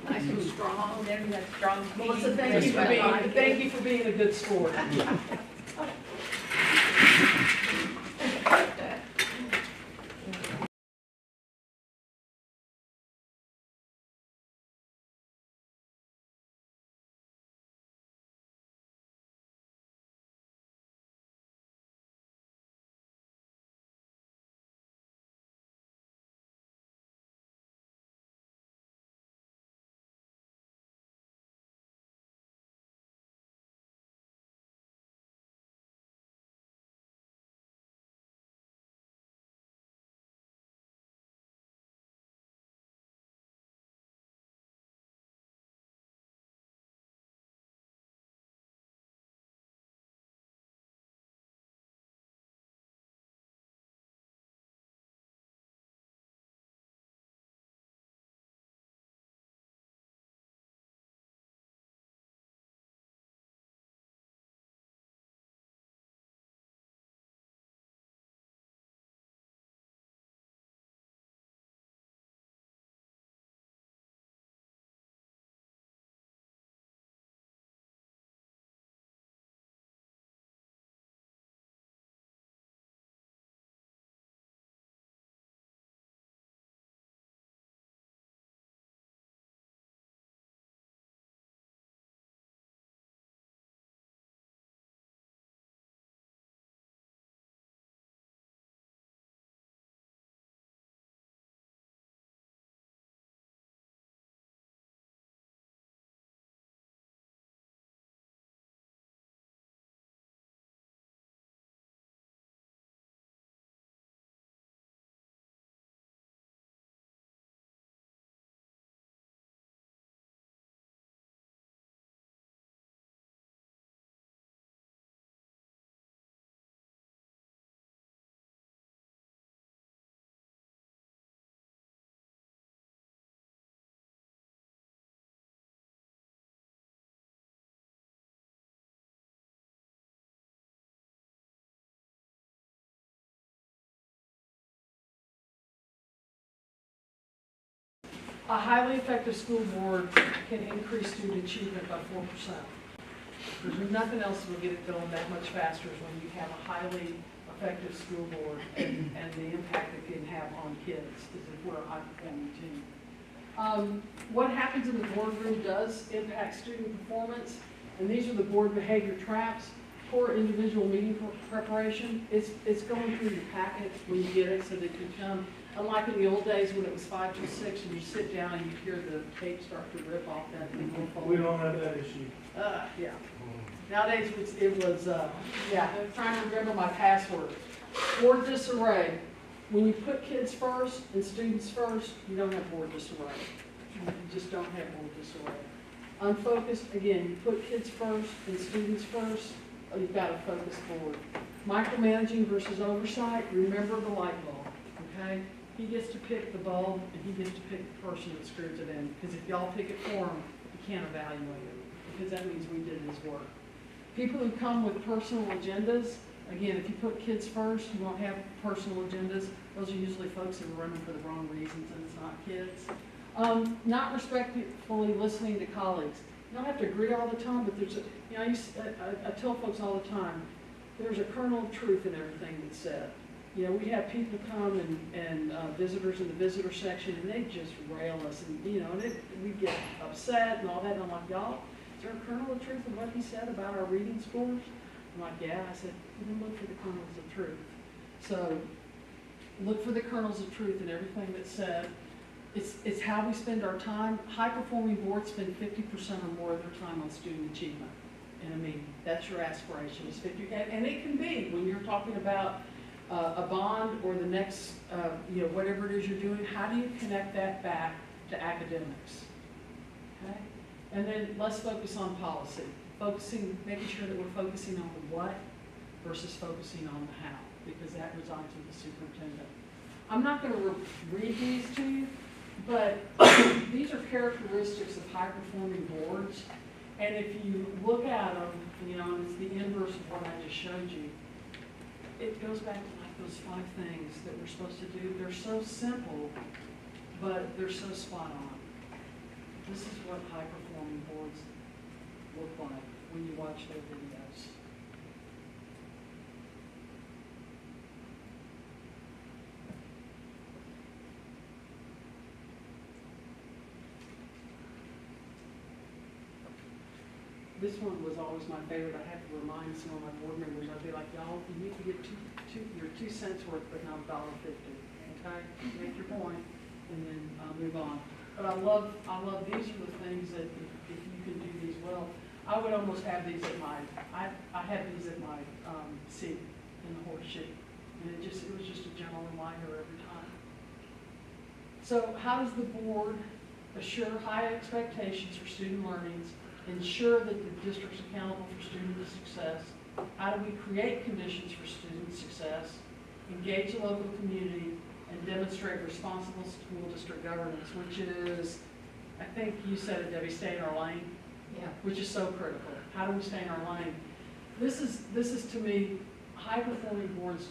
Nice and strong.
Debbie had strong tea.
Melissa, thank you for being a good sport. A highly effective school board can increase student achievement by 4%. There's nothing else that will get it going that much faster is when you have a highly effective school board and the impact it can have on kids, is if we're a high-performing team. What happens in the boardroom does impact student performance, and these are the board behavior traps. Poor individual meeting preparation, it's going through your packet when you get it so that you come. Unlike in the old days when it was 5 to 6 and you sit down and you hear the tape start to rip off that thing.
We don't have that issue.
Yeah. Nowadays, it was, yeah, I'm trying to remember my password. Board disarray. When you put kids first and students first, you don't have board disarray. You just don't have board disarray. Unfocused, again, you put kids first and students first, you've got a focused board. Micromanaging versus oversight, remember the light bulb, okay? He gets to pick the bulb and he gets to pick the person that screws it in. Because if y'all pick it for him, you can't evaluate it, because that means we did his work. People who come with personal agendas, again, if you put kids first, you won't have personal agendas. Those are usually folks who are running for the wrong reasons, and it's not kids. Not respectfully listening to colleagues. You don't have to agree all the time, but there's a, you know, I tell folks all the time, there's a kernel of truth in everything that's said. You know, we have people come and visitors in the visitor section, and they just rail us, and you know, and we get upset and all that. And I'm like, y'all, is there a kernel of truth in what he said about our reading scores? I'm like, yeah. I said, then look for the kernels of truth. So look for the kernels of truth in everything that's said. It's how we spend our time. High-performing boards spend 50% or more of their time on student achievement. And I mean, that's your aspiration, is 50. And it can be when you're talking about a bond or the next, you know, whatever it is you're doing. How do you connect that back to academics? Okay. And then let's focus on policy. Making sure that we're focusing on the what versus focusing on the how, because that resides with the superintendent. I'm not going to read these to you, but these are characteristics of high-performing boards. And if you look at them, you know, and it's the inverse of what I just showed you, it goes back to like those 5 things that we're supposed to do. They're so simple, but they're so spot on. This is what high-performing boards look like when you watch their videos. This one was always my favorite. I have to remind some of my board members. I'd be like, y'all, you need to get your 2 cents worth, but not $1.50. Okay, make your point, and then move on. But I love these are the things that if you can do these well, I would almost have these at my, I had these at my seat in the horseshoe, and it was just a gentle reminder every time. So how does the board assure high expectations for student learnings, ensure that the district's accountable for student success? How do we create conditions for student success, engage the local community, and demonstrate responsible school district governance, which is, I think you said it, Debbie, stay in our lane.
Yeah.
Which is so critical. How do we stay in our lane? This is to me, high-performing boards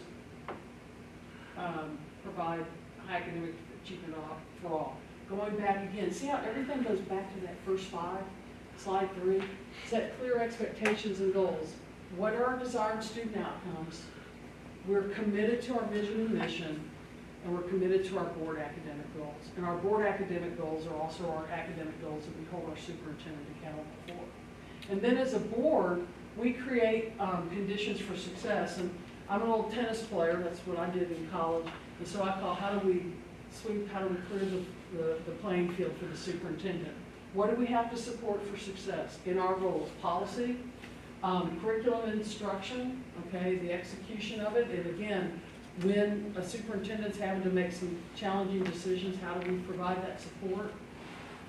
provide high academic achievement for all. Going back again, see how everything goes back to that first 5? Slide 3, set clear expectations and goals. What are our desired student outcomes? We're committed to our vision and mission, and we're committed to our board academic goals. And our board academic goals are also our academic goals that we hold our superintendent accountable for. And then as a board, we create conditions for success. And I'm an old tennis player, that's what I did in college. And so I call, how do we clear the playing field for the superintendent? What do we have to support for success in our goals? Policy, curriculum and instruction, okay, the execution of it. And again, when a superintendent's having to make some challenging decisions, how do we provide that support?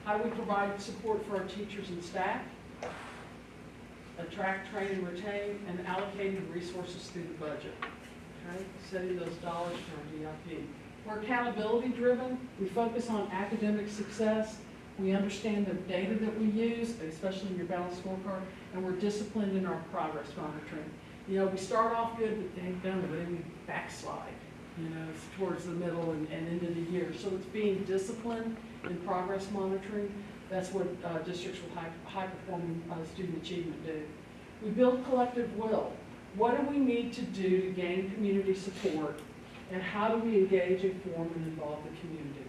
How do we provide support for our teachers and staff? Attract, train, and retain, and allocating resources through the budget. Okay, setting those dollars for our DIP. We're accountability driven. We focus on academic success. We understand the data that we use, especially in your balanced scorecard, and we're disciplined in our progress monitoring. You know, we start off good, but then we backslide. you know, it's towards the middle and into the year. So it's being disciplined and progress monitoring. That's what districts with high-performing student achievement do. We build collective will. What do we need to do to gain community support, and how do we engage, inform, and involve the community?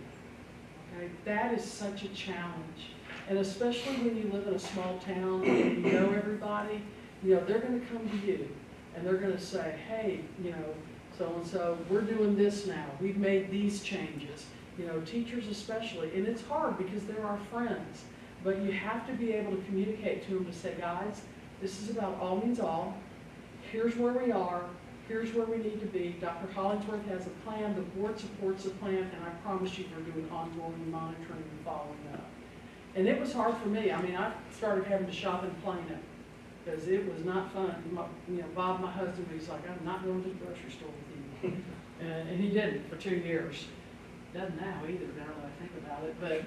Okay, that is such a challenge. And especially when you live in a small town and you know everybody, you know, they're gonna come to you and they're gonna say, hey, you know, so-and-so, we're doing this now. We've made these changes. You know, teachers especially, and it's hard because they're our friends, but you have to be able to communicate to them to say, guys, this is about all means all. Here's where we are. Here's where we need to be. Dr. Hollingsworth has a plan. The board supports the plan, and I promise you we're doing ongoing monitoring and following up. And it was hard for me. I mean, I started having to shop in Plano because it was not fun. You know, Bob, my husband, he's like, I'm not going to the grocery store with you. And he didn't for 2 years. Doesn't now either, now that I think about it. But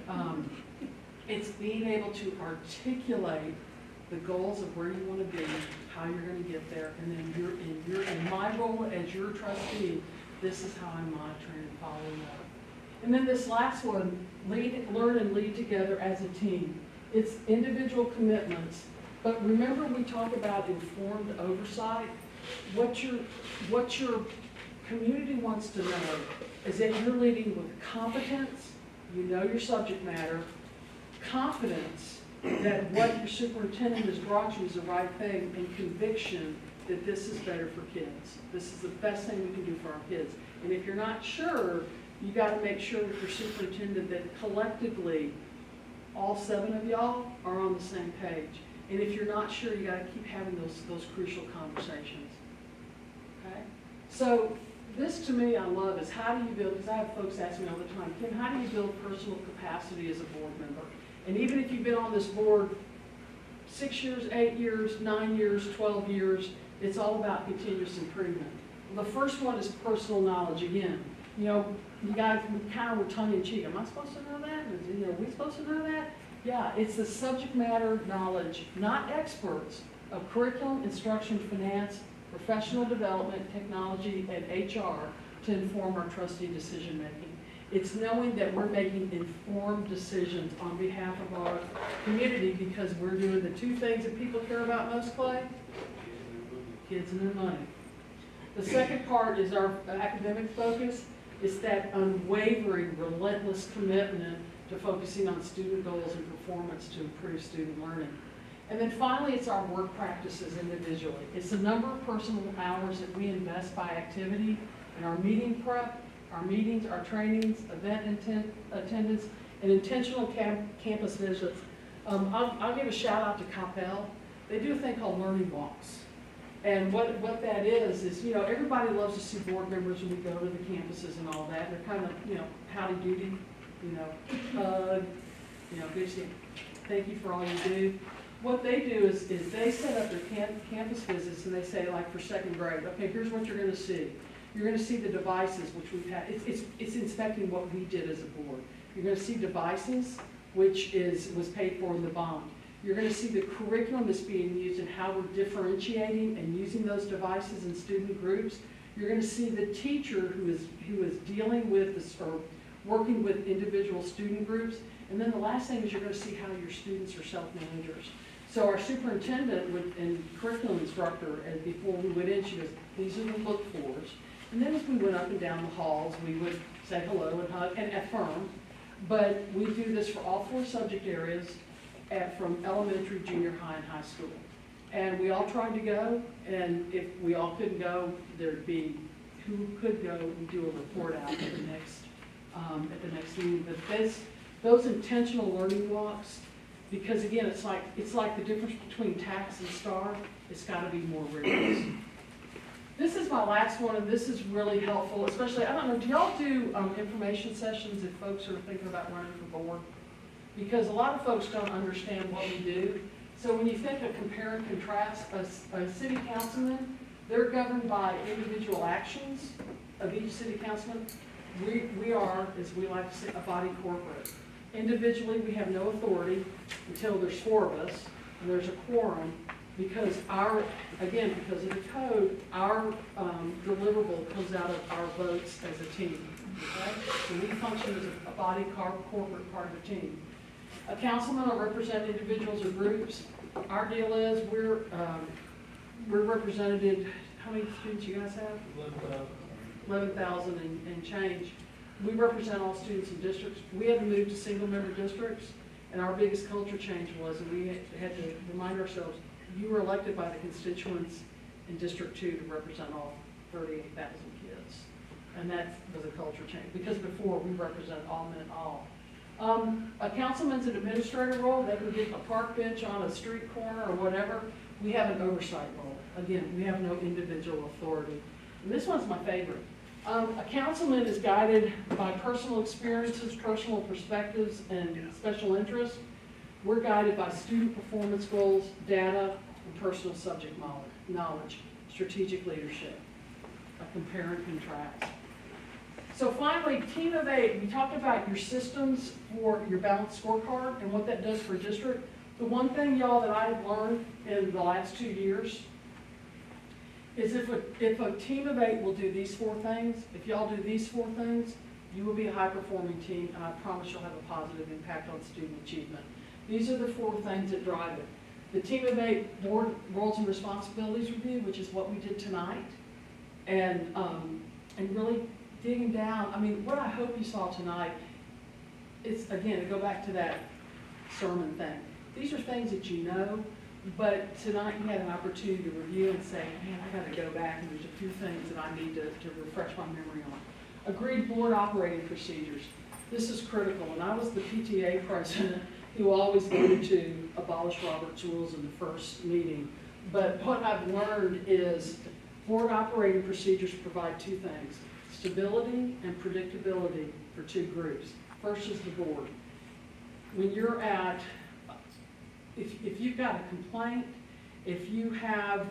it's being able to articulate the goals of where you want to be, how you're going to get there, and then in my role as your trustee, this is how I'm monitoring and following up. And then this last one, learn and lead together as a team. It's individual commitments, but remember we talk about informed oversight. What your community wants to know is that you're leading with competence, you know your subject matter, confidence that what your superintendent has brought you is the right thing, and conviction that this is better for kids. This is the best thing we can do for our kids. And if you're not sure, you got to make sure with your superintendent that collectively, all 7 of y'all are on the same page. And if you're not sure, you got to keep having those crucial conversations. Okay? So this to me I love is how do you build, because I have folks ask me all the time, Kim, how do you build personal capacity as a board member? And even if you've been on this board 6 years, 8 years, 9 years, 12 years, it's all about continuous improvement. Well, the first one is personal knowledge again. You know, you guys kind of were tongue in cheek. Am I supposed to know that? You know, are we supposed to know that? Yeah, it's the subject matter knowledge, not experts, of curriculum, instruction, finance, professional development, technology, and HR to inform our trustee decision making. It's knowing that we're making informed decisions on behalf of our community because we're doing the 2 things that people care about most, Clay? Kids and their money. The second part is our academic focus. It's that unwavering, relentless commitment to focusing on student goals and performance to improve student learning. And then finally, it's our work practices individually. It's the number of personal hours that we invest by activity in our meeting prep, our meetings, our trainings, event attendance, and intentional campus visits. I'll give a shout out to Capel. They do a thing called learning walks. And what that is, you know, everybody loves to see board members when we go to the campuses and all that. They're kind of, you know, howdy doody, you know, good to see you. Thank you for all you do. What they do is they set up their campus visits and they say, like for 2nd grade, okay, here's what you're going to see. You're going to see the devices, which we've had. It's inspecting what we did as a board. You're going to see devices, which was paid for in the bond. You're going to see the curriculum that's being used and how we're differentiating and using those devices in student groups. You're going to see the teacher who is dealing with this or working with individual student groups. And then the last thing is you're going to see how your students are self-managers. So our superintendent and curriculum instructor, and before we went in, she goes, these are the look-fors. And then as we went up and down the halls, we would say hello and hug and affirm. But we do this for all 4 subject areas from elementary, junior high, and high school. And we all tried to go, and if we all couldn't go, there'd be who could go and do a report out at the next meeting. But those intentional learning walks, because again, it's like the difference between TAKS and STAR. It's got to be more rigorous. This is my last one, and this is really helpful, especially, I don't know, do y'all do information sessions if folks are thinking about running for board? Because a lot of folks don't understand what we do. So when you think of compare and contrast, a city councilman, they're governed by individual actions of each city councilman. We are, as we like to say, a body corporate. Individually, we have no authority until there's 4 of us, and there's a quorum. Because because of the code, our deliverable comes out of our votes as a team, okay? So we function as a body corporate part of the team. A councilman will represent individuals or groups. Our deal is, we're represented, how many students you guys have? 11,000 and change. We represent all students in districts. We had to move to single-member districts, and our biggest culture change was, and we had to remind ourselves, you were elected by the constituents in District 2 to represent all 38,000 kids. And that was a culture change, because before, we represented all meant all. A councilman's an administrator role. They can get a park bench on a street corner or whatever. We have an oversight role. Again, we have no individual authority. And this one's my favorite. A councilman is guided by personal experiences, personal perspectives, and special interests. We're guided by student performance goals, data, and personal subject knowledge, strategic leadership. I compare and contrast. So finally, Team of 8, we talked about your systems for your balanced scorecard and what that does for district. The one thing, y'all, that I've learned in the last 2 years is if a team of 8 will do these 4 things, if y'all do these 4 things, you will be a high-performing team, and I promise you'll have a positive impact on student achievement. These are the 4 things that drive it. The Team of 8 board roles and responsibilities review, which is what we did tonight, and really digging down. I mean, what I hope you saw tonight is, again, to go back to that sermon thing. These are things that you know, but tonight you had an opportunity to review and say, man, I got to go back, and there's a few things that I need to refresh my memory on. Agreed board operating procedures. This is critical, and I was the PTA president who always wanted to abolish Robert's rules in the first meeting. But what I've learned is board operating procedures provide 2 things: stability and predictability for 2 groups. First is the board. When you're at, if you've got a complaint, if you have,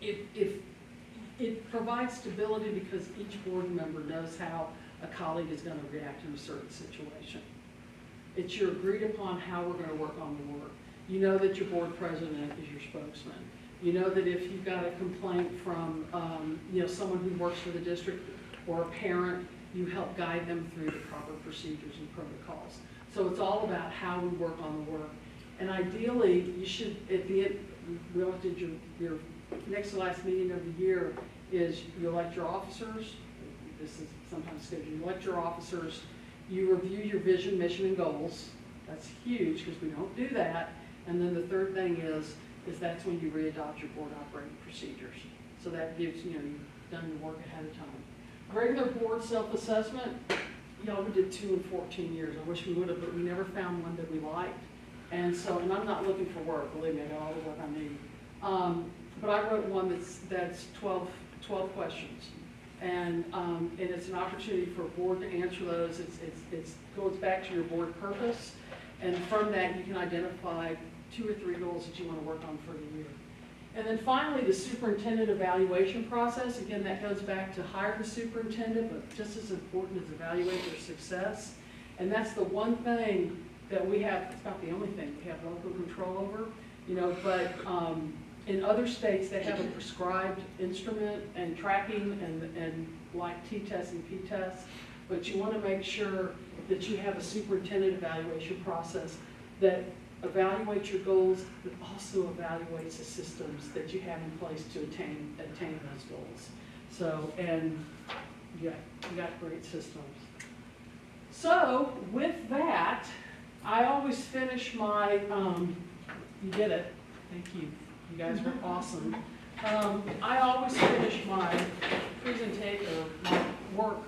if it provides stability because each board member knows how a colleague is going to react in a certain situation. It's your agreed upon how we're going to work on the work. You know that your board president is your spokesman. You know that if you've got a complaint from someone who works for the district or a parent, you help guide them through the proper procedures and protocols. So it's all about how we work on the work. And ideally, you should, at the end, we all did your next to last meeting of the year is you elect your officers. This is sometimes scheduled. You elect your officers. You review your vision, mission, and goals. That's huge because we don't do that. And then the third thing is that's when you readopt your board operating procedures. So that gives, you've done your work ahead of time. Regular board self-assessment, we did 2 in 14 years. I wish we would have, but we never found one that we liked. And I'm not looking for work, believe me, I got all the work I need. But I wrote one that's 12 questions. And it's an opportunity for a board to answer those. It goes back to your board purpose. And from that, you can identify 2 or 3 goals that you want to work on for the year. And then finally, the superintendent evaluation process. Again, that goes back to hire the superintendent, but just as important is evaluate their success. And that's the one thing that we have, it's not the only thing we have local control over, but in other states, they have a prescribed instrument and tracking and like T-tests and P-tests, but you want to make sure that you have a superintendent evaluation process that evaluates your goals, but also evaluates the systems that you have in place to attain those goals. So, and you got great systems. So, with that, I always finish my, you did it, thank you. You guys were awesome. I always finish my presentation, or my work,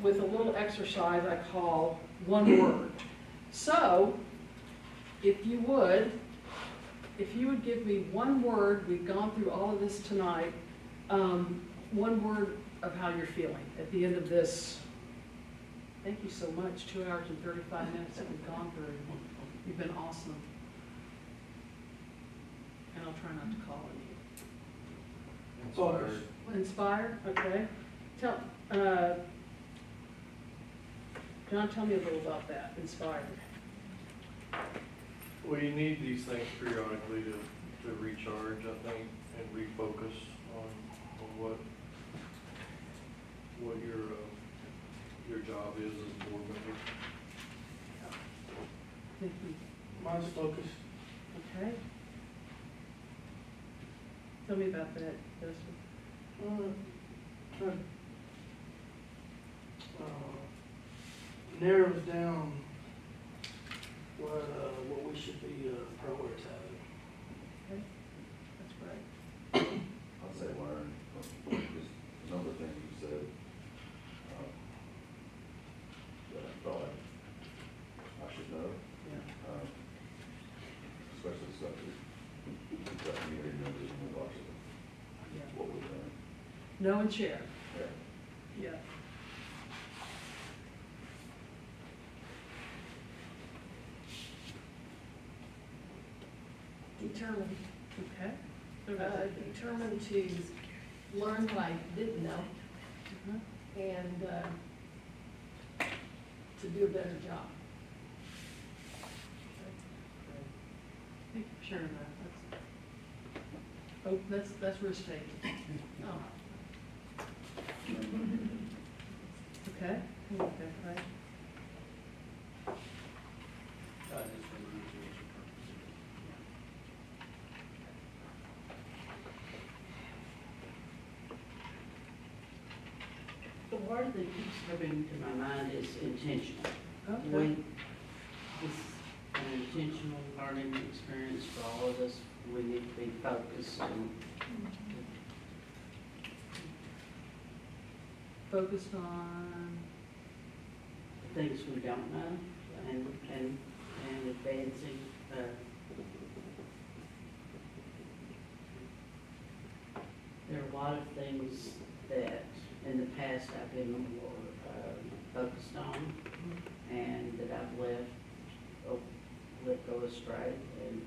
with a little exercise I call one word. So, if you would give me one word, we've gone through all of this tonight, one word of how you're feeling at the end of this. Thank you so much, 2 hours and 35 minutes that we've gone through. You've been awesome. And I'll try not to call on you. Inspired, okay. John, tell me a little about that, inspired.
Well, you need these things periodically to recharge, I think, and refocus on what your job is as a board member.
Thank you.
Mine's focused.
Okay. Tell me about that, Dustin.
Trying narrows down what we should be prioritizing.
Okay, that's great.
I'd say learn, just a number of things you said, that I thought I should know,
Yeah.
especially stuff that got community members and we watch
Yeah.
what we've done.
Know and share.
Yeah.
Yeah.
Determined,
Okay.
determined to learn what I didn't know
Mhm.
and, to do a better job.
Thank you for sharing that. That's risk taking.
Oh,
Okay. Okay, right.
I just remind you what your purpose is.
The word that keeps coming to my mind is intentional.
Okay.
This is an intentional learning experience for all of us. We need to be focused and
Focused on,
the things we don't know and advancing, there are a lot of things that in the past I've been more, focused on and that I've let go astray and,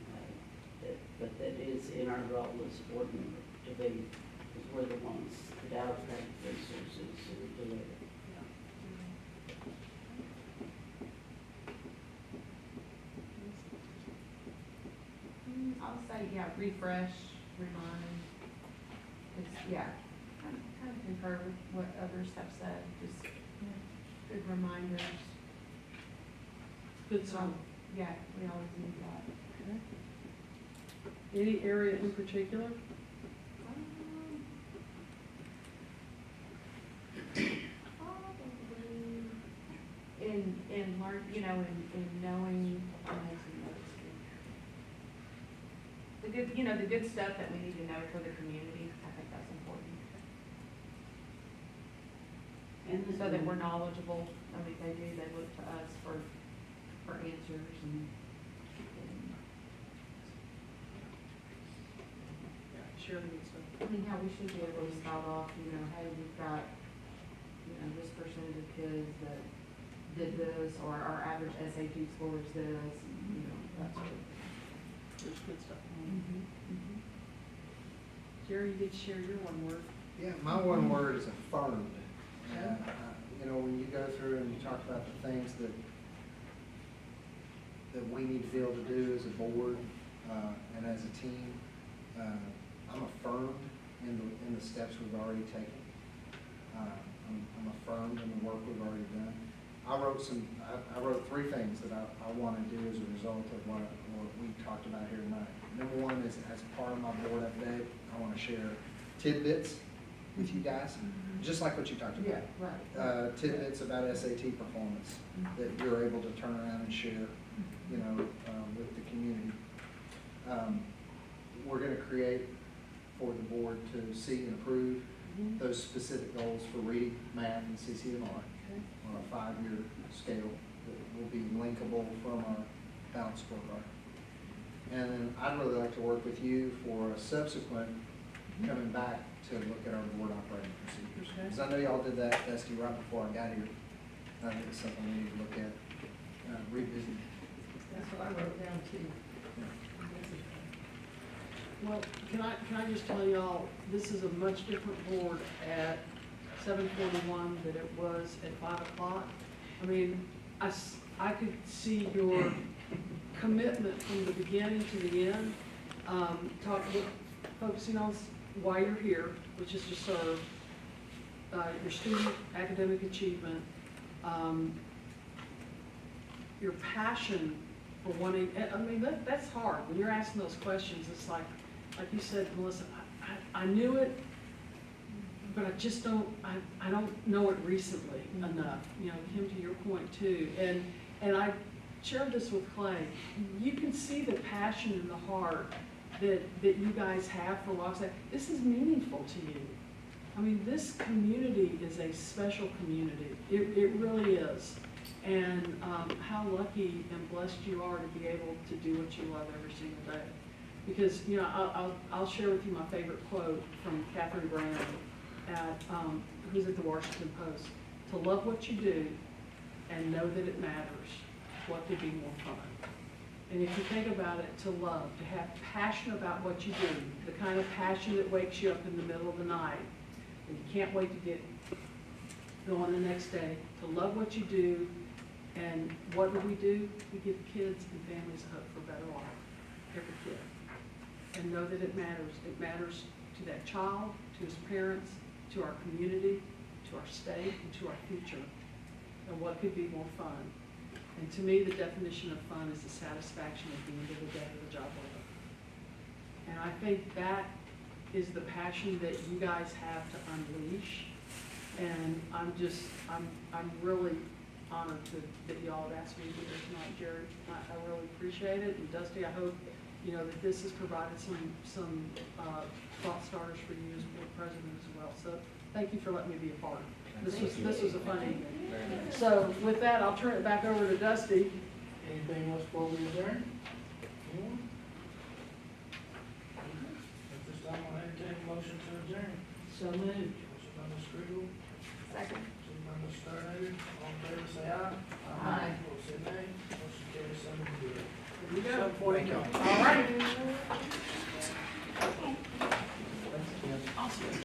but that is in our role as a board member to be, because we're the ones that allocate resources and deliver.
I'll say, yeah, refresh, remind. It's, yeah, kind of concur with what others have said, just good reminders.
good song.
Yeah, we always need that.
Okay. Any area in particular?
Probably in learn, in knowing, I'm making notes here. The good, the good stuff that we need to know for the community, I think that's important.
And
So that we're knowledgeable, I mean, they look to us for answers and.
Share the good stuff.
I mean, how we should be able to start off, hey, we've got, this percentage of kids that did this, or our average SAT score is this, and, that sort of thing.
There's good stuff.
Mm-hmm.
Jerry, you get to share your one word.
Yeah, my one word is affirmed. And, when you go through and you talk about the things that we need to be able to do as a board, and as a team, I'm affirmed in the steps we've already taken. I'm affirmed in the work we've already done. I wrote three things that I want to do as a result of what we talked about here tonight. Number one is, as part of my board update, I want to share tidbits with you guys, just like what you talked about.
Yeah, right.
Tidbits about SAT performance that you're able to turn around and share, with the community. We're going to create for the board to see and approve those specific goals for reading, math, and CCMR on a 5-year scale that will be linkable from our balanced scorecard. And then I'd really like to work with you for a subsequent coming back to look at our board operating procedures. Because I know y'all did that, Dusty, right before I got here. I think it's something we need to look at, revisit.
that's what I wrote down too.
Well, can I just tell y'all, this is a much different board at 7:41 than it was at 5 o'clock. I mean, I could see your commitment from the beginning to the end. Focusing on why you're here, which is to serve, your student academic achievement, your passion for wanting, I mean, that's hard. When you're asking those questions, it's like you said, Melissa, I knew it, but I just don't, I don't know it recently enough. You know, Kim, to your point too. And I shared this with Clay. You can see the passion in the heart that you guys have for Waxahachie. This is meaningful to you. I mean, this community is a special community. It really is. And how lucky and blessed you are to be able to do what you love every single day. Because, you know, I'll share with you my favorite quote from Catherine Brown, who's at the Washington Post. To love what you do and know that it matters, what could be more fun? And if you think about it, to love, to have passion about what you do, the kind of passion that wakes you up in the middle of the night, and you can't wait to get going the next day, to love what you do, and what do? We give kids and families hope for a better life, every kid. And know that it matters. It matters to that child, to his parents, to our community, to our state, and to our future. And what could be more fun? And to me, the definition of fun is the satisfaction at the end of the day of the job well done. And I think that is the passion that you guys have to unleash. And I'm really honored that y'all have asked me to be here tonight, Jerry. I really appreciate it. And Dusty, I hope, you know, that this has provided some thought starters for you as board president as well. So thank you for letting me be a part. This was a fun evening. So with that, I'll turn it back over to Dusty.
Anything else before we adjourn? Anyone? At this time, I'll entertain a motion to adjourn.
So moved.
Motion by Ms. Kriegel,
Second.
second by Ms. Sternhager. All in favor, say aye.
Aye.
Opposed, say nay. Motion carries 7-0.
Here we go.
Thank y'all.
All right.